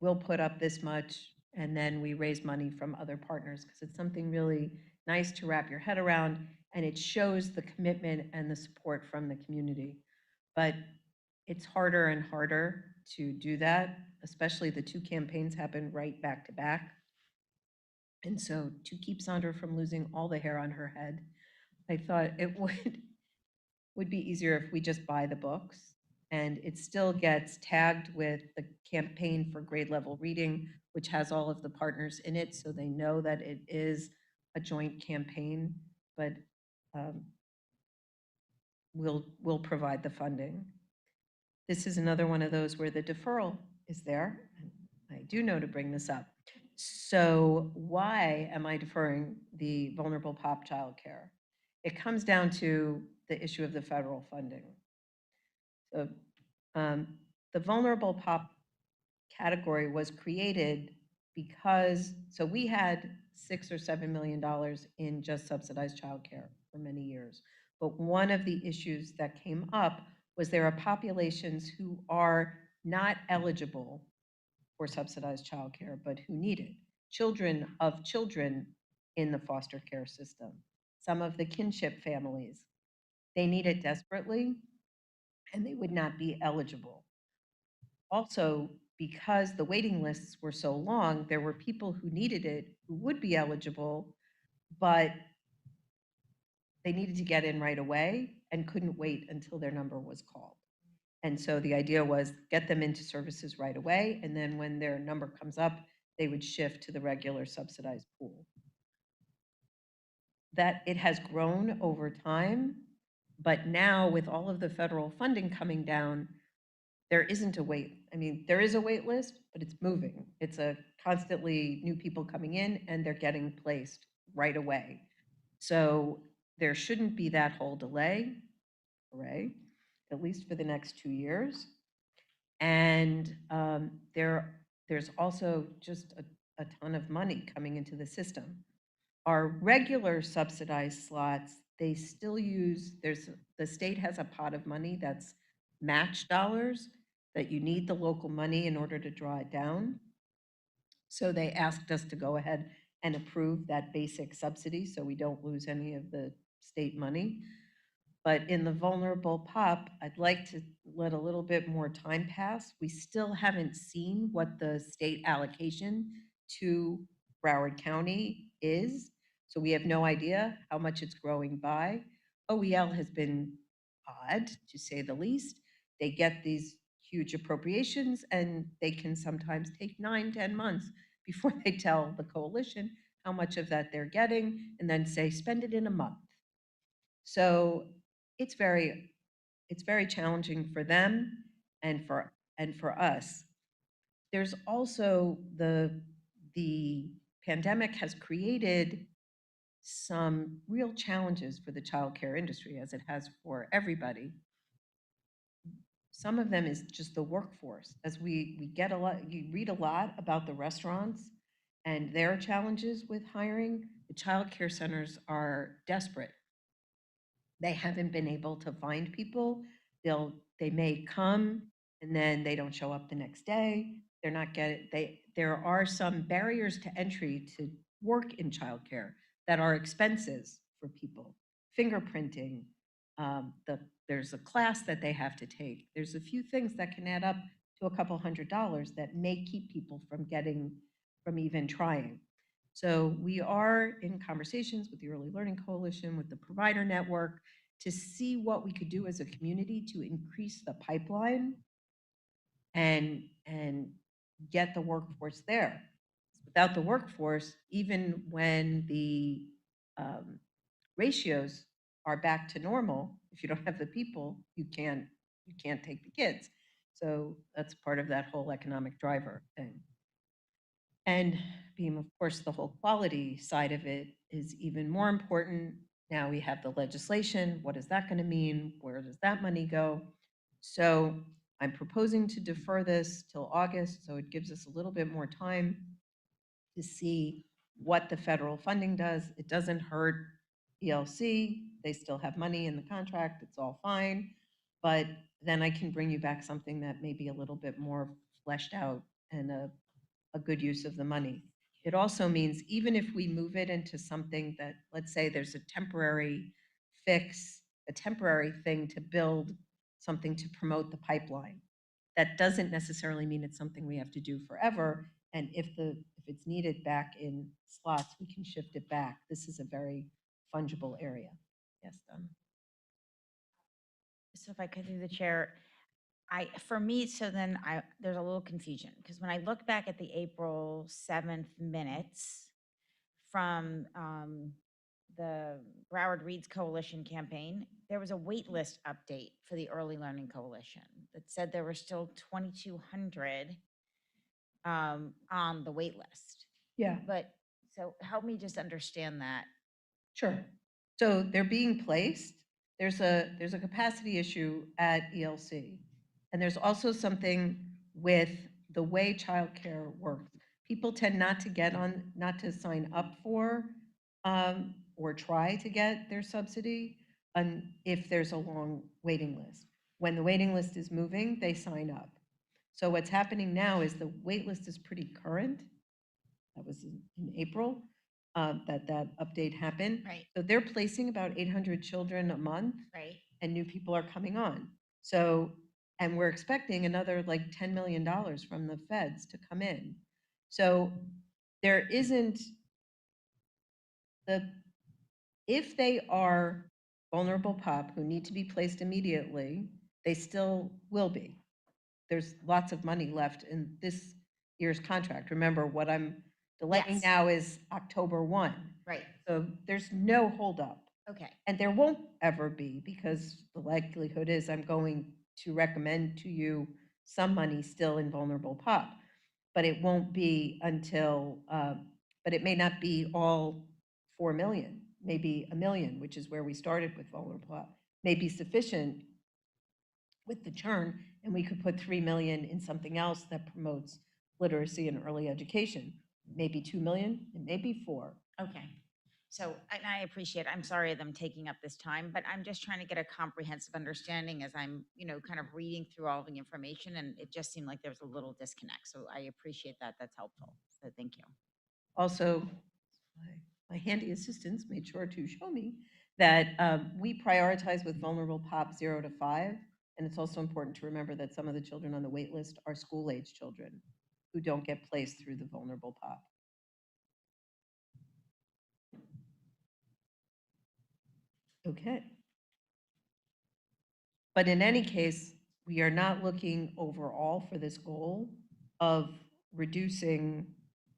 We'll put up this much, and then we raise money from other partners because it's something really nice to wrap your head around, and it shows the commitment and the support from the community. But it's harder and harder to do that, especially the two campaigns happen right back to back. And so to keep Sandra from losing all the hair on her head, I thought it would be easier if we just buy the books, and it still gets tagged with the campaign for grade level reading, which has all of the partners in it, so they know that it is a joint campaign, but we'll provide the funding. This is another one of those where the deferral is there. I do know to bring this up. So why am I deferring the vulnerable pop childcare? It comes down to the issue of the federal funding. So um, the vulnerable pop category was created because, so we had $6 or $7 million in just subsidized childcare for many years. But one of the issues that came up was there are populations who are not eligible for subsidized childcare, but who need it. Children of children in the foster care system, some of the kinship families, they need it desperately and they would not be eligible. Also, because the waiting lists were so long, there were people who needed it who would be eligible, but they needed to get in right away and couldn't wait until their number was called. And so the idea was get them into services right away, and then when their number comes up, they would shift to the regular subsidized pool. That it has grown over time, but now with all of the federal funding coming down, there isn't a wait. I mean, there is a wait list, but it's moving. It's a constantly new people coming in and they're getting placed right away. So there shouldn't be that whole delay, hooray, at least for the next 2 years. And there's also just a ton of money coming into the system. Our regular subsidized slots, they still use, the state has a pot of money that's match dollars that you need the local money in order to draw it down. So they asked us to go ahead and approve that basic subsidy so we don't lose any of the state money. But in the vulnerable POP, I'd like to let a little bit more time pass. We still haven't seen what the state allocation to Broward County is. So we have no idea how much it's growing by. OEL has been odd, to say the least. They get these huge appropriations and they can sometimes take 9-10 months before they tell the coalition how much of that they're getting and then say, spend it in a month. So it's very challenging for them and for us. There's also the pandemic has created some real challenges for the childcare industry, as it has for everybody. Some of them is just the workforce. As we get a lot, you read a lot about the restaurants and their challenges with hiring. The childcare centers are desperate. They haven't been able to find people. They may come and then they don't show up the next day. They're not there are some barriers to entry to work in childcare that are expenses for people. Fingerprinting, there's a class that they have to take. There's a few things that can add up to a couple $100s that may keep people from even trying. So we are in conversations with the Early Learning Coalition, with the provider network, to see what we could do as a community to increase the pipeline and get the workforce there. Without the workforce, even when the ratios are back to normal, if you don't have the people, you can't take the kids. So that's part of that whole economic driver thing. And being, of course, the whole quality side of it is even more important. Now we have the legislation. What is that going to mean? Where does that money go? So I'm proposing to defer this till August, so it gives us a little bit more time to see what the federal funding does. It doesn't hurt ELC. They still have money in the contract. It's all fine. But then I can bring you back something that may be a little bit more fleshed out and a good use of the money. It also means even if we move it into something that, let's say there's a temporary fix, a temporary thing to build something to promote the pipeline, that doesn't necessarily mean it's something we have to do forever. And if it's needed back in slots, we can shift it back. This is a very fungible area. Yes, Donna. So if I could through the chair, for me, so then there's a little confusion because when I look back at the April 7th minutes from the Broward Reads Coalition campaign, there was a wait list update for the Early Learning Coalition that said there were still 2,200 on the wait list. Yeah, But, so help me just understand that. sure. So they're being placed. There's a capacity issue at ELC. And there's also something with the way childcare works. People tend not to sign up for, or try to get their subsidy, if there's a long waiting list. When the waiting list is moving, they sign up. So what's happening now is the wait list is pretty current. That was in April, that update happened. Right. So they're placing about 800 children a month, Right. and new people are coming on. So, and we're expecting another like $10 million from the feds to come in. So there isn't if they are vulnerable POP who need to be placed immediately, they still will be. There's lots of money left in this year's contract. Remember, what I'm delaying Yes. now is October 1. Right. So there's no holdup. Okay. And there won't ever be, because the likelihood is I'm going to recommend to you some money still in vulnerable POP. But it won't be until, but it may not be all 4 million, maybe 1 million, which is where we started with vulnerable POP, may be sufficient with the churn, and we could put 3 million in something else that promotes literacy and early education. Maybe 2 million, and maybe 4. Okay. So, and I appreciate, I'm sorry them taking up this time, but I'm just trying to get a comprehensive understanding as I'm, kind of reading through all the information, and it just seemed like there was a little disconnect. So I appreciate that. That's helpful. So thank you. Also, my handy assistants made sure to show me that we prioritize with vulnerable POP 0 to 5. And it's also important to remember that some of the children on the wait list are school-age children who don't get placed through the vulnerable POP. Okay. But in any case, we are not looking overall for this goal of reducing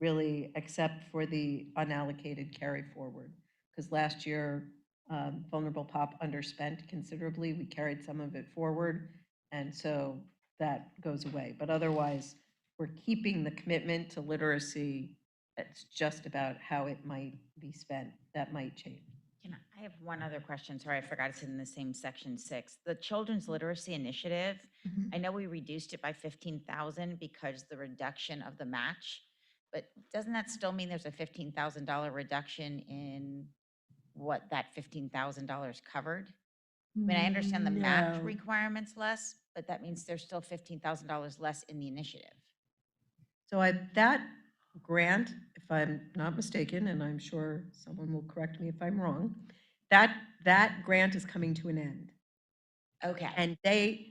really, except for the unallocated carry forward. Because last year, vulnerable POP underspent considerably. We carried some of it forward, and so that goes away. But otherwise, we're keeping the commitment to literacy. It's just about how it might be spent. That might change. I have one other question. Sorry, I forgot it's in the same section 6. The Children's Literacy Initiative, I know we reduced it by 15,000 because the reduction of the match, but doesn't that still mean there's a $15,000 reduction in what that $15,000 covered? I mean, I understand the match No. requirement's less, but that means there's still $15,000 less in the initiative. So that grant, if I'm not mistaken, and I'm sure someone will correct me if I'm wrong, that grant is coming to an end. Okay. And they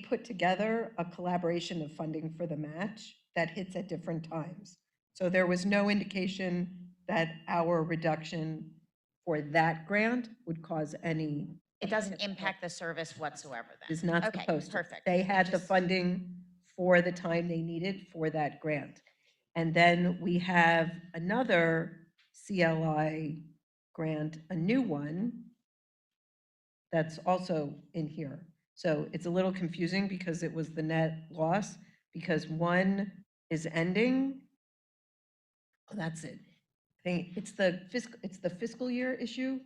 put together a collaboration of funding for the match that hits at different times. So there was no indication that our reduction for that grant would cause any. It doesn't impact the service whatsoever then? Is not Okay, supposed to. perfect. They had the funding for the time they needed for that grant. And then we have another CLI grant, a new one, that's also in here. So it's a little confusing because it was the net loss, because one is ending. Oh, that's it. I think it's the fiscal year issue.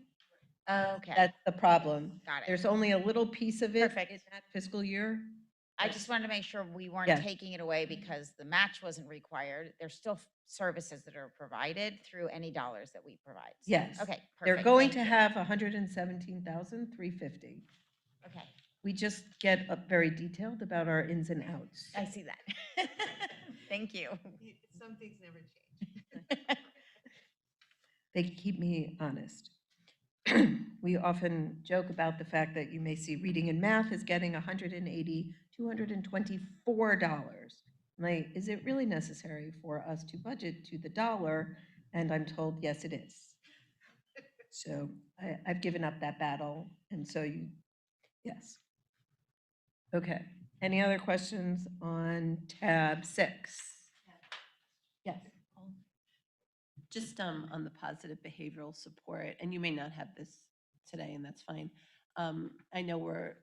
Okay. That's the problem. Got it. There's only a little piece of it Perfect. in that fiscal year. I just wanted to make sure we weren't Yes. taking it away because the match wasn't required. There's still services that are provided through any dollars that we provide. So, Yes. Okay, They're perfect. going Thank to you. have 117,350. Okay, We just get up very detailed about our ins and outs. I see that. Thank you. Some things never change. They keep me honest. We often joke about the fact that you may see reading and math is getting $180, $224. Like, is it really necessary for us to budget to the dollar? And I'm told, yes, it is. So I've given up that battle. And so yes. Okay. Any other questions on tab 6? Yes. Just on the positive behavioral support, and you may not have this today, and that's fine. I know we're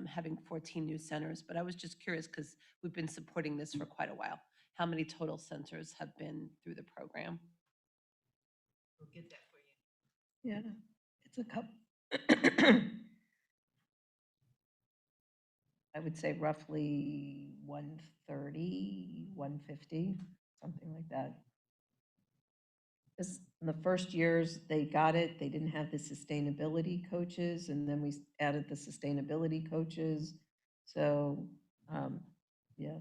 having 14 new centers, but I was just curious because we've been supporting this for quite a while. How many total centers have been through the program? We'll get that for you. Yeah, it's a couple. I would say roughly 130, 150, something like that. Because in the first years they got it, they didn't have the sustainability coaches, and then we added the sustainability coaches. So, yeah,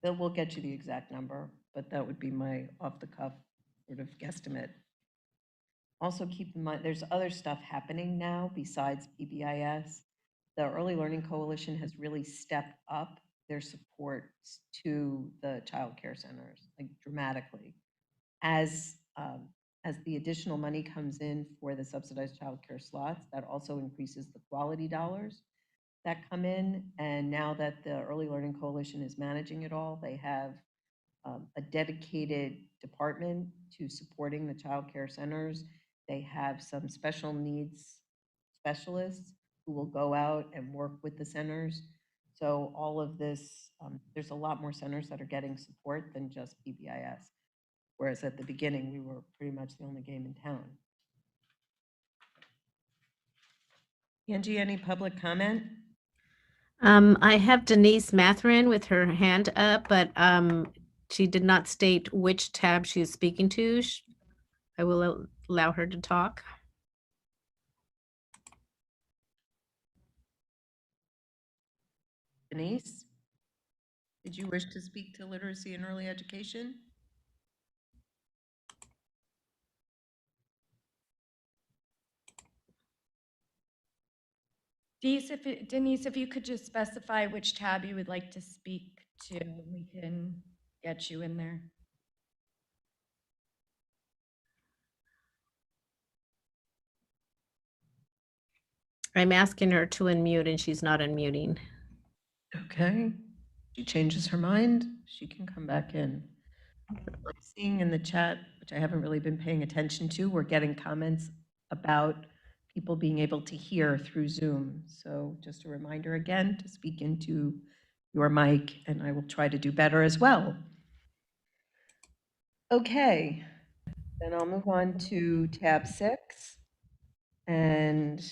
we'll get you the exact number, but that would be my off the cuff sort of guesstimate. Also keep in mind, there's other stuff happening now besides PBIS. The Early Learning Coalition has really stepped up their support to the child care centers, like dramatically. As the additional money comes in for the subsidized child care slots, that also increases the quality dollars that come in. And now that the Early Learning Coalition is managing it all, they have a dedicated department to supporting the child care centers. They have some special needs specialists who will go out and work with the centers. So all of this, there's a lot more centers that are getting support than just PBIS. Whereas at the beginning, we were pretty much the only game in town. Angie, any public comment? I have Denise Matherin with her hand up, but she did not state which tab she is speaking to. I will allow her to talk. Denise, did you wish to speak to literacy and early education? Denise, if you could just specify which tab you would like to speak to, we can get you in there. I'm asking her to unmute and she's not unmuting. Okay. She changes her mind, she can come back in. I'm seeing in the chat, which I haven't really been paying attention to, we're getting comments about people being able to hear through Zoom. So just a reminder again to speak into your mic, and I will try to do better as well. Okay, then I'll move on to tab 6. And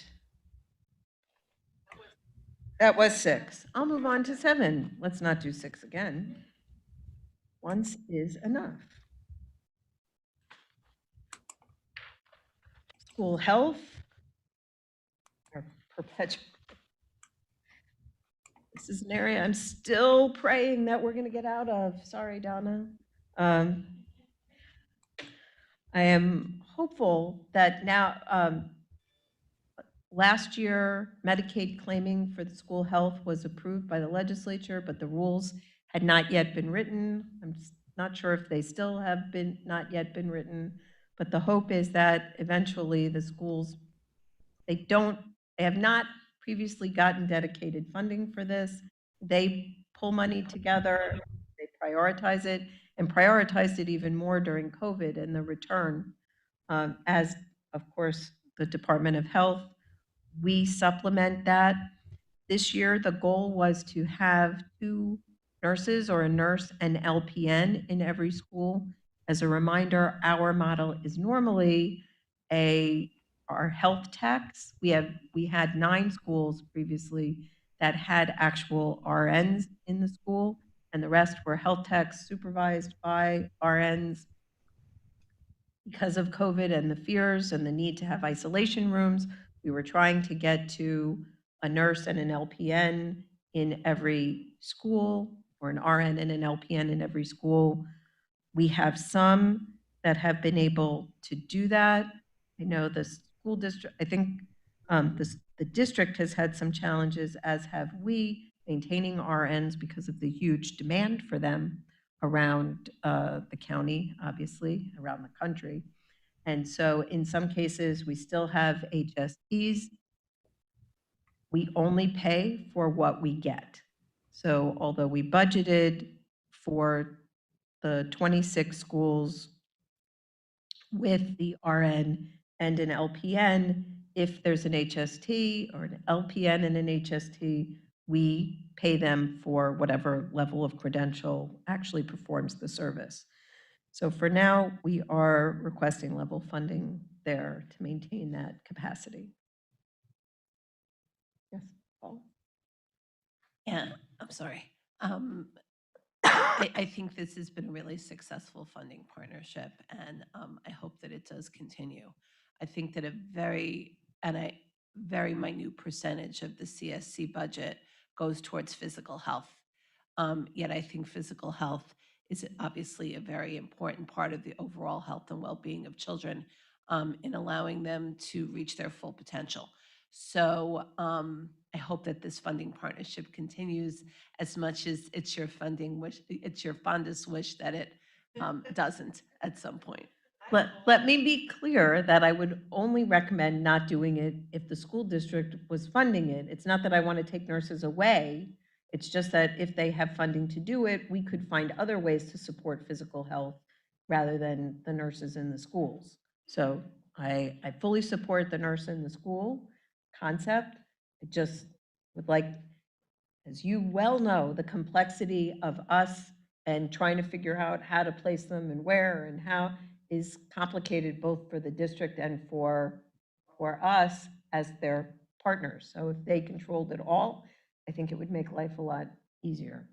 that was 6. I'll move on to 7. Let's not do 6 again. Once is enough. School health, our perpetual. This is an area I'm still praying that we're going to get out of. Sorry, Donna. I am hopeful that now, last year, Medicaid claiming for the school health was approved by the legislature, but the rules had not yet been written. I'm not sure if they still have not yet been written, but the hope is that eventually the schools, they have not previously gotten dedicated funding for this. They pull money together, they prioritize it, and prioritized it even more during COVID and the return. As, of course, the Department of Health, we supplement that. This year, the goal was to have 2 nurses or a nurse and LPN in every school. As a reminder, our model is normally our health techs. We had 9 schools previously that had actual RNs in the school, and the rest were health techs supervised by RNs. Because of COVID and the fears and the need to have isolation rooms, we were trying to get to a nurse and an LPN in every school, or an RN and an LPN in every school. We have some that have been able to do that. I know the school district, I think the district has had some challenges, as have we, maintaining RNs because of the huge demand for them around the county, obviously, around the country. And so in some cases, we still have HSTs. We only pay for what we get. So although we budgeted for the 26 schools with the RN and an LPN, if there's an HST or an LPN and an HST, we pay them for whatever level of credential actually performs the service. So for now, we are requesting level funding there to maintain that capacity. Yes, Paul? Yeah, I'm sorry. I think this has been a really successful funding partnership, and I hope that it does continue. I think that very minute percentage of the CSC budget goes towards physical health. Yet I think physical health is obviously a very important part of the overall health and well-being of children in allowing them to reach their full potential. So I hope that this funding partnership continues as much as it's your it's your fondest wish that it doesn't at some point. Let me be clear that I would only recommend not doing it if the school district was funding it. It's not that I want to take nurses away. It's just that if they have funding to do it, we could find other ways to support physical health rather than the nurses in the schools. So I fully support the nurse in the school concept. I just would like, as you well know, the complexity of us and trying to figure out how to place them and where and how is complicated both for the district and for us as their partners. So if they controlled it all, I think it would make life a lot easier.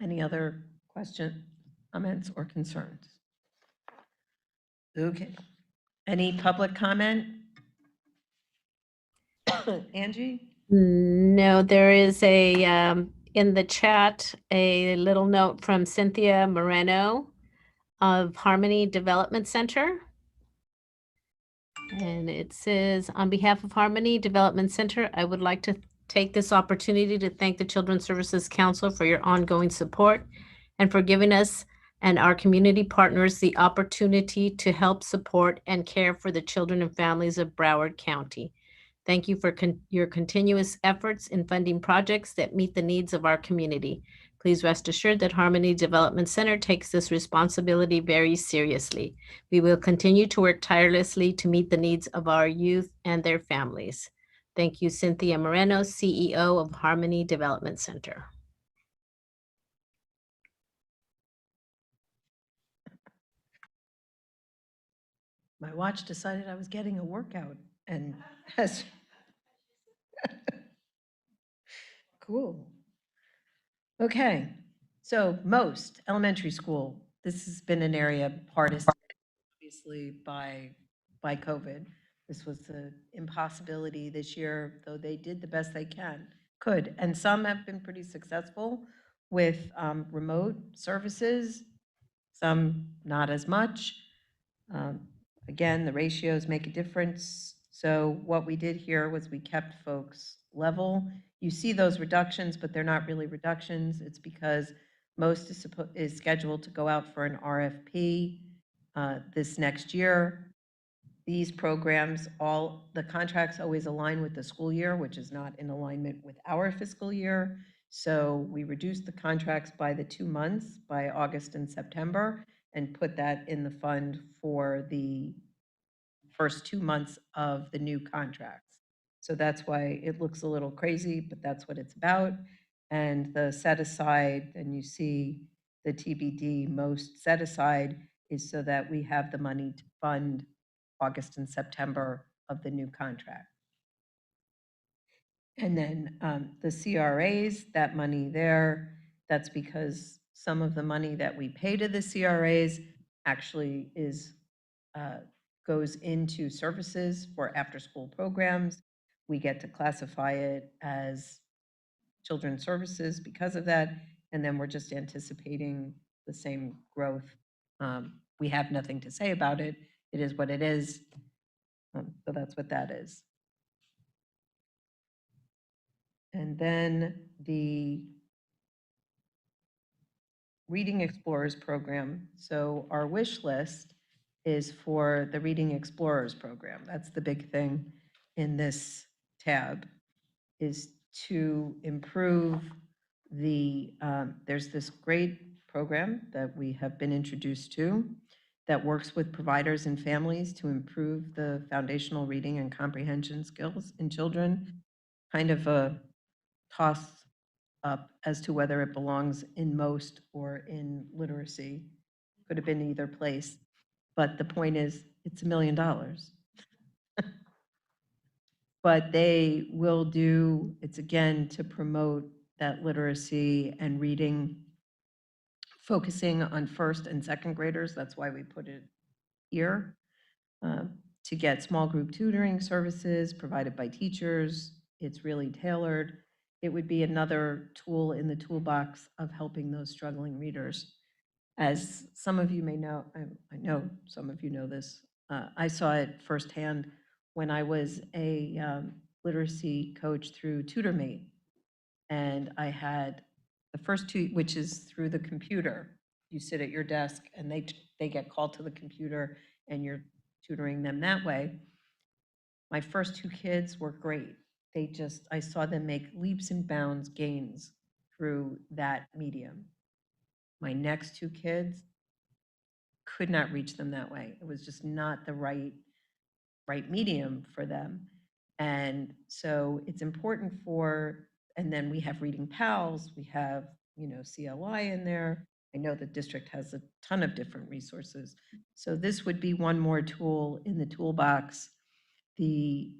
Any other questions, comments, or concerns? Okay. Any public comment? Angie? No, there is in the chat, a little note from Cynthia Moreno of Harmony Development Center. And it says, on behalf of Harmony Development Center, I would like to take this opportunity to thank the Children's Services Council for your ongoing support and for giving us and our community partners the opportunity to help support and care for the children and families of Broward County. Thank you for your continuous efforts in funding projects that meet the needs of our community. Please rest assured that Harmony Development Center takes this responsibility very seriously. We will continue to work tirelessly to meet the needs of our youth and their families. Thank you, Cynthia Moreno, CEO of Harmony Development Center. My watch decided I was getting a workout and has. Cool. Okay, so most elementary school, this has been an area hardest, obviously, by COVID. This was an impossibility this year, though they did the best they could. And some have been pretty successful with remote services, some not as much. Again, the ratios make a difference. So what we did here was we kept folks level. You see those reductions, but they're not really reductions. It's because most is scheduled to go out for an RFP this next year. These programs, all the contracts always align with the school year, which is not in alignment with our fiscal year. So we reduced the contracts by the 2 months, by August and September, and put that in the fund for the first 2 months of the new contracts. So that's why it looks a little crazy, but that's what it's about. And the set aside, and you see the TBD most set aside is so that we have the money to fund August and September of the new contract. And then the CRAs, that money there, that's because some of the money that we pay to the CRAs actually goes into services for after-school programs. We get to classify it as children's services because of that, and then we're just anticipating the same growth. We have nothing to say about it. It is what it is. So that's what that is. And then the Reading Explorers program. So our wish list is for the Reading Explorers program. That's the big thing in this tab, is to improve there's this great program that we have been introduced to that works with providers and families to improve the foundational reading and comprehension skills in children. Kind of a toss up as to whether it belongs in most or in literacy. Could have been either place. But the point is, it's $1 million. But they will do, it's again to promote that literacy and reading, focusing on first and second graders. That's why we put it here. To get small group tutoring services provided by teachers. It's really tailored. It would be another tool in the toolbox of helping those struggling readers. As some of you may know, I know some of you know this, I saw it firsthand when I was a literacy coach through TutorMate. And I had the first two, which is through the computer. You sit at your desk and they get called to the computer and you're tutoring them that way. My first two kids were great. I saw them make leaps and bounds gains through that medium. My next two kids could not reach them that way. It was just not the right medium for them. And so it's important and then we have Reading Pals, we have, CLI in there. I know the district has a ton of different resources. So this would be one more tool in the toolbox. The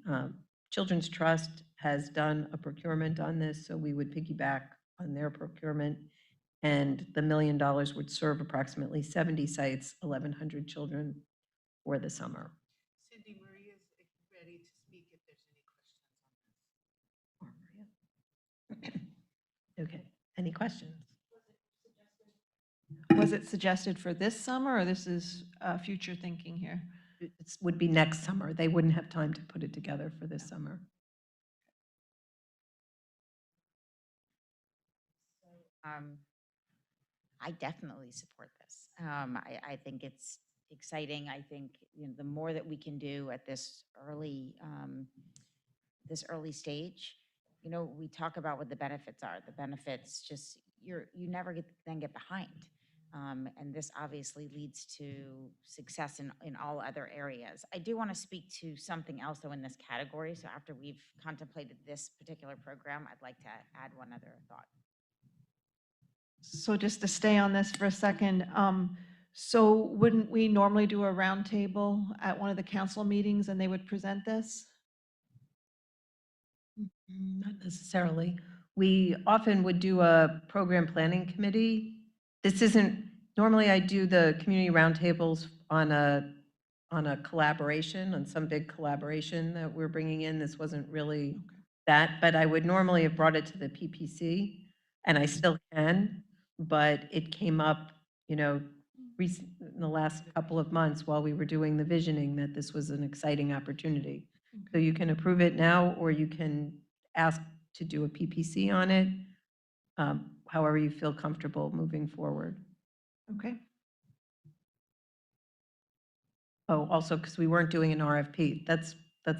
Children's Trust has done a procurement on this, so we would piggyback on their procurement. And the $1 million would serve approximately 70 sites, 1,100 children for the summer. Cindy, Maria is ready to speak if there's any questions on this. Okay, any questions? Was it suggested for this summer, or this is future thinking here? It would be next summer. They wouldn't have time to put it together for this summer. I definitely support this. I think it's exciting. I think the more that we can do at this early stage, we talk about what the benefits are. The benefits just you never get behind. And this obviously leads to success in all other areas. I do want to speak to something else though in this category. So after we've contemplated this particular program, I'd like to add one other thought. So just to stay on this for a second, so wouldn't we normally do a roundtable at one of the council meetings and they would present this? Not necessarily. We often would do a program planning committee. This isn't, normally I do the community roundtables on a collaboration, on some big collaboration that we're bringing in. This wasn't really that, but I would normally have brought it to the PPC, and I still can, but it came up, in the last couple of months while we were doing the visioning that this was an exciting opportunity. So you can approve it now, or you can ask to do a PPC on it, however you feel comfortable moving forward. Okay. Oh, also, because we weren't doing an RFP. That's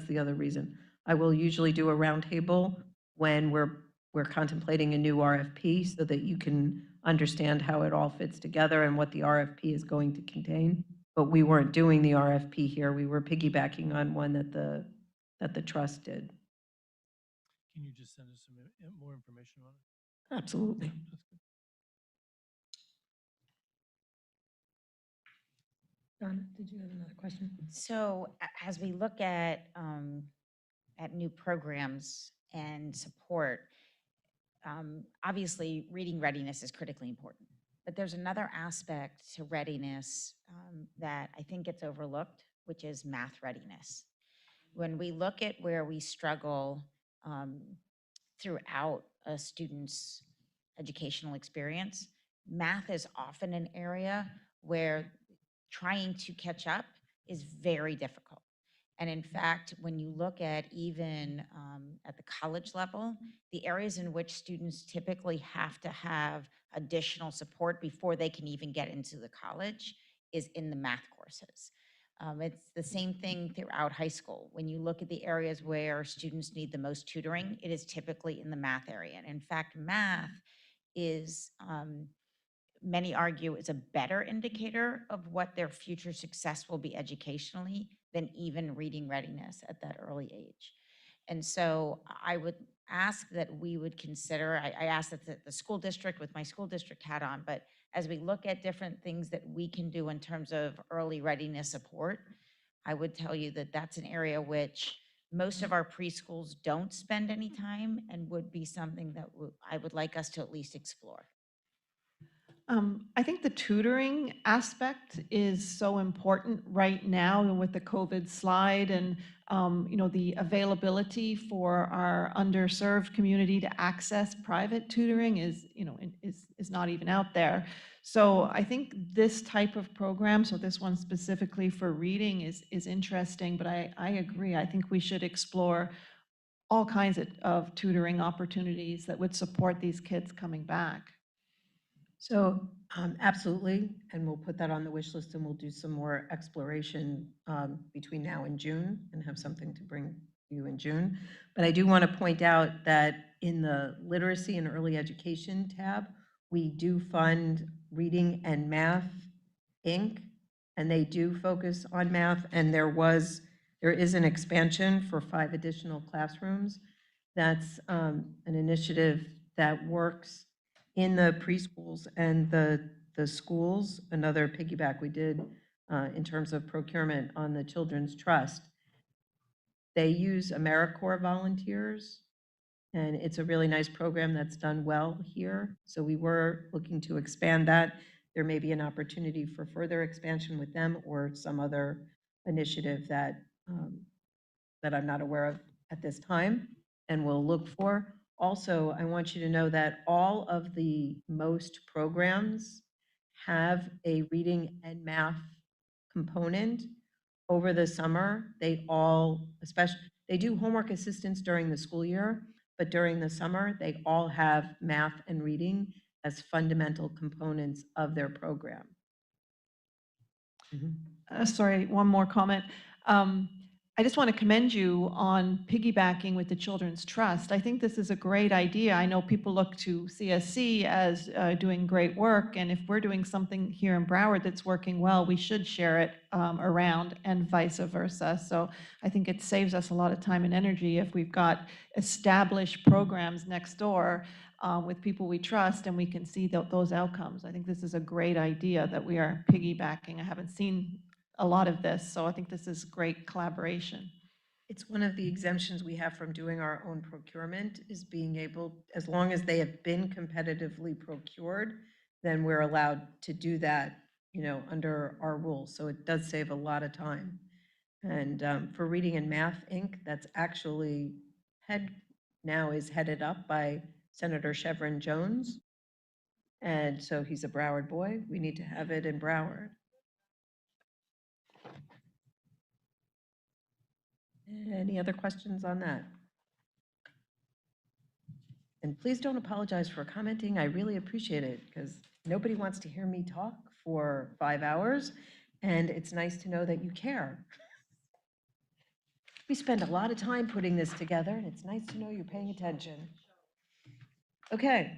the other reason. I will usually do a roundtable when we're contemplating a new RFP so that you can understand how it all fits together and what the RFP is going to contain. But we weren't doing the RFP here. We were piggybacking on one that the trust did. Can you just send us some more information on it? Absolutely. Donna, did you have another question? So as we look at new programs and support, obviously reading readiness is critically important. But there's another aspect to readiness that I think gets overlooked, which is math readiness. When we look at where we struggle throughout a student's educational experience, math is often an area where trying to catch up is very difficult. And in fact, when you look at even at the college level, the areas in which students typically have to have additional support before they can even get into the college is in the math courses. It's the same thing throughout high school. When you look at the areas where students need the most tutoring, it is typically in the math area. And in fact, math is, many argue, is a better indicator of what their future success will be educationally than even reading readiness at that early age. And so I would ask that we would consider, I asked that the school district with my school district hat on, but as we look at different things that we can do in terms of early readiness support, I would tell you that that's an area which most of our preschools don't spend any time and would be something that I would like us to at least explore. I think the tutoring aspect is so important right now and with the COVID slide and, the availability for our underserved community to access private tutoring is not even out there. So I think this type of program, so this one specifically for reading is interesting, but I agree. I think we should explore all kinds of tutoring opportunities that would support these kids coming back. So absolutely, and we'll put that on the wish list and we'll do some more exploration between now and June and have something to bring you in June. But I do want to point out that in the literacy and early education tab, we do fund Reading and Math Inc. And they do focus on math, and there is an expansion for 5 additional classrooms. That's an initiative that works in the preschools and the schools. Another piggyback we did in terms of procurement on the Children's Trust. They use AmeriCorps volunteers, and it's a really nice program that's done well here. So we were looking to expand that. There may be an opportunity for further expansion with them or some other initiative that I'm not aware of at this time and will look for. Also, I want you to know that all of the most programs have a reading and math component over the summer. They all, especially, they do homework assistance during the school year, but during the summer, they all have math and reading as fundamental components of their program. Sorry, one more comment. I just want to commend you on piggybacking with the Children's Trust. I think this is a great idea. I know people look to CSC as doing great work, and if we're doing something here in Broward that's working well, we should share it around and vice versa. So I think it saves us a lot of time and energy if we've got established programs next door with people we trust and we can see those outcomes. I think this is a great idea that we are piggybacking. I haven't seen a lot of this, so I think this is great collaboration. It's one of the exemptions we have from doing our own procurement is being able, as long as they have been competitively procured, then we're allowed to do that, under our rules. So it does save a lot of time. And for Reading and Math Inc., that's actually is headed up by Senator Chevron Jones. And so he's a Broward boy. We need to have it in Broward. Any other questions on that? And please don't apologize for commenting. I really appreciate it because nobody wants to hear me talk for 5 hours, and it's nice to know that you care. We spend a lot of time putting this together, and it's nice to know you're paying attention. Okay,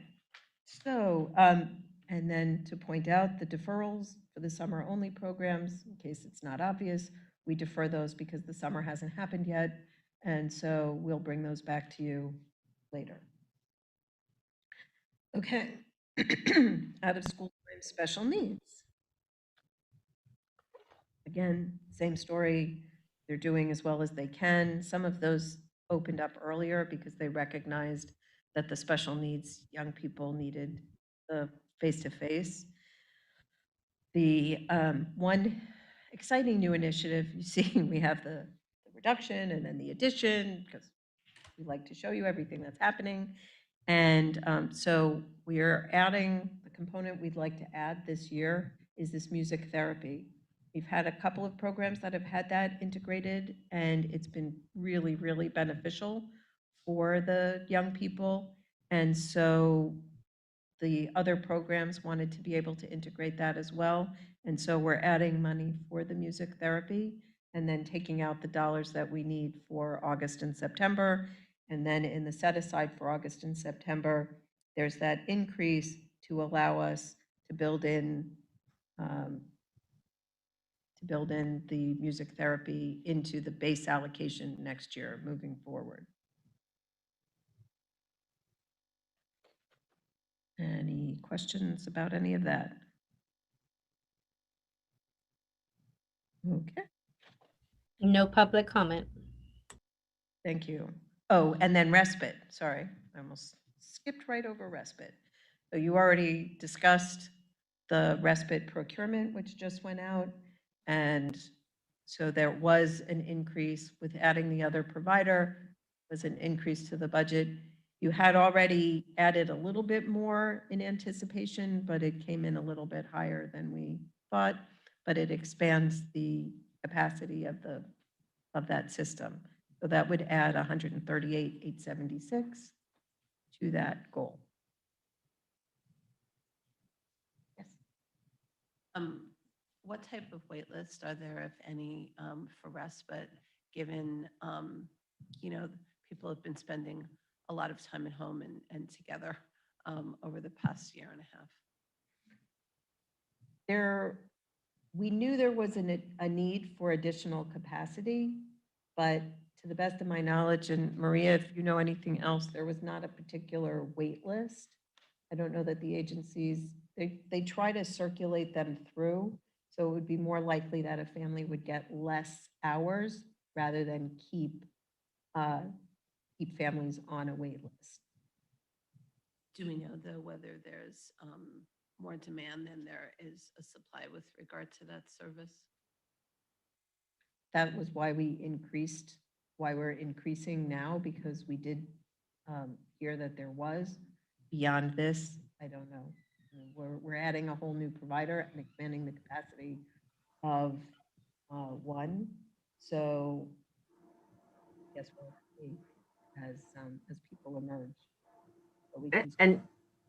so, and then to point out the deferrals for the summer-only programs, in case it's not obvious, we defer those because the summer hasn't happened yet, and so we'll bring those back to you later. Okay, out of school time special needs. Again, same story, they're doing as well as they can. Some of those opened up earlier because they recognized that the special needs young people needed the face-to-face. The one exciting new initiative, you see, we have the reduction and then the addition, because we like to show you everything that's happening. And so we are adding, the component we'd like to add this year is this music therapy. We've had a couple of programs that have had that integrated, and it's been really, really beneficial for the young people. And so the other programs wanted to be able to integrate that as well. And so we're adding money for the music therapy and then taking out the dollars that we need for August and September. And then in the set aside for August and September, there's that increase to allow us to build in the music therapy into the base allocation next year moving forward. Any questions about any of that? Okay, No public comment. thank you. Oh, and then respite, sorry, I almost skipped right over respite. So you already discussed the respite procurement, which just went out. And so there was an increase with adding the other provider, was an increase to the budget. You had already added a little bit more in anticipation, but it came in a little bit higher than we thought, but it expands the capacity of that system. So that would add 138,876 to that goal. Yes. What type of wait list are there, if any, for respite, given, people have been spending a lot of time at home and together over the past year and a half? We knew there was a need for additional capacity, but to the best of my knowledge, and Maria, if you know anything else, there was not a particular wait list. I don't know that the agencies, they try to circulate them through, so it would be more likely that a family would get less hours rather than keep families on a wait list. Do we know, though, whether there's more demand than there is a supply with regard to that service? That was why we're increasing now, because we did hear that there was. Beyond this, I don't know. We're adding a whole new provider and expanding the capacity of one. So yes, we'll see as people emerge. But we can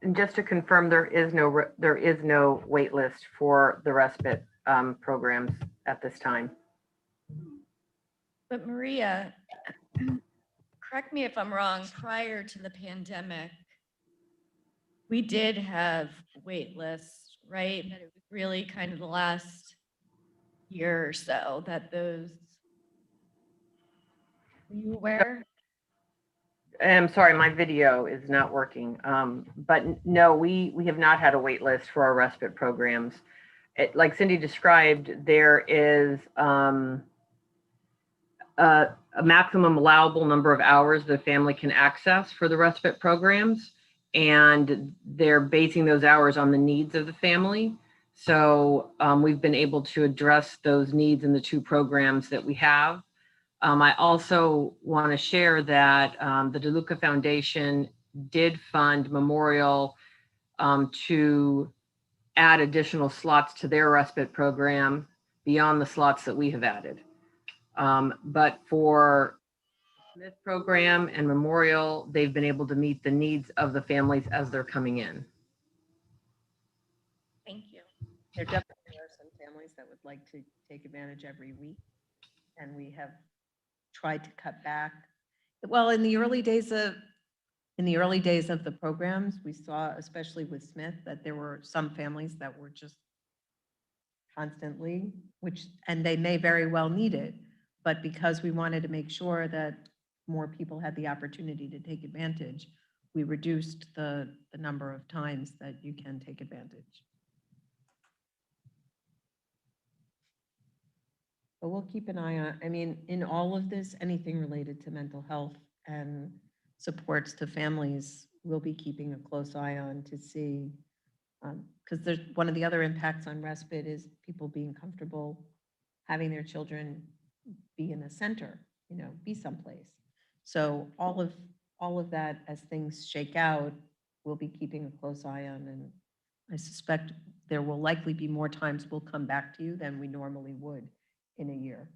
And just to confirm, there is no wait list for the respite programs at this time. But Maria, correct me if I'm wrong, prior to the pandemic, we did have wait lists, right? But it was really kind of the last year or so that those, were you aware? I'm sorry, my video is not working. But no, we have not had a wait list for our respite programs. Like Cindy described, there is a maximum allowable number of hours the family can access for the respite programs, and they're basing those hours on the needs of the family. So we've been able to address those needs in the two programs that we have. I also want to share that the DeLuca Foundation did fund Memorial to add additional slots to their respite program beyond the slots that we have added. But for Smith program and Memorial, they've been able to meet the needs of the families as they're coming in. Thank you. There definitely are some families that would like to take advantage every week, and we have tried to cut back. Well, in the early days of the programs, we saw, especially with Smith, that there were some families that were just constantly, and they may very well need it, but because we wanted to make sure that more people had the opportunity to take advantage, we reduced the number of times that you can take advantage. But we'll keep an eye on, I mean, in all of this, anything related to mental health and supports to families, we'll be keeping a close eye on to see, because there's one of the other impacts on respite is people being comfortable having their children be in a center, be someplace. So all of that, as things shake out, we'll be keeping a close eye on, and I suspect there will likely be more times we'll come back to you than we normally would in a year.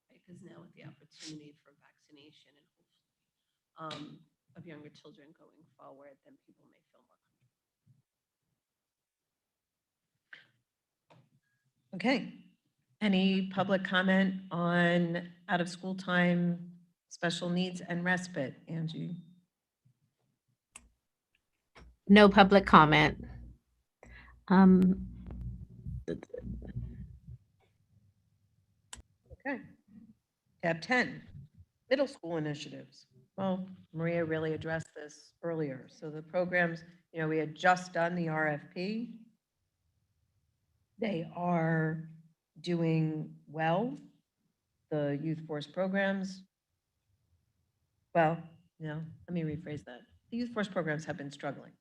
Because now with the opportunity for vaccination and hopefully of younger children going forward, then people may feel more comfortable. Okay. Any public comment on out of school time, special needs and respite, Angie? No public comment. Okay. Tab 10, middle school initiatives. Well, Maria really addressed this earlier. So the programs, we had just done the RFP. They are doing well. The youth force programs, well, let me rephrase that. The youth force programs have been struggling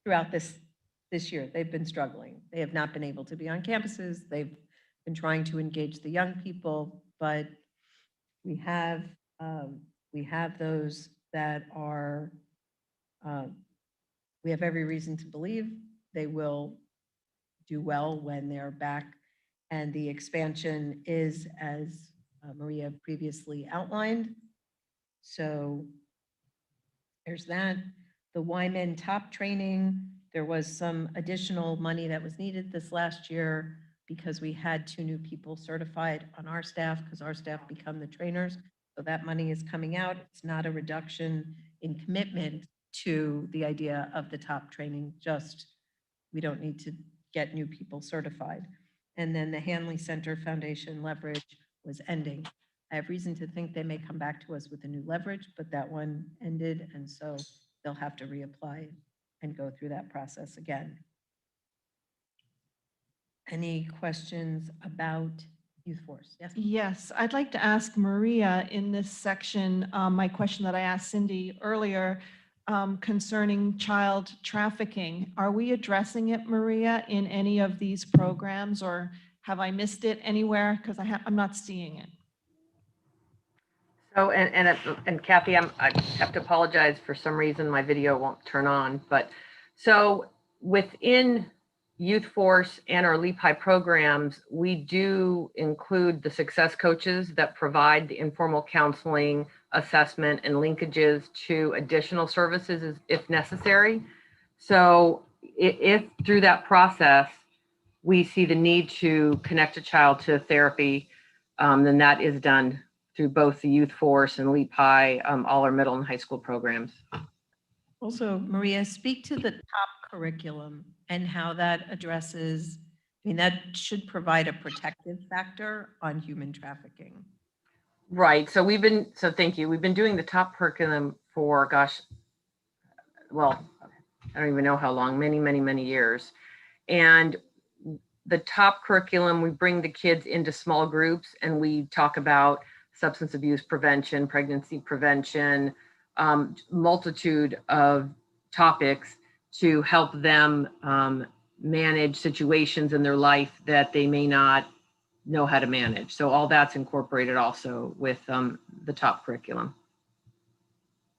throughout this year. They've been struggling. They have not been able to be on campuses. They've been trying to engage the young people, but we have those that are, we have every reason to believe they will do well when they're back. And the expansion is, as Maria previously outlined. So there's that. The Wyman top training, there was some additional money that was needed this last year because we had 2 new people certified on our staff because our staff become the trainers. So that money is coming out. It's not a reduction in commitment to the idea of the top training, just we don't need to get new people certified. And then the Hanley Center Foundation leverage was ending. I have reason to think they may come back to us with a new leverage, but that one ended, and so they'll have to reapply and go through that process again. Any questions about youth force? Yes? Yes, I'd like to ask Maria in this section, my question that I asked Cindy earlier concerning child trafficking. Are we addressing it, Maria, in any of these programs, or have I missed it anywhere? Because I'm not seeing it. So, and Kathy, I have to apologize, for some reason my video won't turn on, but so within Youth Force and our Leap High programs, we do include the success coaches that provide the informal counseling, assessment, and linkages to additional services if necessary. So if through that process, we see the need to connect a child to therapy, then that is done through both the Youth Force and Leap High, all our middle and high school programs. Also, Maria, speak to the top curriculum and how that addresses, that should provide a protective factor on human trafficking. Right. So thank you. We've been doing the top curriculum for, gosh, well, I don't even know how long, many, many, many years. And the top curriculum, we bring the kids into small groups and we talk about substance abuse prevention, pregnancy prevention, multitude of topics to help them manage situations in their life that they may not know how to manage. So all that's incorporated also with the top curriculum.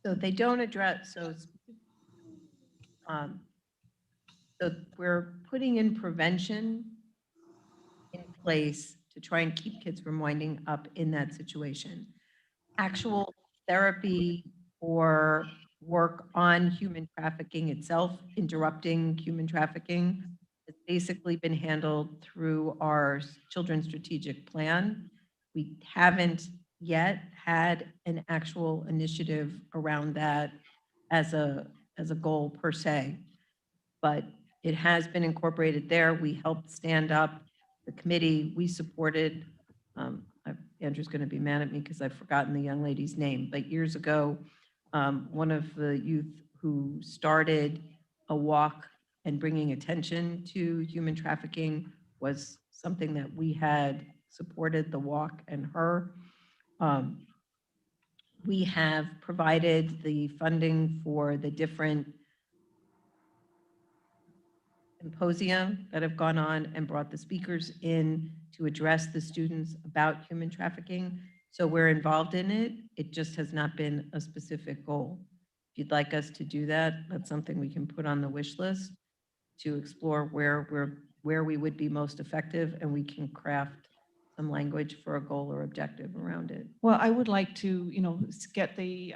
So they don't address, so we're putting in prevention in place to try and keep kids from winding up in that situation. Actual therapy or work on human trafficking itself, interrupting human trafficking, has basically been handled through our children's strategic plan. We haven't yet had an actual initiative around that as a goal per se, but it has been incorporated there. We helped stand up the committee. We supported, Andrew's going to be mad at me because I've forgotten the young lady's name, but years ago, one of the youth who started a walk and bringing attention to human trafficking was something that we had supported, the walk and her. We have provided the funding for the different symposium that have gone on and brought the speakers in to address the students about human trafficking. So we're involved in it. It just has not been a specific goal. If you'd like us to do that, that's something we can put on the wish list to explore where we would be most effective, and we can craft some language for a goal or objective around it. Well, I would like to, get the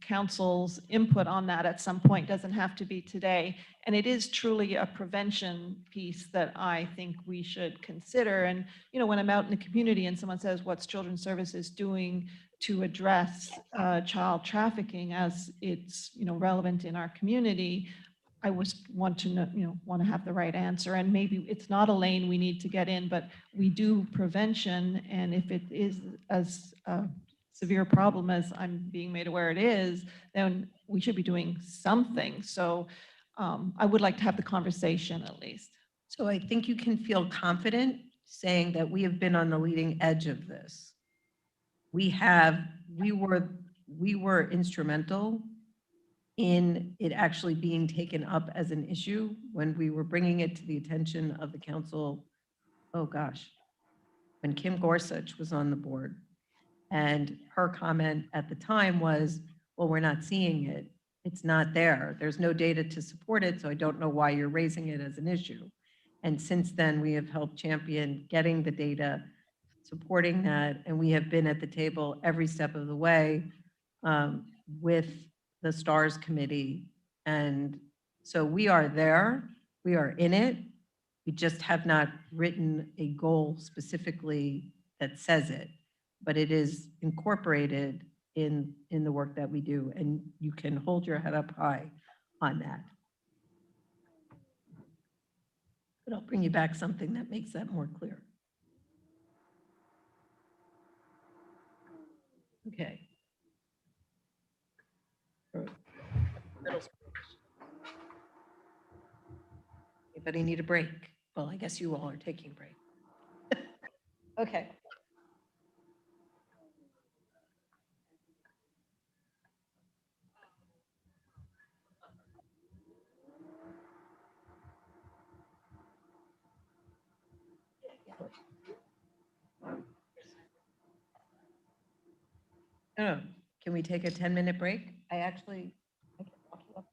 council's input on that at some point. Doesn't have to be today. And it is truly a prevention piece that I think we should consider. And, when I'm out in the community and someone says, what's Children's Services doing to address child trafficking as it's, relevant in our community, I want to know, want to have the right answer. And maybe it's not a lane we need to get in, but we do prevention. And if it is, as severe problem as I'm being made aware it is, then we should be doing something. So I would like to have the conversation at least. So I think you can feel confident saying that we have been on the leading edge of this. We were instrumental in it actually being taken up as an issue when we were bringing it to the attention of the council. Oh gosh, when Kim Gorsuch was on the board. And her comment at the time was, well, we're not seeing it. It's not there. There's no data to support it, so I don't know why you're raising it as an issue. And since then, we have helped champion getting the data, supporting that, and we have been at the table every step of the way with the STARS committee. And so we are there, we are in it. We just have not written a goal specifically that says it, but it is incorporated in the work that we do, and you can hold your head up high on that. But I'll bring you back something that makes that more clear. Okay. Middle school. Anybody need a break? Well, I guess you all are taking a break. Okay. No, can we take a 10-minute break? I can walk you up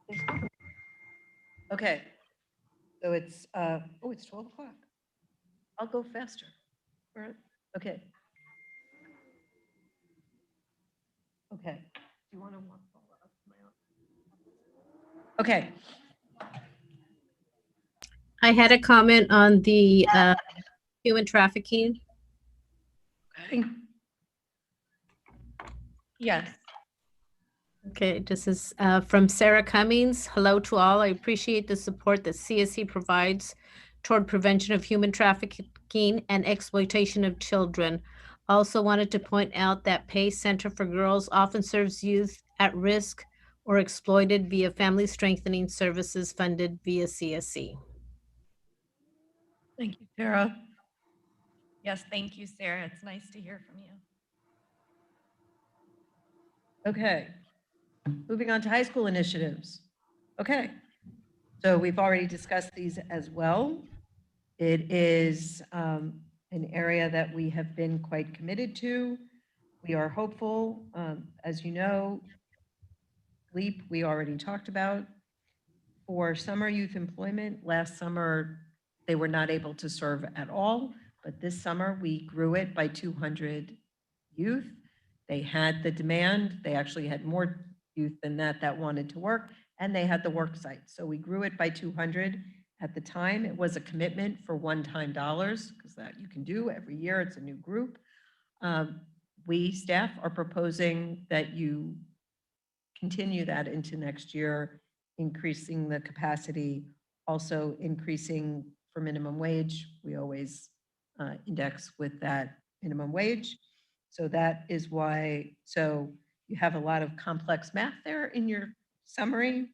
now. Okay, so it's, it's 12 o'clock. I'll go faster. Okay. Okay. Do you want to walk up to my office? Okay. I had a comment on the human trafficking. Okay. Yes. Okay, this is from Sarah Cummings. Hello to all. I appreciate the support that CSC provides toward prevention of human trafficking and exploitation of children. Also wanted to point out that PACE Center for Girls often serves youth at risk or exploited via family strengthening services funded via CSC. Thank you, Sarah. Yes, thank you, Sarah. It's nice to hear from you. Okay. Moving on to high school initiatives. Okay. So we've already discussed these as well. It is an area that we have been quite committed to. We are hopeful. As you know, LEAP, we already talked about. For summer youth employment, last summer, they were not able to serve at all, but this summer we grew it by 200 youth. They had the demand. They actually had more youth than that wanted to work, and they had the work site. So we grew it by 200. At the time, it was a commitment for one-time dollars, because that you can do every year. It's a new group. We, staff, are proposing that you continue that into next year, increasing the capacity, also increasing for minimum wage. We always index with that minimum wage. So that is why, so you have a lot of complex math there in your summary.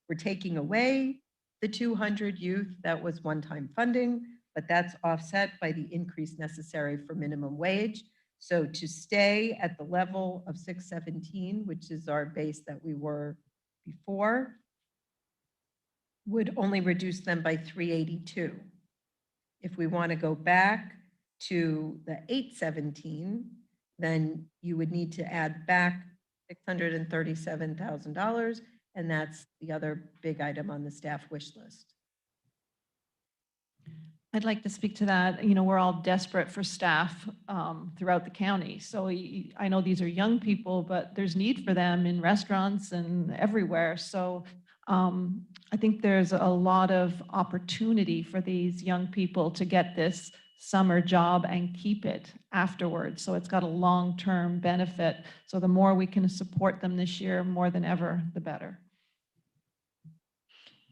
We're taking away the 200 youth, that was one-time funding, but that's offset by the increase necessary for minimum wage. So to stay at the level of 617, which is our base that we were before, would only reduce them by 382. If we want to go back to the 817, then you would need to add back $637,000, and that's the other big item on the staff wish list. I'd like to speak to that. You know, we're all desperate for staff throughout the county. So I know these are young people, but there's need for them in restaurants and everywhere. So I think there's a lot of opportunity for these young people to get this summer job and keep it afterwards. So it's got a long-term benefit. So the more we can support them this year, more than ever, the better.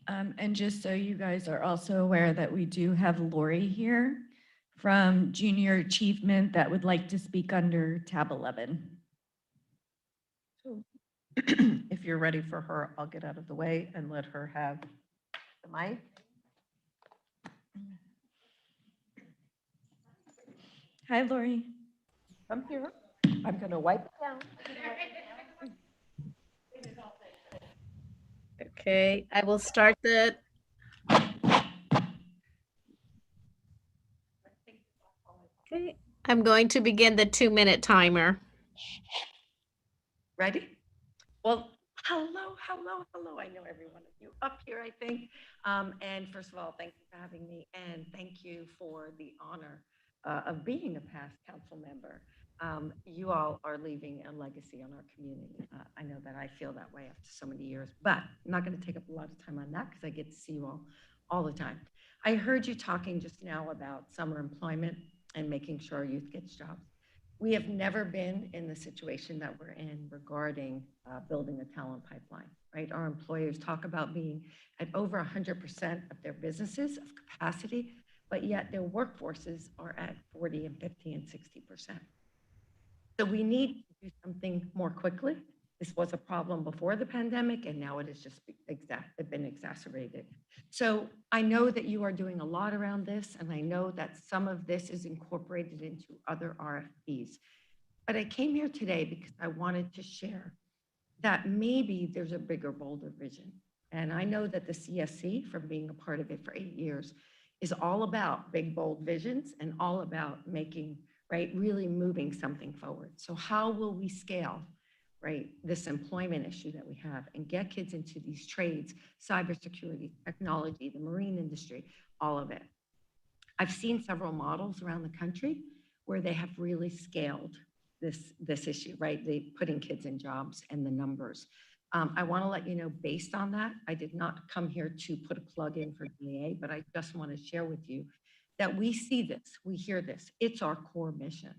And just so you guys are also aware that we do have Lori here from Junior Achievement that would like to speak under tab 11. So if you're ready for her, I'll get out of the way and let her have the mic. Hi, Lori. Come here. I'm going to wipe it down. Okay, I will start the. Okay, I'm going to begin the 2-minute timer. Ready? Well, hello. I know every one of you up here, I think. And first of all, thank you for having me, and thank you for the honor of being a past council member. You all are leaving a legacy on our community. I know that I feel that way after so many years, but I'm not going to take up a lot of time on that because I get to see you all the time. I heard you talking just now about summer employment and making sure our youth gets jobs. We have never been in the situation that we're in regarding building a talent pipeline, right? Our employers talk about being at over 100% of their businesses of capacity, but yet their workforces are at 40 and 50 and 60%. So we need to do something more quickly. This was a problem before the pandemic, and now it has just been exacerbated. So I know that you are doing a lot around this, and I know that some of this is incorporated into other RFPs. But I came here today because I wanted to share that maybe there's a bigger, bolder vision. And I know that the CSC, from being a part of it for 8 years, is all about big, bold visions and all about making, right, really moving something forward. So how will we scale, right, this employment issue that we have and get kids into these trades, cybersecurity, technology, the marine industry, all of it? I've seen several models around the country where they have really scaled this issue, right? They putting kids in jobs and the numbers. I want to let you know, based on that, I did not come here to put a plug in for DA, but I just want to share with you that we see this, we hear this. It's our core mission.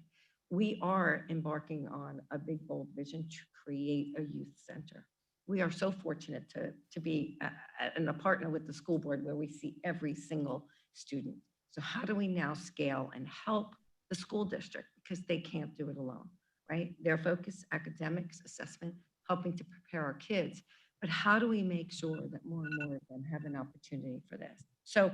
We are embarking on a big, bold vision to create a youth center. We are so fortunate to be a partner with the school board where we see every single student. So how do we now scale and help the school district, because they can't do it alone, right? Their focus, academics, assessment, helping to prepare our kids. But how do we make sure that more and more of them have an opportunity for this? So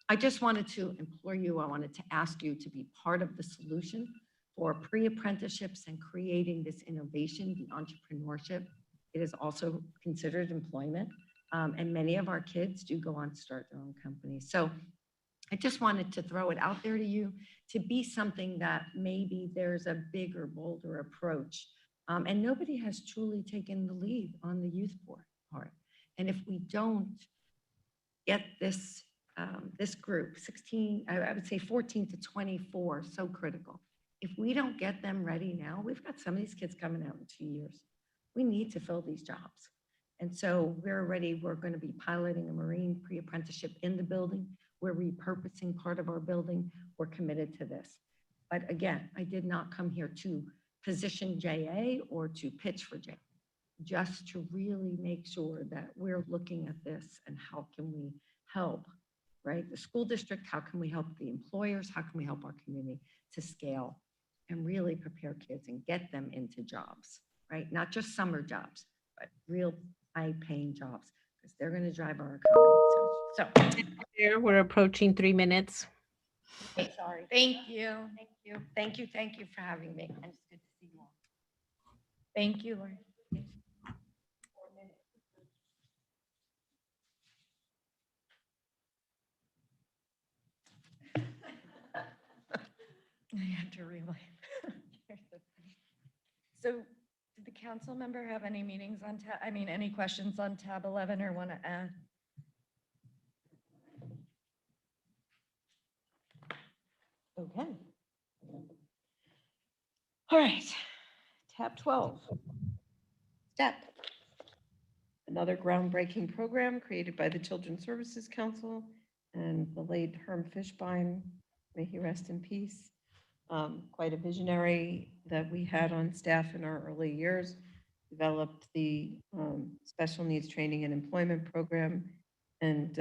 I just wanted to implore you, I wanted to ask you to be part of the solution for pre-apprenticeships and creating this innovation, the entrepreneurship. It is also considered employment. And many of our kids do go on to start their own companies. So I just wanted to throw it out there to you to be something that maybe there's a bigger, bolder approach. And nobody has truly taken the lead on the youth part. And if we don't get this, this group, 16, I would say 14 to 24, so critical. If we don't get them ready now, we've got some of these kids coming out in 2 years. We need to fill these jobs. And so we're going to be piloting a Marine pre-apprenticeship in the building. We're repurposing part of our building. We're committed to this. But again, I did not come here to position JA or to pitch for JA, just to really make sure that we're looking at this and how can we help, right? The school district, how can we help the employers? How can we help our community to scale and really prepare kids and get them into jobs, right? Not just summer jobs, but real high-paying jobs, because they're going to drive our economy. So We're approaching 3 minutes. Sorry. Thank you for having me. And it's good to see you all. Thank you, Lori. I had to relay. So did the council member have any meetings on any questions on tab 11 or want to add? Okay. All right. Tab 12. STEP. Another groundbreaking program created by the Children's Services Council and the late Herm Fishbein, may he rest in peace. Quite a visionary that we had on staff in our early years, developed the special needs training and employment program, And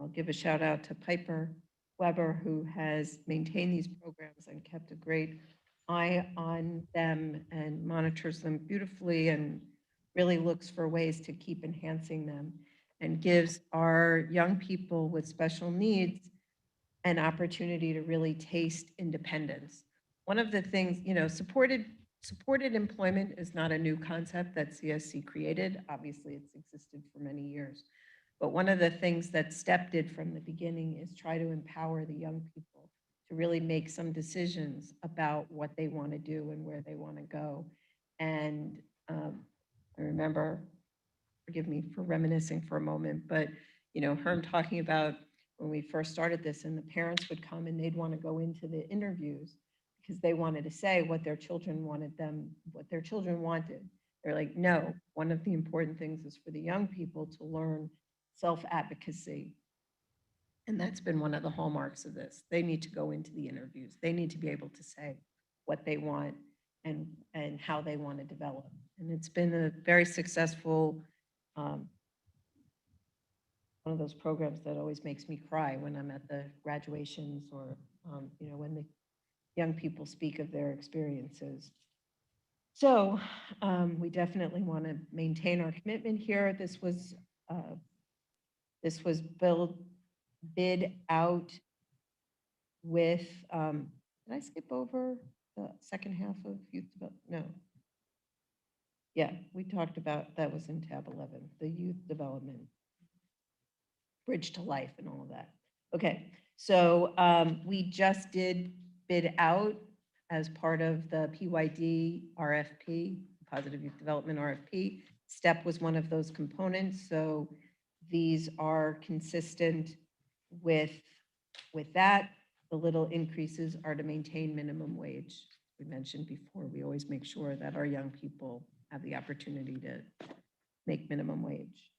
I'll give a shout out to Piper Weber, who has maintained these programs and kept a great eye on them and monitors them beautifully and really looks for ways to keep enhancing them and gives our young people with special needs an opportunity to really taste independence. One of the things, supported employment is not a new concept that CSC created. Obviously, it's existed for many years. But one of the things that STEP did from the beginning is try to empower the young people to really make some decisions about what they want to do and where they want to go. And I remember, forgive me for reminiscing for a moment, but Herm talking about when we first started this and the parents would come and they'd want to go into the interviews because they wanted to say what their children wanted what their children wanted. They're like, no, one of the important things is for the young people to learn self-advocacy. And that's been one of the hallmarks of this. They need to go into the interviews. They need to be able to say what they want and how they want to develop. And it's been a very successful, one of those programs that always makes me cry when I'm at the graduations or, when the young people speak of their experiences. So we definitely want to maintain our commitment here. This was bid out with, did I skip over the second half of youth development? No. Yeah, we talked about, that was in tab 11, the youth development, bridge to life and all of that. Okay, so we just did bid out as part of the PYD RFP, Positive Youth Development RFP. STEP was one of those components, so these are consistent with that. The little increases are to maintain minimum wage. We mentioned before, we always make sure that our young people have the opportunity to make minimum wage.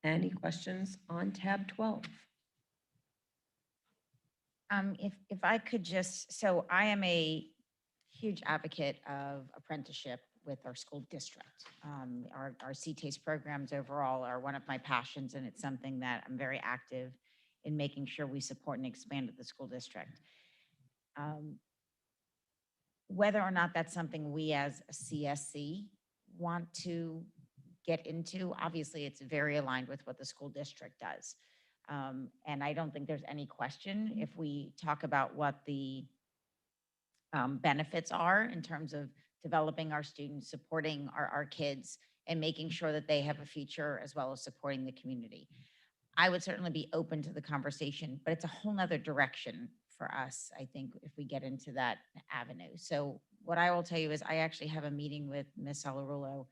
Any questions on tab 12? If I could just, so I am a huge advocate of apprenticeship with our school district. Our CTASE programs overall are one of my passions, and it's something that I'm very active in making sure we support and expand at the school district. Whether or not that's something we as a CSC want to get into, obviously it's very aligned with what the school district does. And I don't think there's any question if we talk about what the benefits are in terms of developing our students, supporting our kids, and making sure that they have a future as well as supporting the community. I would certainly be open to the conversation, but it's a whole nother direction for us, I think, if we get into that avenue. So what I will tell you is I actually have a meeting with Ms. Salarulo,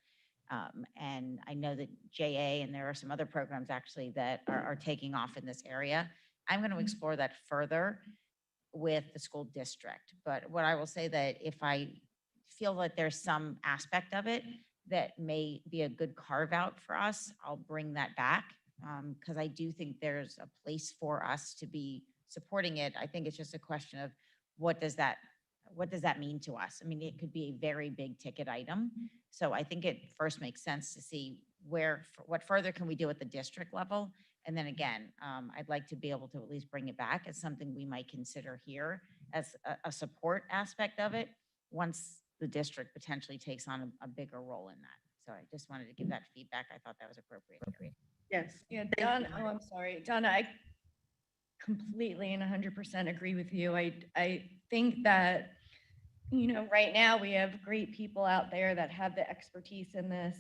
and I know that JA and there are some other programs actually that are taking off in this area. I'm going to explore that further with the school district. But what I will say that if I feel that there's some aspect of it that may be a good carve out for us, I'll bring that back because I do think there's a place for us to be supporting it. I think it's just a question of what does that mean to us? I mean, it could be a very big ticket item. So I think it first makes sense to see what further can we do at the district level. And then again, I'd like to be able to at least bring it back as something we might consider here as a support aspect of it once the district potentially takes on a bigger role in that. So I just wanted to give that feedback. I thought that was appropriate. Yes. Yeah, Donna, oh, I'm sorry. Donna, I completely and 100% agree with you. I think that, right now we have great people out there that have the expertise in this,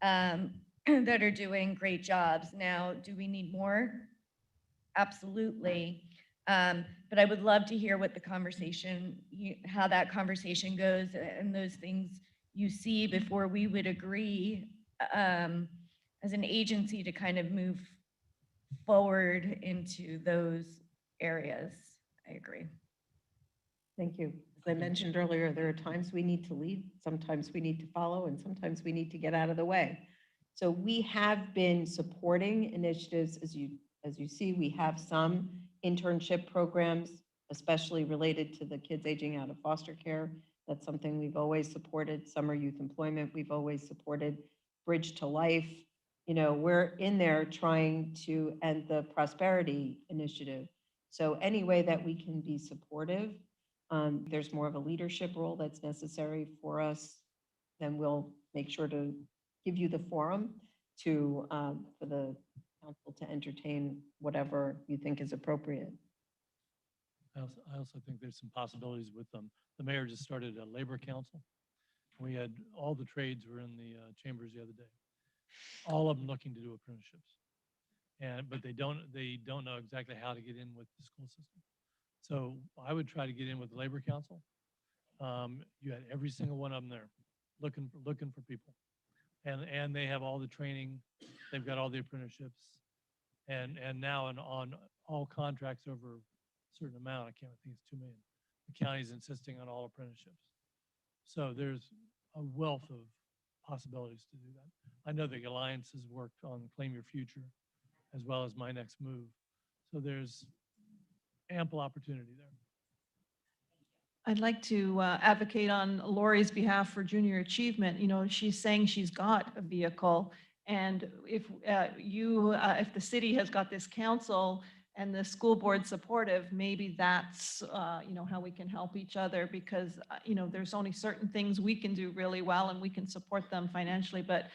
that are doing great jobs. Now, do we need more? Absolutely. But I would love to hear what the conversation, how that conversation goes and those things you see before we would agree as an agency to kind of move forward into those areas. I agree. Thank you. As I mentioned earlier, there are times we need to lead, sometimes we need to follow, and sometimes we need to get out of the way. So we have been supporting initiatives, as you see, we have some internship programs, especially related to the kids aging out of foster care. That's something we've always supported. Summer youth employment, we've always supported. Bridge to Life, we're in there trying to end the prosperity initiative. So any way that we can be supportive, there's more of a leadership role that's necessary for us, then we'll make sure to give you the forum to, for the council to entertain whatever you think is appropriate. I also think there's some possibilities with them. The mayor just started a labor council. We had all the trades were in the chambers the other day. All of them looking to do apprenticeships, but they don't know exactly how to get in with the school system. So I would try to get in with the labor council. You had every single one of them there, looking for people, and they have all the training. They've got all the apprenticeships, and now on all contracts over a certain amount. I think it's $2 million. The county's insisting on all apprenticeships. So there's a wealth of possibilities to do that. I know the Alliance has worked on Claim Your Future as well as My Next Move. So there's ample opportunity there. I'd like to advocate on Lori's behalf for junior achievement. She's saying she's got a vehicle, and if if the city has got this council and the school board supportive, maybe that's how we can help each other, because there's only certain things we can do really well, and we can support them financially, but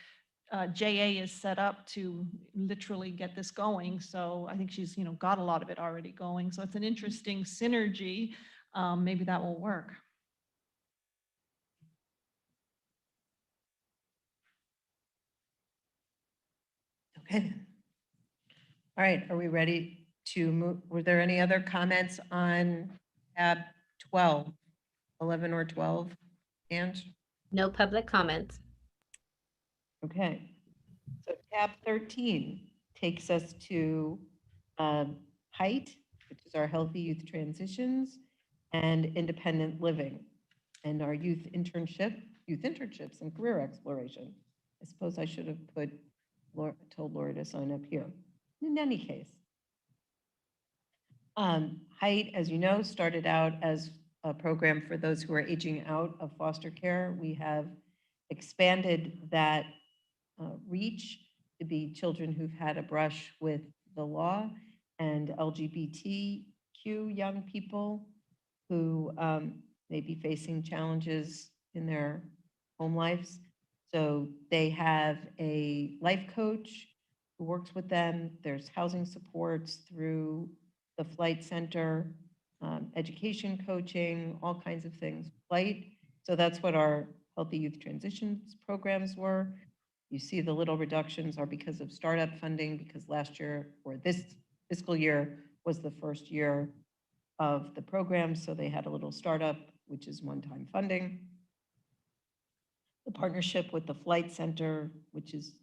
JA is set up to literally get this going. So I think she's got a lot of it already going. So it's an interesting synergy. Maybe that will work. Okay. All right, are we ready to move? Were there any other comments on tab 12, 11 or 12? And No public comments. okay, so tab 13 takes us to height, which is our healthy youth transitions and independent living, and our youth internships and career exploration. I suppose I should have told Laura to sign up here. In any case, height, as you know, started out as a program for those who are aging out of foster care. We have expanded that reach to be children who've had a brush with the law and LGBTQ young people who may be facing challenges in their home lives. So they have a life coach who works with them. There's housing supports through the Flight Center, education coaching, all kinds of things. Flight. So that's what our Healthy Youth Transitions programs were. You see the little reductions are because of startup funding, because last year, or this fiscal year, was the first year of the program, so they had a little startup, which is one-time funding. The partnership with the Flight Center, which is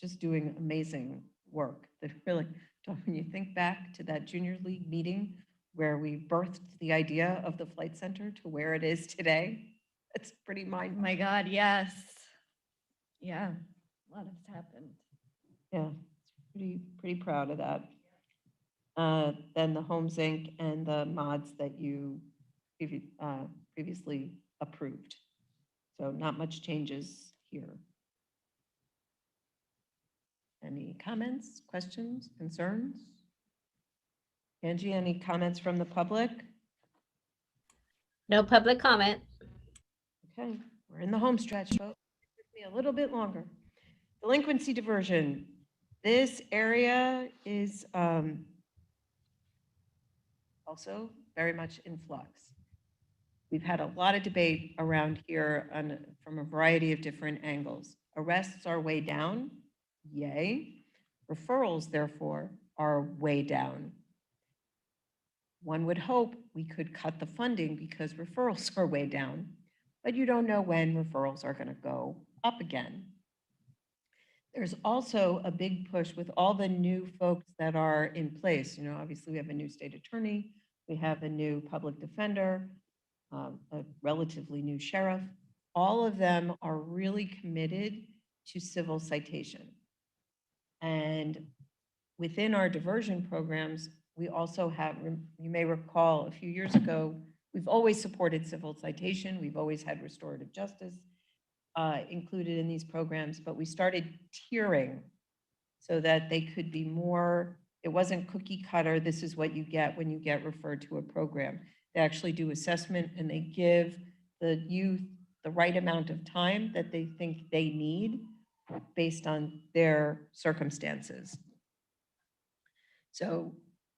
just doing amazing work. That really, when you think back to that junior league meeting where we birthed the idea of the Flight Center to where it is today, it's pretty mind. Oh my God, yes. Yeah, a lot has happened. Yeah, pretty proud of that. Then the Homes Inc. and the mods that you previously approved. So not much changes here. Any comments, questions, concerns? Angie, any comments from the public? No public comment. Okay, we're in the home stretch, folks. It took me a little bit longer. Delinquency diversion. This area is also very much in flux. We've had a lot of debate around here from a variety of different angles. Arrests are way down, yay. Referrals, therefore, are way down. One would hope we could cut the funding because referrals are way down, but you don't know when referrals are going to go up again. There's also a big push with all the new folks that are in place. Obviously we have a new state attorney, we have a new public defender, a relatively new sheriff. All of them are really committed to civil citation. And within our diversion programs, we also have, you may recall a few years ago, we've always supported civil citation. We've always had restorative justice included in these programs, but we started tiering so that they could be more, it wasn't cookie cutter, this is what you get when you get referred to a program. They actually do assessment and they give the youth the right amount of time that they think they need based on their circumstances. So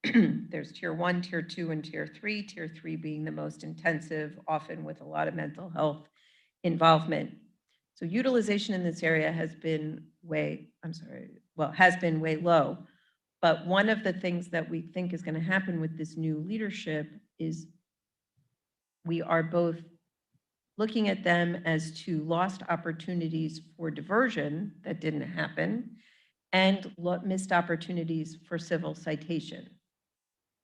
there's tier 1, tier 2, and tier 3, tier 3 being the most intensive, often with a lot of mental health involvement. So utilization in this area has been has been way low. But one of the things that we think is going to happen with this new leadership is we are both looking at them as to lost opportunities for diversion that didn't happen and missed opportunities for civil citation.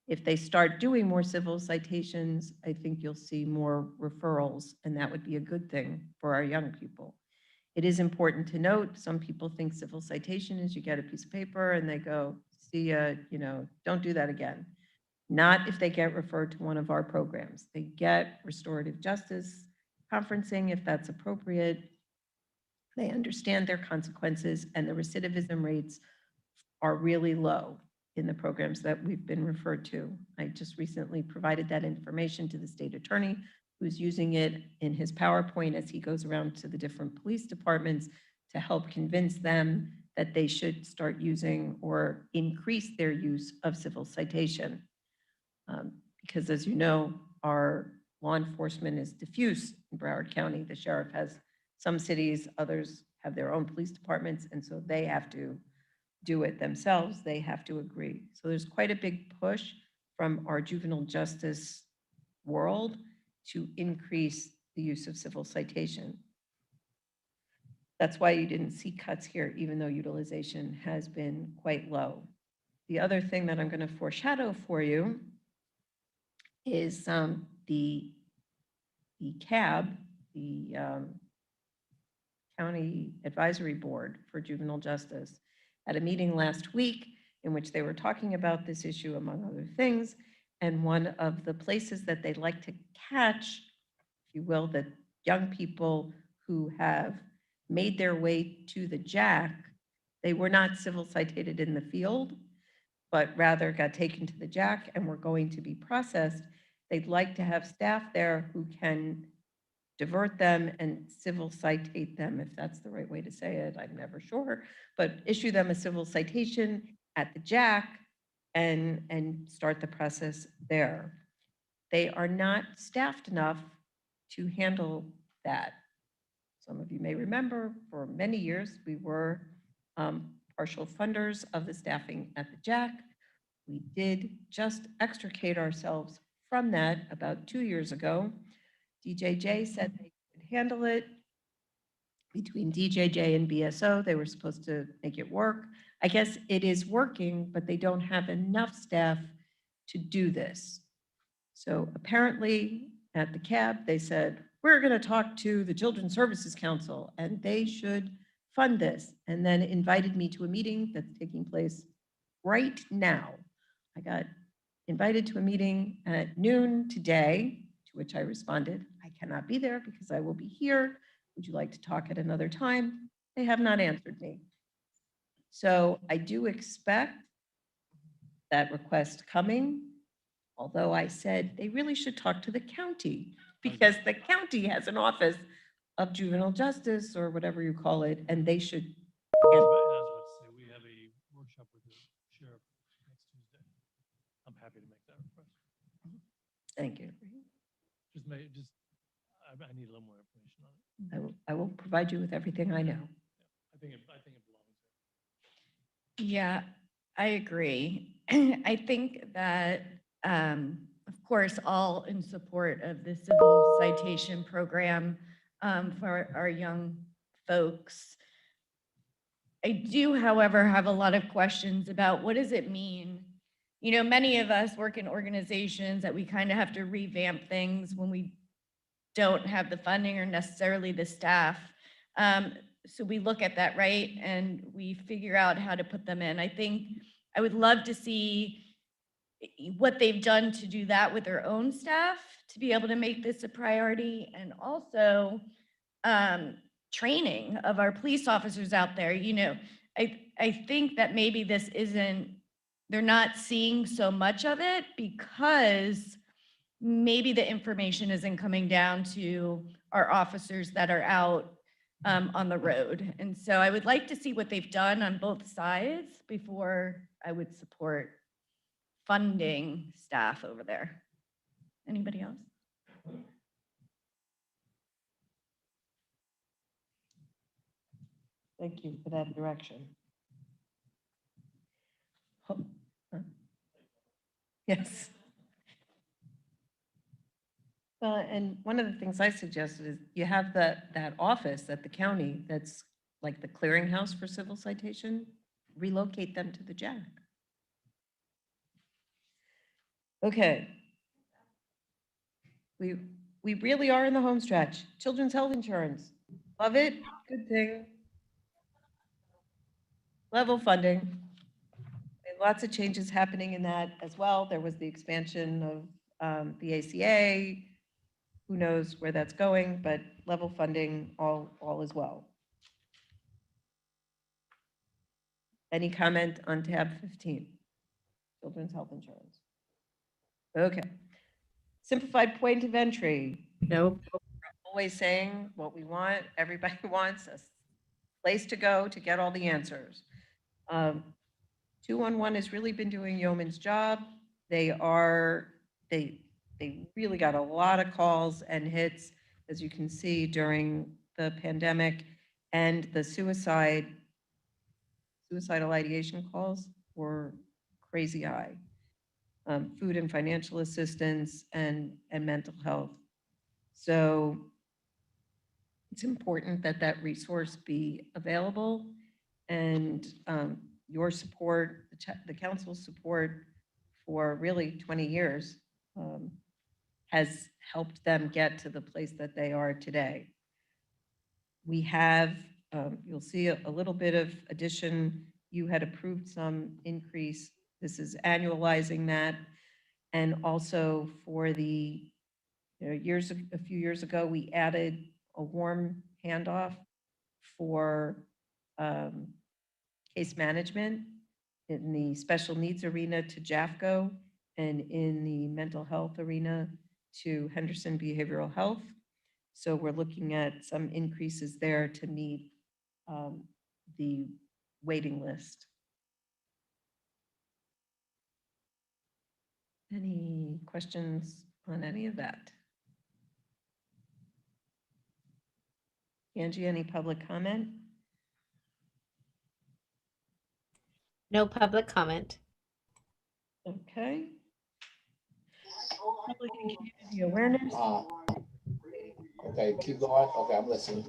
If they start doing more civil citations, I think you'll see more referrals, and that would be a good thing for our young people. It is important to note, some people think civil citation is you get a piece of paper and they go, see ya, you know, don't do that again. Not if they get referred to one of our programs. They get restorative justice conferencing if that's appropriate. They understand their consequences, and the recidivism rates are really low in the programs that we've been referred to. I just recently provided that information to the state attorney, who's using it in his PowerPoint as he goes around to the different police departments to help convince them that they should start using or increase their use of civil citation. Because as you know, our law enforcement is diffuse in Broward County. The sheriff has some cities, others have their own police departments, and so they have to do it themselves. They have to agree. So there's quite a big push from our juvenile justice world to increase the use of civil citation. That's why you didn't see cuts here, even though utilization has been quite low. The other thing that I'm going to foreshadow for you is the CAB, the County Advisory Board for Juvenile Justice, at a meeting last week in which they were talking about this issue, among other things. And one of the places that they like to catch, if you will, the young people who have made their way to the JAC, they were not civil citated in the field, but rather got taken to the JAC and were going to be processed. They'd like to have staff there who can divert them and civil citate them, if that's the right way to say it, I'm never sure, but issue them a civil citation at the JAC and start the process there. They are not staffed enough to handle that. Some of you may remember, for many years, we were partial funders of the staffing at the JAC. We did just extricate ourselves from that about 2 years ago. DJJ said they could handle it. Between DJJ and BSO, they were supposed to make it work. I guess it is working, but they don't have enough staff to do this. So apparently at the CAB, they said, we're going to talk to the Children's Services Council and they should fund this, and then invited me to a meeting that's taking place right now. I got invited to a meeting at noon today, to which I responded, I cannot be there because I will be here. Would you like to talk at another time? They have not answered me. So I do expect that request coming, although I said they really should talk to the county because the county has an office of juvenile justice or whatever you call it, and they should. We have a workshop with the sheriff next Tuesday. I'm happy to make that request. Thank you. I need a little more information on it. I will provide you with everything I know. I think it belongs there. Yeah, I agree. I think that, of course, all in support of the civil citation program for our young folks. I do, however, have a lot of questions about what does it mean? You know, many of us work in organizations that we kind of have to revamp things when we don't have the funding or necessarily the staff. So we look at that, right? And we figure out how to put them in. I think I would love to see what they've done to do that with their own staff to be able to make this a priority, and also training of our police officers out there. You know, I think that maybe this isn't, they're not seeing so much of it because maybe the information isn't coming down to our officers that are out on the road. And so I would like to see what they've done on both sides before I would support funding staff over there. Anybody else? Thank you for that direction. Huh? Yes. Well, and one of the things I suggested is you have that office at the county that's like the clearinghouse for civil citation, relocate them to the JAC. Okay. We really are in the home stretch. Children's health insurance. Love it. Good thing. Level funding. And lots of changes happening in that as well. There was the expansion of the ACA. Who knows where that's going, but level funding, all is well. Any comment on tab 15? Children's health insurance. Okay. Simplified point of entry. Nope. Always saying what we want. Everybody wants a place to go to get all the answers. 211 has really been doing yeoman's job. They really got a lot of calls and hits, as you can see, during the pandemic, and the suicidal ideation calls were crazy high. Food and financial assistance and mental health. So it's important that that resource be available, and your support, the council's support for really 20 years has helped them get to the place that they are today. We have, you'll see a little bit of addition. You had approved some increase. This is annualizing that. And also for the a few years ago, we added a warm handoff for case management in the special needs arena to JAFCO, and in the mental health arena to Henderson Behavioral Health. So we're looking at some increases there to meet the waiting list. Any questions on any of that? Angie, any public comment? No public comment. Okay. Public and community awareness. Okay, keep going. Okay, I'm listening.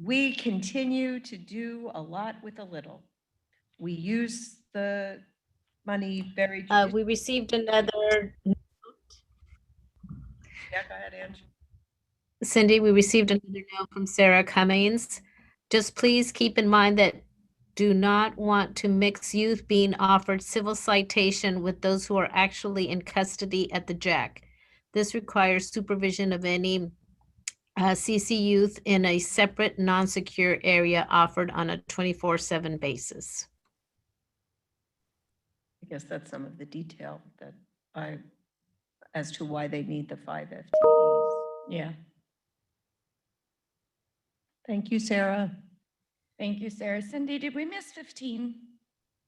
We continue to do a lot with a little. We use the money very. We received another, Yeah, go ahead, Angie. Cindy, we received another note from Sarah Cummings. Just please keep in mind that do not want to mix youth being offered civil citation with those who are actually in custody at the JAC. This requires supervision of any CC youth in a separate non-secure area offered on a 24/7 basis. I guess that's some of the detail that as to why they need the 5 FTEs. Yeah. Thank you, Sarah. Thank you, Sarah. Cindy, did we miss 15?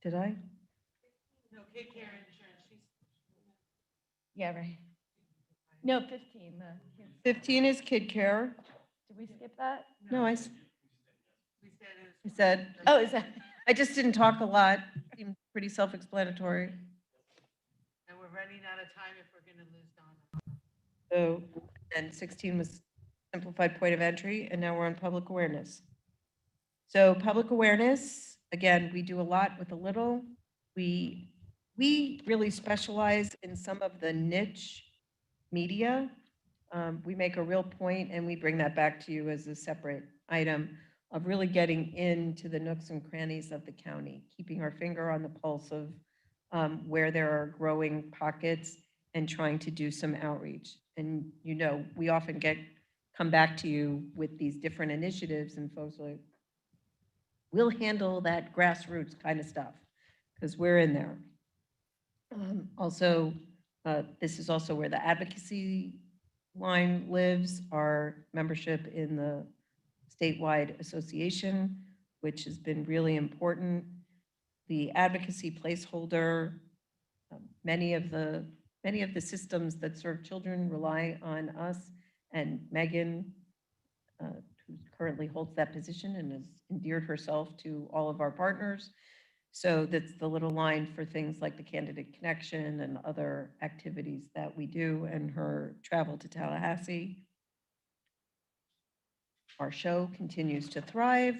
Did I? No, kid care insurance. Yeah, right. No, 15. 15 is kid care. Did we skip that? No, I We said it was. said, Oh, is that? I just didn't talk a lot. Seemed pretty self-explanatory. And we're running out of time if we're gonna lose Donna. So, and 16 was simplified point of entry, and now we're on public awareness. So public awareness, again, we do a lot with a little. We really specialize in some of the niche media. We make a real point, and we bring that back to you as a separate item of really getting into the nooks and crannies of the county, keeping our finger on the pulse of where there are growing pockets and trying to do some outreach. And we often come back to you with these different initiatives, and folks are like, we'll handle that grassroots kind of stuff, because we're in there. Also, this is also where the advocacy line lives, our membership in the statewide association, which has been really important. The advocacy placeholder, many of the systems that serve children rely on us, and Megan, who currently holds that position and has endeared herself to all of our partners. So that's the little line for things like the Candidate Connection and other activities that we do, and her travel to Tallahassee. Our show continues to thrive,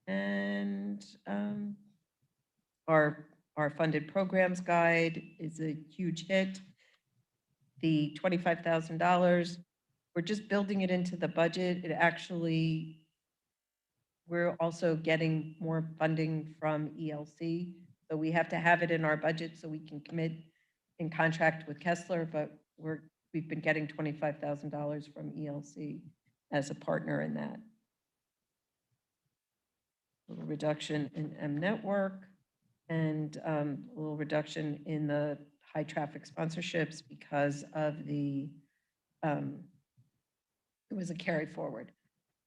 and our funded programs guide is a huge hit. The $25,000, we're just building it into the budget. It actually, we're also getting more funding from ELC. So we have to have it in our budget so we can commit in contract with Kessler, but we've been getting $25,000 from ELC as a partner in that. A little reduction in M Network, and a little reduction in the high traffic sponsorships because of the, it was a carry forward.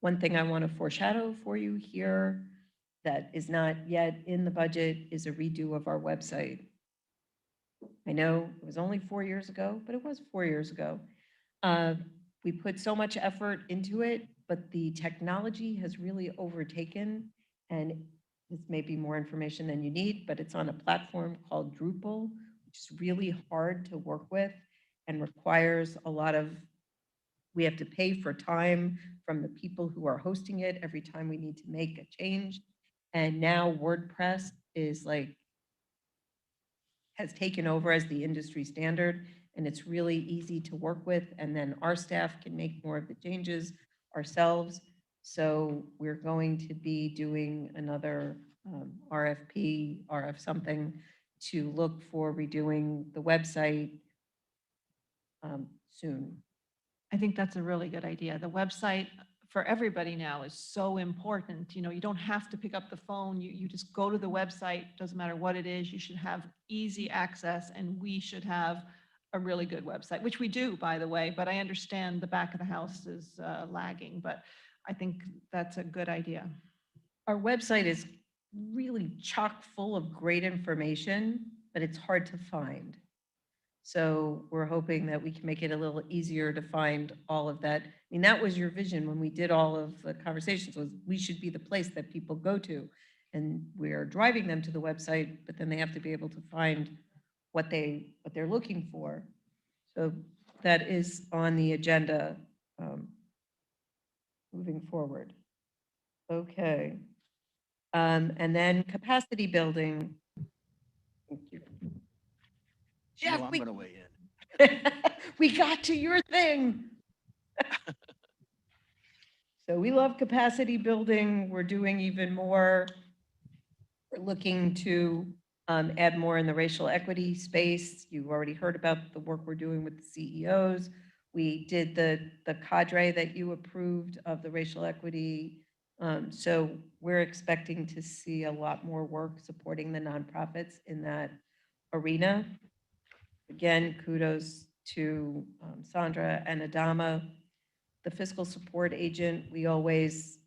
One thing I want to foreshadow for you here that is not yet in the budget is a redo of our website. I know it was only 4 years ago, but it was 4 years ago. We put so much effort into it, but the technology has really overtaken, and this may be more information than you need, but it's on a platform called Drupal, which is really hard to work with and requires a lot of, we have to pay for time from the people who are hosting it every time we need to make a change. And now WordPress is like, has taken over as the industry standard, and it's really easy to work with. And then our staff can make more of the changes ourselves. So we're going to be doing another RFP, RF something, to look for redoing the website soon. I think that's a really good idea. The website for everybody now is so important. You know, you don't have to pick up the phone. You just go to the website, doesn't matter what it is. You should have easy access, and we should have a really good website, which we do, by the way, but I understand the back of the house is lagging, but I think that's a good idea. Our website is really chock full of great information, but it's hard to find. So we're hoping that we can make it a little easier to find all of that. I mean, that was your vision when we did all of the conversations, was we should be the place that people go to. And we're driving them to the website, but then they have to be able to find what they're looking for. So that is on the agenda moving forward. Okay. And then capacity building. Thank you. Jeff, I'm going to weigh in. We got to your thing. So we love capacity building. We're doing even more. We're looking to add more in the racial equity space. You've already heard about the work we're doing with the CEOs. We did the cadre that you approved of the racial equity. So we're expecting to see a lot more work supporting the nonprofits in that arena. Again, kudos to Sandra and Adama. The fiscal support agent, we always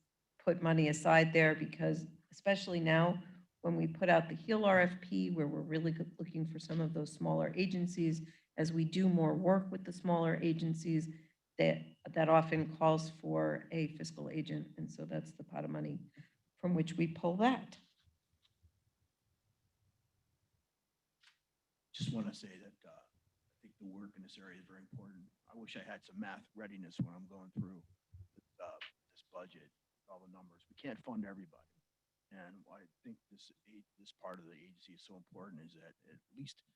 put money aside there because, especially now, when we put out the HEAL RFP, where we're really looking for some of those smaller agencies, as we do more work with the smaller agencies, that often calls for a fiscal agent. And so that's the pot of money from which we pull that. Just want to say that I think the work in this area is very important. I wish I had some math readiness when I'm going through this budget, all the numbers. We can't fund everybody. And I think this part of the agency is so important, is that at least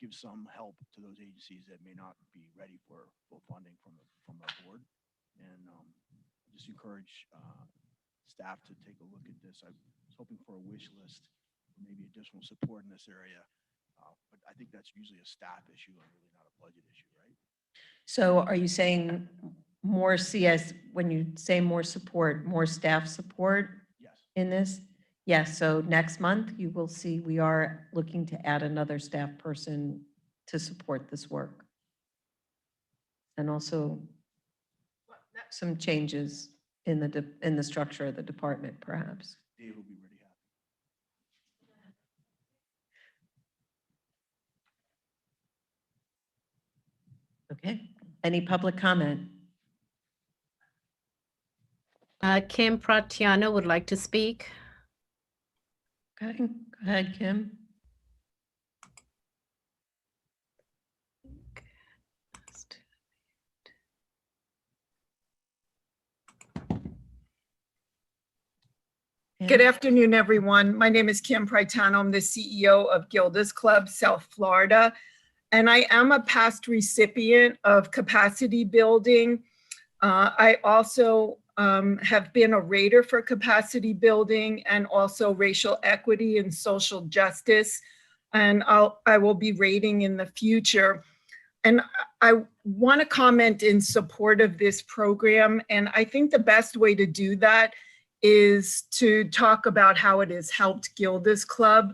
give some help to those agencies that may not be ready for full funding from our board. And just encourage staff to take a look at this. I was hoping for a wish list, maybe additional support in this area. But I think that's usually a staff issue and really not a budget issue, right? So are you saying more CS, when you say more support, more staff support? Yes. In this? Yes, so next month you will see we are looking to add another staff person to support this work. And also some changes in the structure of the department, perhaps. Dave will be ready. Okay, any public comment? Kim Pratiano would like to speak. Okay, go ahead, Kim. Good afternoon, everyone. My name is Kim Pritano. I'm the CEO of Gilda's Club, South Florida, and I am a past recipient of capacity building. I also have been a rater for capacity building and also racial equity and social justice, and I will be rating in the future. And I want to comment in support of this program, and I think the best way to do that is to talk about how it has helped Gilda's Club.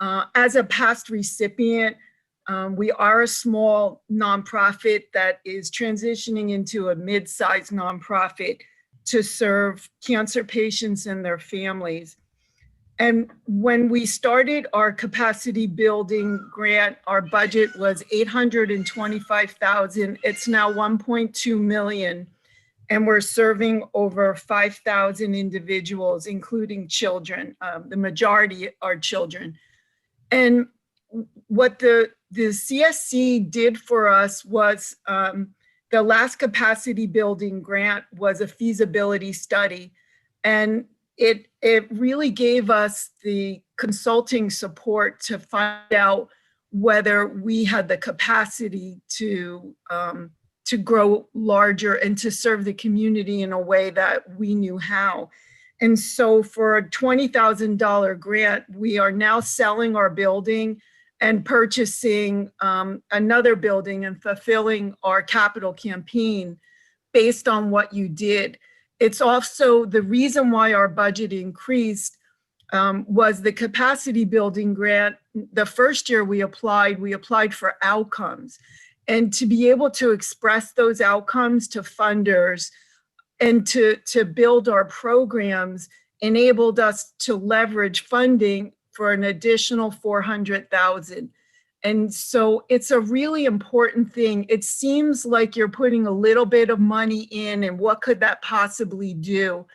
As a past recipient, we are a small nonprofit that is transitioning into a mid-sized nonprofit to serve cancer patients and their families. And when we started our capacity building grant, our budget was $825,000. It's now 1.2 million. And we're serving over 5,000 individuals, including children. The majority are children. And what the CSC did for us was the last capacity building grant was a feasibility study. And it really gave us the consulting support to find out whether we had the capacity to grow larger and to serve the community in a way that we knew how. And so for a $20,000 grant, we are now selling our building and purchasing another building and fulfilling our capital campaign based on what you did. It's also the reason why our budget increased was the capacity building grant. The first year we applied for outcomes. And to be able to express those outcomes to funders and to build our programs enabled us to leverage funding for an additional $400,000. And so it's a really important thing. It seems like you're putting a little bit of money in, and what could that possibly do?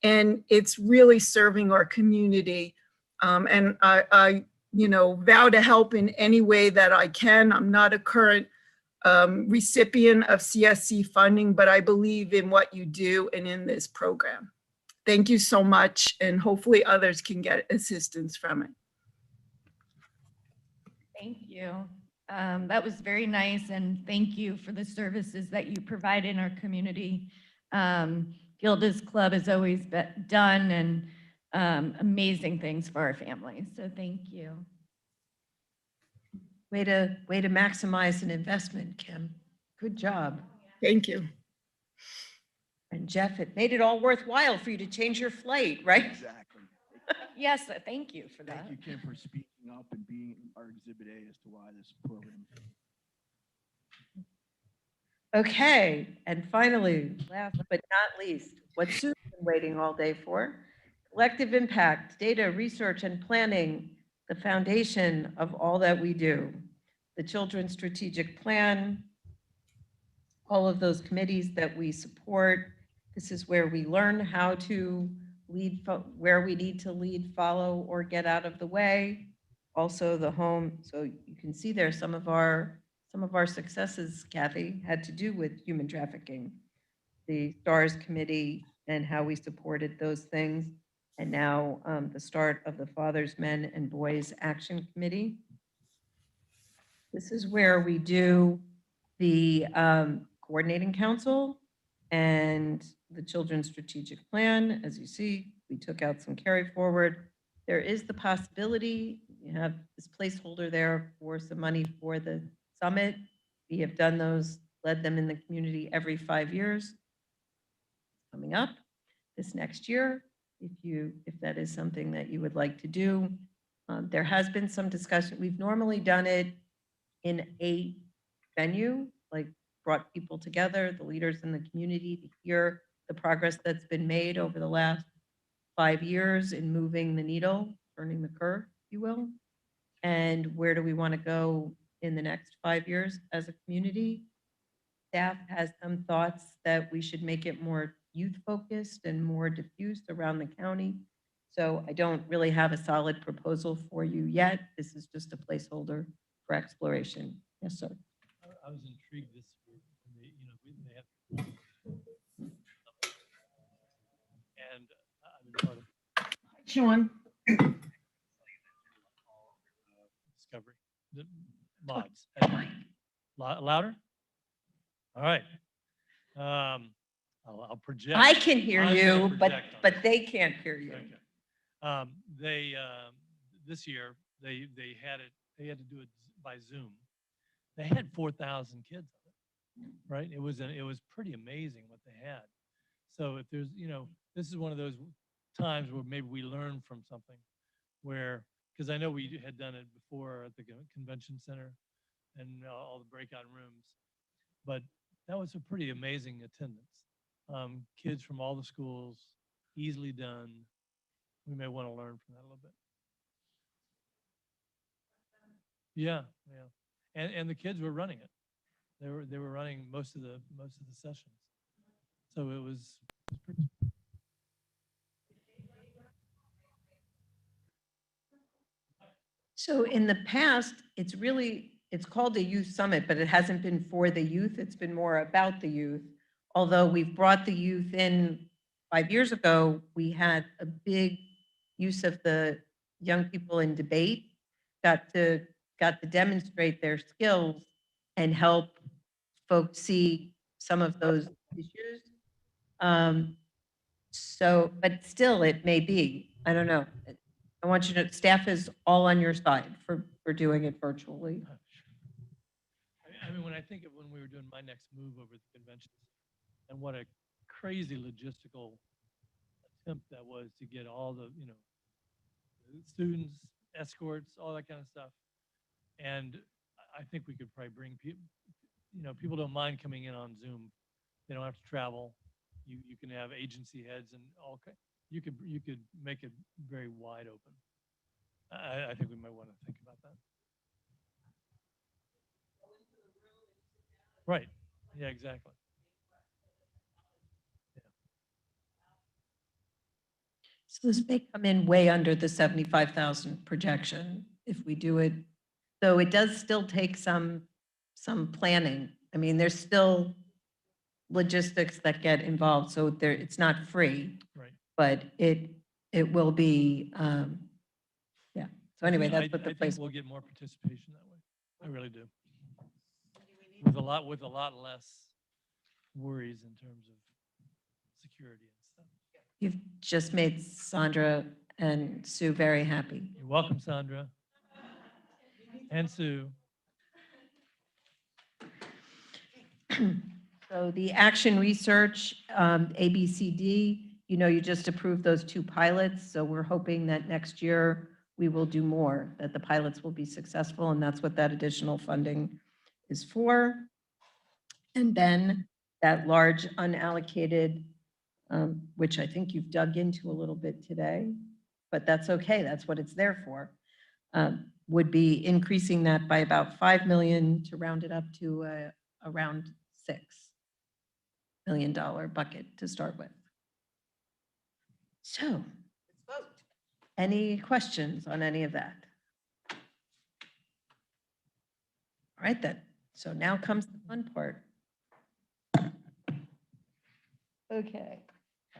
And it's really serving our community. And I vow to help in any way that I can. I'm not a current recipient of CSC funding, but I believe in what you do and in this program. Thank you so much, and hopefully others can get assistance from it. Thank you. That was very nice, and thank you for the services that you provide in our community. Gilda's Club has always done and amazing things for our families, so thank you. Way to maximize an investment, Kim. Good job. Thank you. And Jeff, it made it all worthwhile for you to change your flight, right? Exactly. Yes, thank you for that. Thank you, Kim, for speaking up and being our Exhibit A as to why this program. Okay, and finally, last but not least, what Sue's been waiting all day for, collective impact, data, research, and planning, the foundation of all that we do. The Children's Strategic Plan, all of those committees that we support. This is where we learn how to lead, where we need to lead, follow, or get out of the way. Also the home, so you can see there some of our successes, Kathy, had to do with human trafficking. The STARS committee and how we supported those things. And now the start of the Fathers, Men, and Boys Action Committee. This is where we do the coordinating council and the Children's Strategic Plan. As you see, we took out some carry forward. There is the possibility, you have this placeholder there for some money for the summit. We have done those, led them in the community every 5 years. Coming up this next year. if that is something that you would like to do. There has been some discussion. We've normally done it in a venue, like brought people together, the leaders in the community, to hear the progress that's been made over the last 5 years in moving the needle, turning the curve, if you will. And where do we want to go in the next 5 years as a community? Staff has some thoughts that we should make it more youth-focused and more diffused around the county. So I don't really have a solid proposal for you yet. This is just a placeholder for exploration. Yes, sir. I was intrigued this year, when they have, and I've been part of Sean. Discovery, the mods. Louder? All right. I'll project. I can hear I'm gonna you, project on but this. they can't hear you. Okay. They this year they had to do it by Zoom. They had 4,000 kids on it, right? It was pretty amazing what they had. So if there's, this is one of those times where maybe we learn from something, where, because I know we had done it before at the convention center and all the breakout rooms, but that was a pretty amazing attendance. Kids from all the schools, easily done. We may want to learn from that a little bit. Yeah, yeah, and the kids were running it. They were running most of the sessions, so it was pretty. So in the past, it's called a youth summit, but it hasn't been for the youth. It's been more about the youth. Although we've brought the youth in 5 years ago, we had a big use of the young people in debate, got to demonstrate their skills and help folks see some of those issues. So, but still, it may be, I don't know. I want you to, staff is all on your side for doing it virtually. I mean, when I think of when we were doing my next move over at the convention, and what a crazy logistical attempt that was to get all the, students, escorts, all that kind of stuff. And I think we could probably bring people, people don't mind coming in on Zoom. They don't have to travel. You can have agency heads and all. You could make it very wide open. I think we might want to think about that. Right. Yeah, exactly. So this may come in way under the 75,000 projection if we do it. Though it does still take some planning. I mean, there's still logistics that get involved, so it's not free. Right. But it will be, yeah. So anyway, that's what the I place. think we'll get more participation that way. I really do. With a lot less worries in terms of security and stuff. You've just made Sandra and Sue very happy. You're welcome, Sandra. And Sue. So the action research, ABCD, you just approved those 2 pilots. So we're hoping that next year we will do more, that the pilots will be successful, and that's what that additional funding is for. And then that large unallocated, which I think you've dug into a little bit today, but that's okay. That's what it's there for. Would be increasing that by about 5 million to round it up to around $6 million bucket to start with. So, let's vote. Any questions on any of that? All right then. So now comes the fun part. Okay,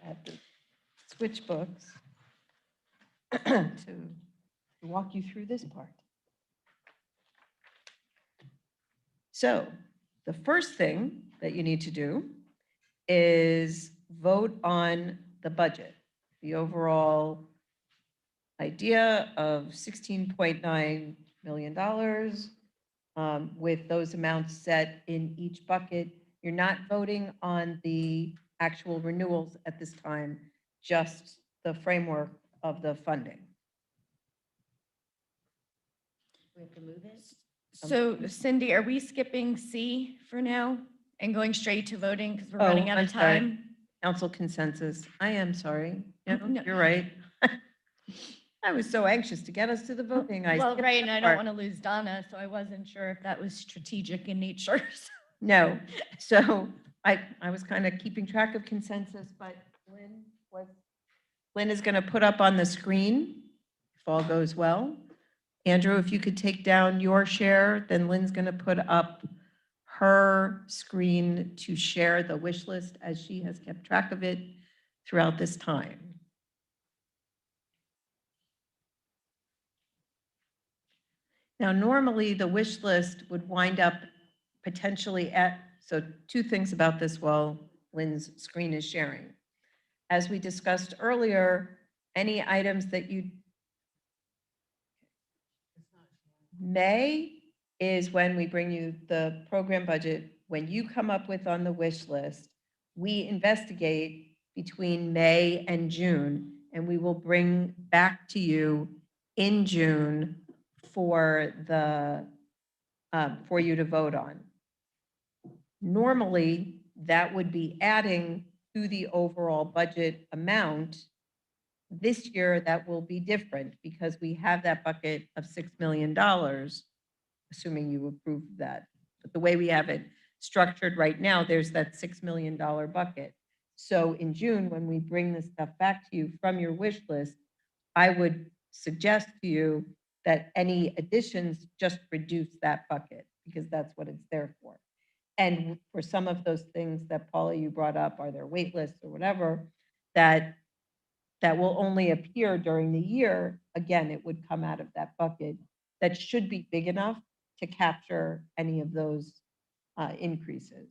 I have to switch books to walk you through this part. So the first thing that you need to do is vote on the budget, the overall idea of $16.9 million with those amounts set in each bucket. You're not voting on the actual renewals at this time, just the framework of the funding. We have to move it? So Cindy, are we skipping C for now and going straight to voting because we're running out I'm of sorry. time? Council consensus. I am sorry. Yeah, No. you're right. I was so anxious to get us to the voting. Well, skipped right, that and I part. don't want to lose Donna, so I wasn't sure if that was strategic in nature. No, so I was kind of keeping track of consensus, but Lynn is going to put up on the screen, if all goes well. Andrew, if you could take down your share, then Lynn's going to put up her screen to share the wish list as she has kept track of it throughout this time. Now, normally the wish list would wind up potentially at, so two things about this while Lynn's screen is sharing. As we discussed earlier, any items that you May is when we bring you the program budget. When you come up with on the wish list, we investigate between May and June, and we will bring back to you in June for you to vote on. Normally, that would be adding to the overall budget amount. This year, that will be different because we have that bucket of $6 million, assuming you approve that. But the way we have it structured right now, there's that $6 million bucket. So in June, when we bring this stuff back to you from your wish list, I would suggest to you that any additions just reduce that bucket because that's what it's there for. And for some of those things that Paula, you brought up, are there wait lists or whatever, that will only appear during the year, again, it would come out of that bucket that should be big enough to capture any of those increases.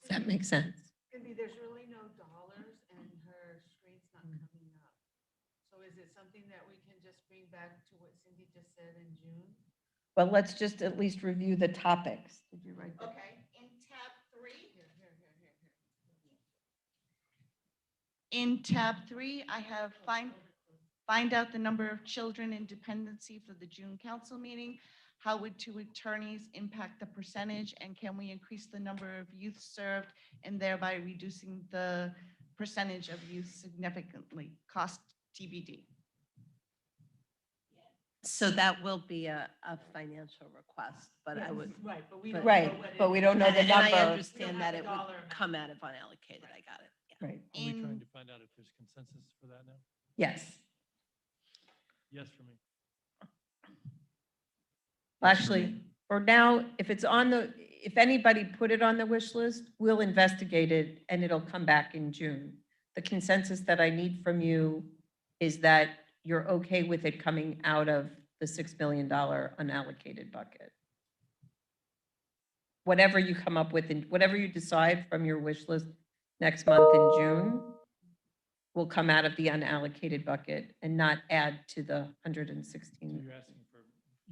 Does that make sense? Cindy, there's really no dollars and her screen's not coming up. So is it something that we can just bring back to what Cindy just said in June? But let's just at least review the topics. Did you write that? Okay, in tab 3. In tab 3, I have find out the number of children in dependency for the June council meeting. How would two attorneys impact the percentage, and can we increase the number of youth served and thereby reducing the percentage of youth significantly? Cost TBD. So that will be a financial request, but I would. Right, but we but- don't Right, know what but it we is. don't know the And I number. understand that it would come out of unallocated. I got it. Yeah. Right, Are we trying to find out if there's consensus for that now? yes. Yes for me. Actually, for now, if anybody put it on the wish list, we'll investigate it and it'll come back in June. The consensus that I need from you is that you're okay with it coming out of the $6 million unallocated bucket. Whatever you come up with and whatever you decide from your wish list next month in June will come out of the unallocated bucket and not add to the 116.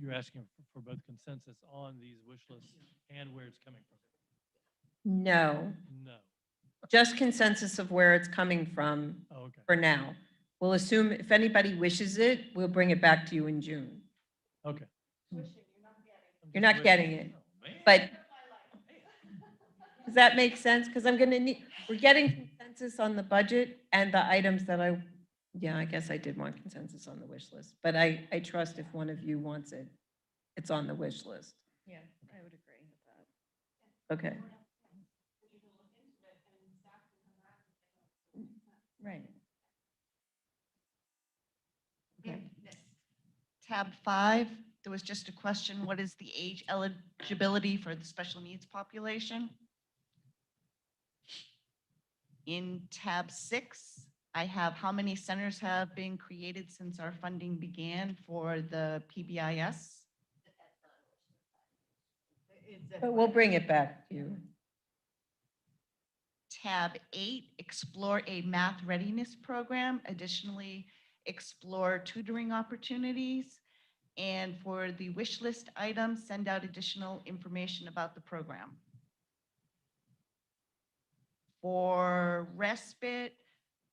You're asking for both consensus on these wish lists and where it's coming from? No, No. just consensus of where it's coming from Oh, okay. for now. We'll assume if anybody wishes it, we'll bring it back to you in June. Okay. You're not getting it, but does that make sense? Because we're getting consensus on the budget and the items that I guess I did want consensus on the wish list, but I trust if one of you wants it, it's on the wish list. Yeah, I would agree with that. Okay. Right. Okay. Tab 5, there was just a question, what is the age eligibility for the special needs population? In tab 6, I have how many centers have been created since our funding began for the PBIS? But we'll bring it back to you. Tab 8, explore a math readiness program. Additionally, explore tutoring opportunities. And for the wish list items, send out additional information about the program. For respite,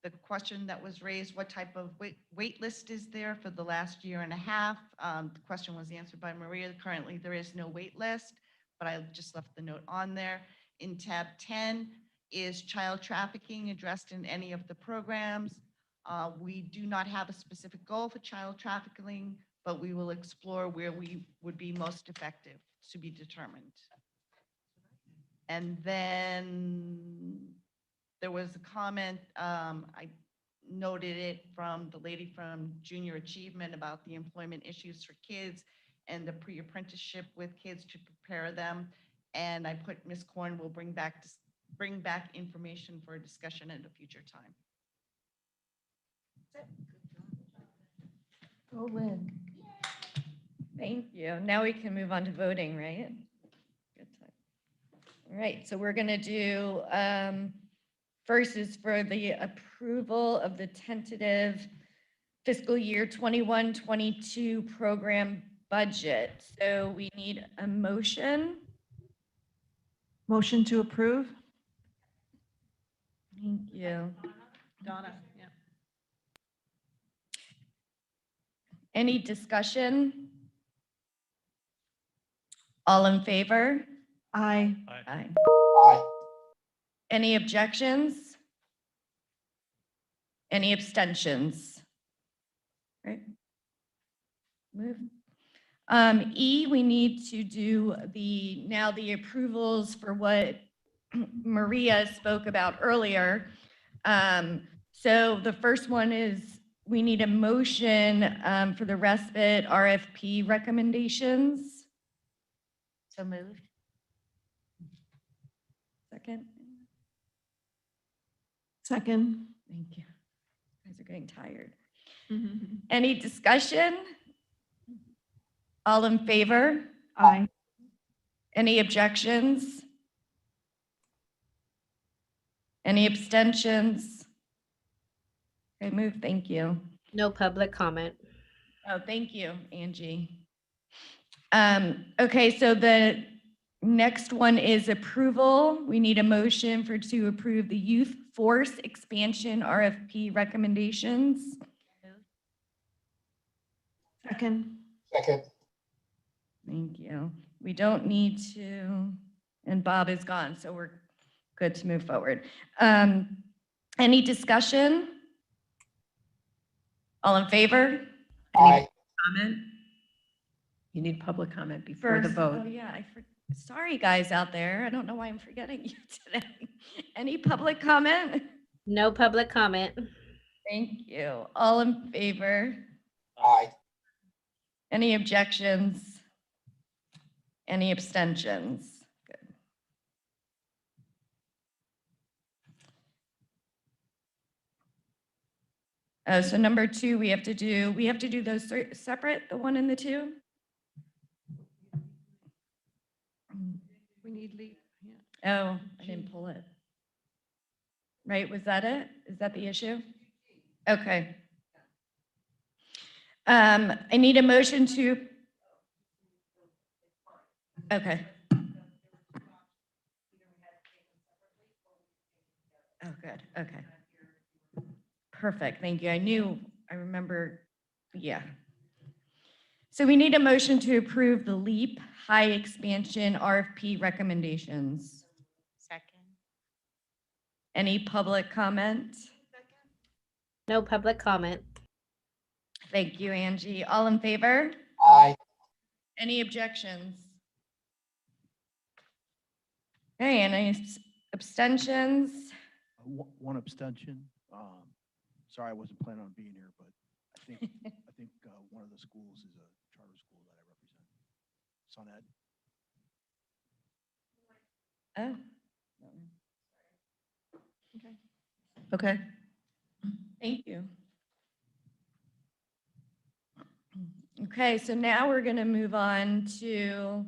the question that was raised, what type of wait list is there for the last year and a half? The question was answered by Maria. Currently, there is no wait list, but I just left the note on there. In tab 10, is child trafficking addressed in any of the programs? We do not have a specific goal for child trafficking, but we will explore where we would be most effective, to be determined. And then there was a comment, I noted it from the lady from Junior Achievement about the employment issues for kids and the pre-apprenticeship with kids to prepare them. And I put Ms. Korn will bring back information for a discussion at a future time. Go Lynn. Thank you. Now we can move on to voting, right? Good time. All right, so we're gonna do, first is for the approval of the tentative fiscal year 21-22 program budget. So we need a motion. Motion to approve? Thank you. Donna, yeah. Any discussion? All in favor? Aye. Aye. Aye. Any objections? Any abstentions? Right. Move. E, we need to do the approvals for what Maria spoke about earlier. So the first one is we need a motion for the respite RFP recommendations. So moved. Second. Second. Thank you. You guys are getting tired. Mhm. Any discussion? All in favor? Aye. Any objections? Any abstentions? Okay, move, thank you. No public comment. Oh, thank you, Angie. Okay, so the next one is approval. We need a motion to approve the youth force expansion RFP recommendations. Second. Second. Thank you. We don't need to, and Bob is gone, so we're good to move forward. Any discussion? All in favor? Aye. Comment? You need public comment before the First, vote. oh yeah, sorry guys out there. I don't know why I'm forgetting you today. Any public comment? No public comment. Thank you. All in favor? Aye. Any objections? Any abstentions? Good. Oh, so number 2, we have to do those separate, the 1 and the 2? We need lead. Yeah. Oh, I didn't pull it. Right, was that it? Is that the issue? Okay. I need a motion to. Okay. Oh, good, okay. Perfect, thank you. I remember, yeah. So we need a motion to approve the LEAP high expansion RFP recommendations. Second. Any public comment? No public comment. Thank you, Angie. All in favor? Aye. Any objections? Okay, any abstentions? One abstention. Sorry, I wasn't planning on being here, but I think one of the schools is a charter school that I represent. Oh. Okay. Thank you. Okay, so now we're going to move on to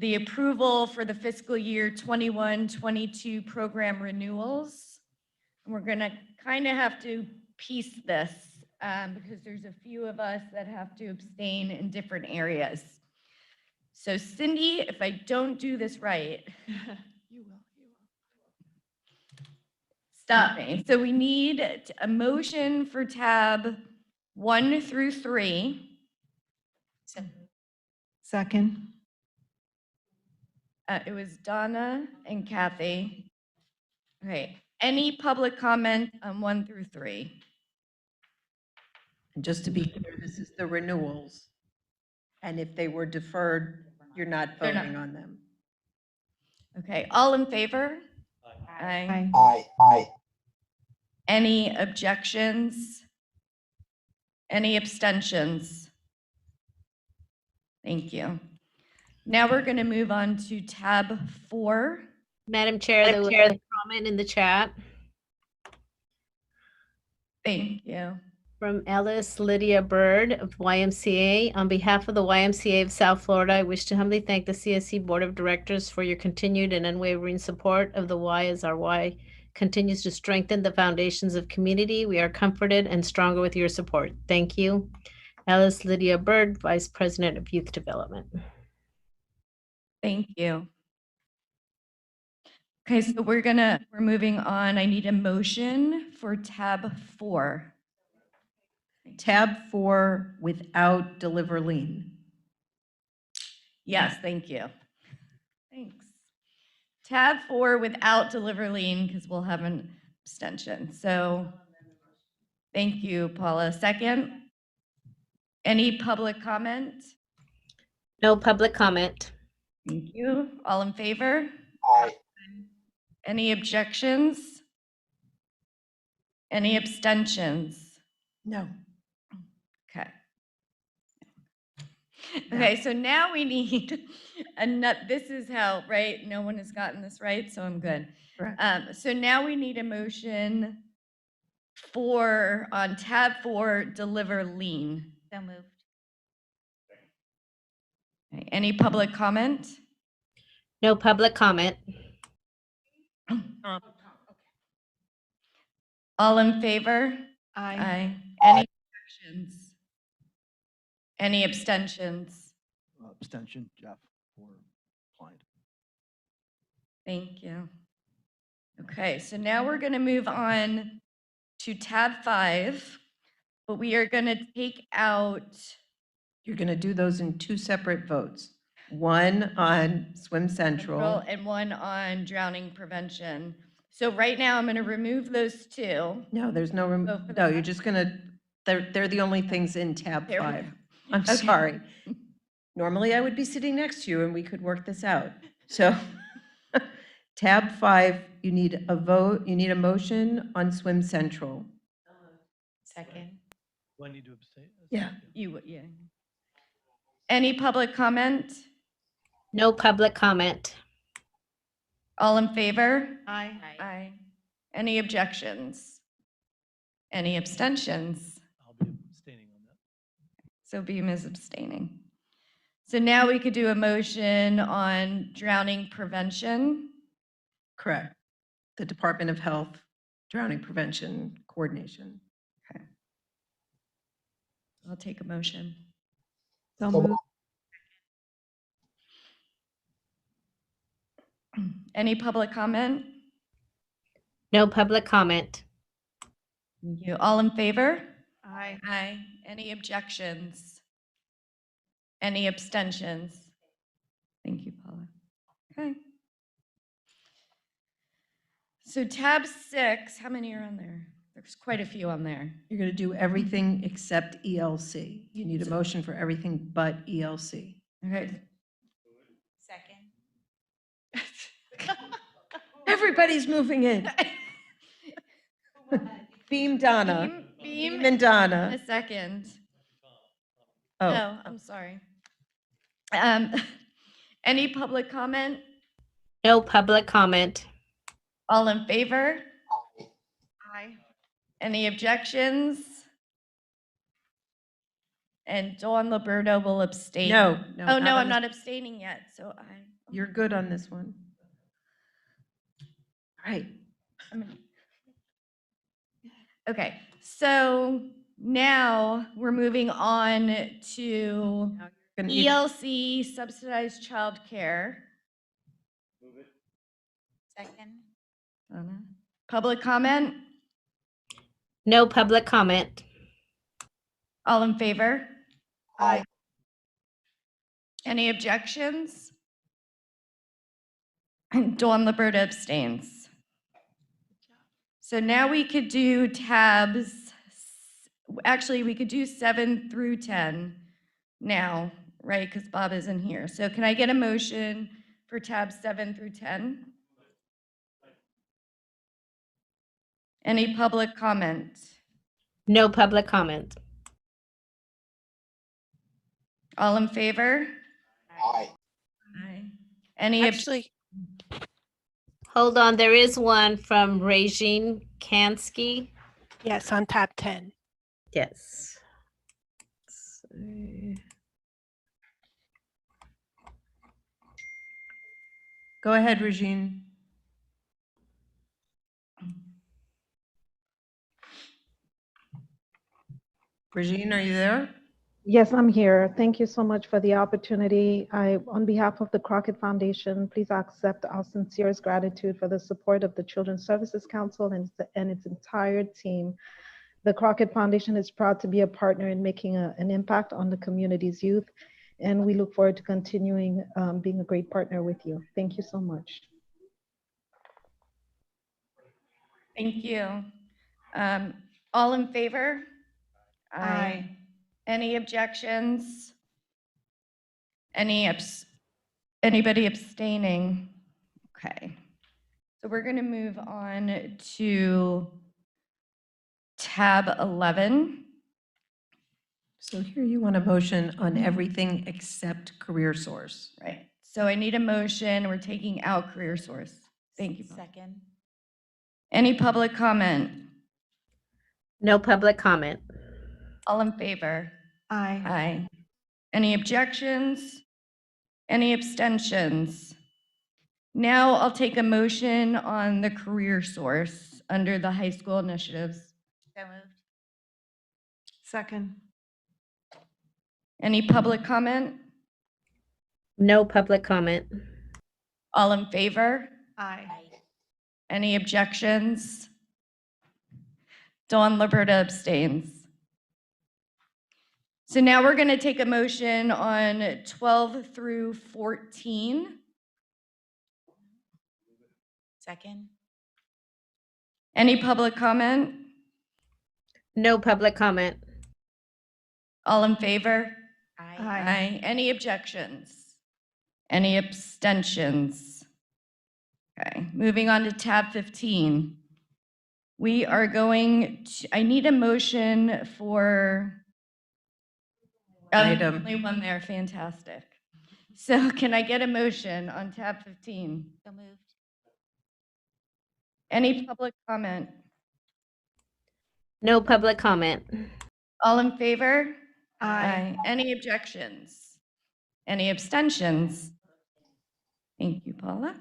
the approval for the fiscal year 21-22 program renewals. And we're going to kind of have to piece this because there's a few of us that have to abstain in different areas. So Cindy, if I don't do this right, You will. Stop me. So we need a motion for tab 1 through 3. Second. It was Donna and Kathy. Okay, any public comment on 1 through 3? And just to be clear, this is the renewals. And if they were deferred, you're not They're not. voting on them. Okay, all in favor? Aye. Aye. Aye. Any objections? Any abstentions? Thank you. Now we're going to move on to tab 4. Madam Chair, there was a comment in the chat Thank you. from Ellis Lydia Bird of YMCA. On behalf of the YMCA of South Florida, I wish to humbly thank the CSC Board of Directors for your continued and unwavering support of the Y as our Y continues to strengthen the foundations of community. We are comforted and stronger with your support. Thank you. Ellis Lydia Bird, Vice President of Youth Development. Thank you. Okay, so we're moving on. I need a motion for tab 4. Tab 4 without deliver lien. Yes, thank you. Thanks. Tab 4 without deliver lien, because we'll have an abstention. So thank you, Paula. Second, any public comment? No public comment. Thank you. All in favor? Aye. Any objections? Any abstentions? No. Okay. Okay, so now we need a nut. This is how, right? No one has gotten this right, so I'm good. Correct. So now we need a motion on tab 4, deliver lien. So moved. Okay, any public comment? No public comment. All in favor? Aye. Any objections? Any abstentions? Abstention, Jeff, for client. Thank you. Okay, so now we're going to move on to tab 5, but we are going to take out. You're going to do those in 2 separate votes. One on Swim Central. And one on drowning prevention. So right now I'm going to remove those 2. No, there's no, no, you're just going to, they're the only things in tab There we 5. go. I'm Okay. sorry. Normally I would be sitting next to you and we could work this out. So tab 5, you need a vote, you need a motion on Swim Central. Second. Do I need to abstain? Yeah. Yeah. Any public comment? No public comment. All in favor? Aye. Aye. Any objections? Any abstentions? I'll be abstaining on that. So Beam is abstaining. So now we could do a motion on drowning prevention. Correct. The Department of Health Drowning Prevention Coordination. Okay. I'll take a motion. So moved. Any public comment? No public comment. Thank you. All in favor? Aye. Aye. Any objections? Any abstentions? Thank you, Paula. Okay. So tab 6, how many are on there? There's quite a few on there. You're going to do everything except ELC. You need a motion for everything but ELC. Okay. Second. Everybody's moving in. Beam Donna. Beam and Donna. A second. Oh, Oh, I'm sorry. Any public comment? No public comment. All in favor? Aye. Any objections? And Dawn Liberto will abstain. no. Oh, no, on I'm this- not abstaining yet, so You're good on this one. All right. Okay, so now we're moving on to Gonna need- ELC subsidized childcare. Second. Donna? Public comment? No public comment. All in favor? Aye. Any objections? And Dawn Liberta abstains. So now we could do tabs, actually, we could do 7 through 10 now, right? Because Bob isn't here. So can I get a motion for tabs 7 through 10? Any public comment? No public comment. All in favor? Aye. Aye. Any Actually, Hold on, there is one from Regine Kansky. yes, on tab 10. Yes. Go ahead, Regine. Regine, are you there? Yes, I'm here. Thank you so much for the opportunity. On behalf of the Crockett Foundation, please accept our sincerest gratitude for the support of the Children's Services Council and its entire team. The Crockett Foundation is proud to be a partner in making an impact on the community's youth, and we look forward to continuing being a great partner with you. Thank you so much. Thank you. All in favor? Aye. Any objections? Anybody abstaining? Okay. So we're going to move on to tab 11. So here you want a motion on everything except career source. Right. So I need a motion. We're taking out career source. Thank you. Paul. Second. Any public comment? No public comment. All in favor? Aye. Aye. Any objections? Any abstentions? Now I'll take a motion on the career source under the high school initiatives. So moved. Second. Any public comment? No public comment. All in favor? Aye. Any objections? Dawn Liberta abstains. So now we're going to take a motion on 12 through 14. Second. Any public comment? No public comment. All in favor? Aye. Aye. Any objections? Any abstentions? Okay, moving on to tab 15. We are going to, I need a motion for Item. only one there, fantastic. So can I get a motion on tab 15? So moved. Any public comment? No public comment. All in favor? Aye. Any objections? Any abstentions? Thank you, Paula.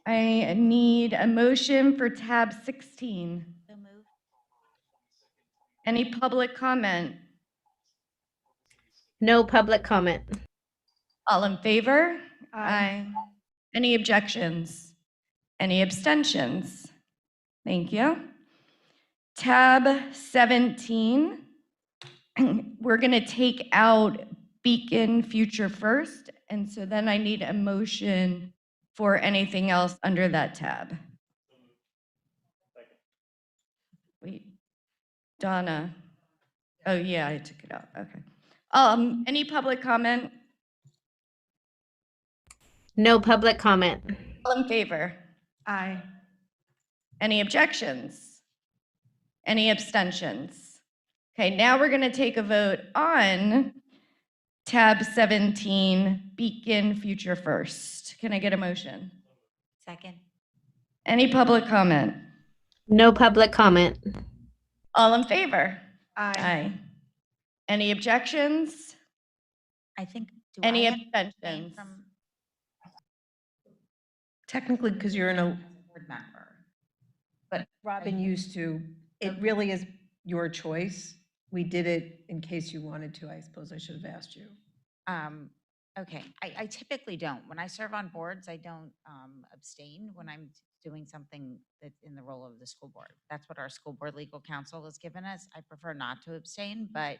I need a motion for tab 16. So moved. Any public comment? No public comment. All in favor? Aye. Any objections? Any abstentions? Thank you. Tab 17, we're going to take out Beacon Future First, and so then I need a motion for anything else under that tab. Wait, Donna. Oh yeah, I took it out. Okay. Any public comment? No public comment. All in favor? Aye. Any objections? Any abstentions? Okay, now we're going to take a vote on tab 17, Beacon Future First. Can I get a motion? Second. Any public comment? No public comment. All in favor? Aye. Aye. Any objections? I think. Do Any I have to abstain abstentions? from Technically, because you're in a, board member? but Robin used to, it really is your choice. We did it in case you wanted to. I suppose I should have asked you. Okay, I typically don't. When I serve on boards, I don't abstain when I'm doing something that's in the role of the school board. That's what our school board legal counsel has given us. I prefer not to abstain, but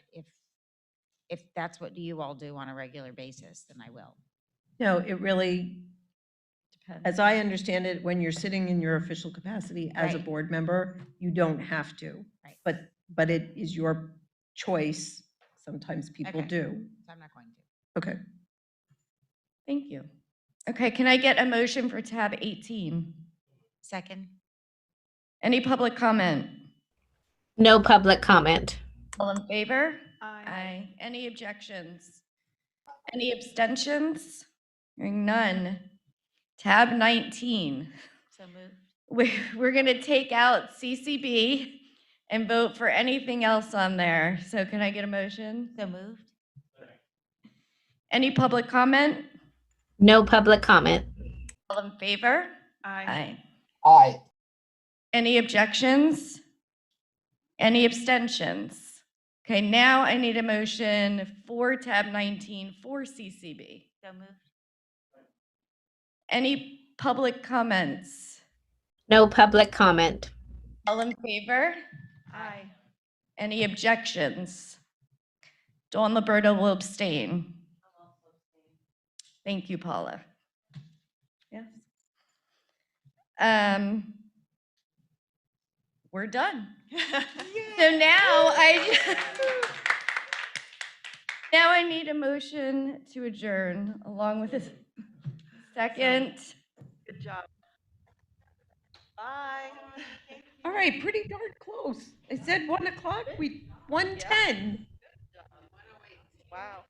if that's what you all do on a regular basis, then I will. No, it really, Depends. as I understand it, when you're sitting in your official capacity as a Right. board member, you don't have to. Right. But it is your choice. Sometimes people Okay. do. So I'm not going to. Okay. Thank you. Okay, can I get a motion for tab 18? Second. Any public comment? No public comment. All in favor? Aye. Any objections? Any abstentions? Hearing none. Tab 19. So moved. We're going to take out CCB and vote for anything else on there. So can I get a motion? So moved. Any public comment? No public comment. All in favor? Aye. Aye. Any objections? Any abstentions? Okay, now I need a motion for tab 19 for CCB. So moved. Any public comments? No public comment. All in favor? Aye. Any objections? Dawn Liberto will abstain. Thank you, Paula. Yes. We're done. So now I need a motion to adjourn along with a second. Good job. Bye. All right, pretty darn close. I said 1 o'clock, 1:10. Wow.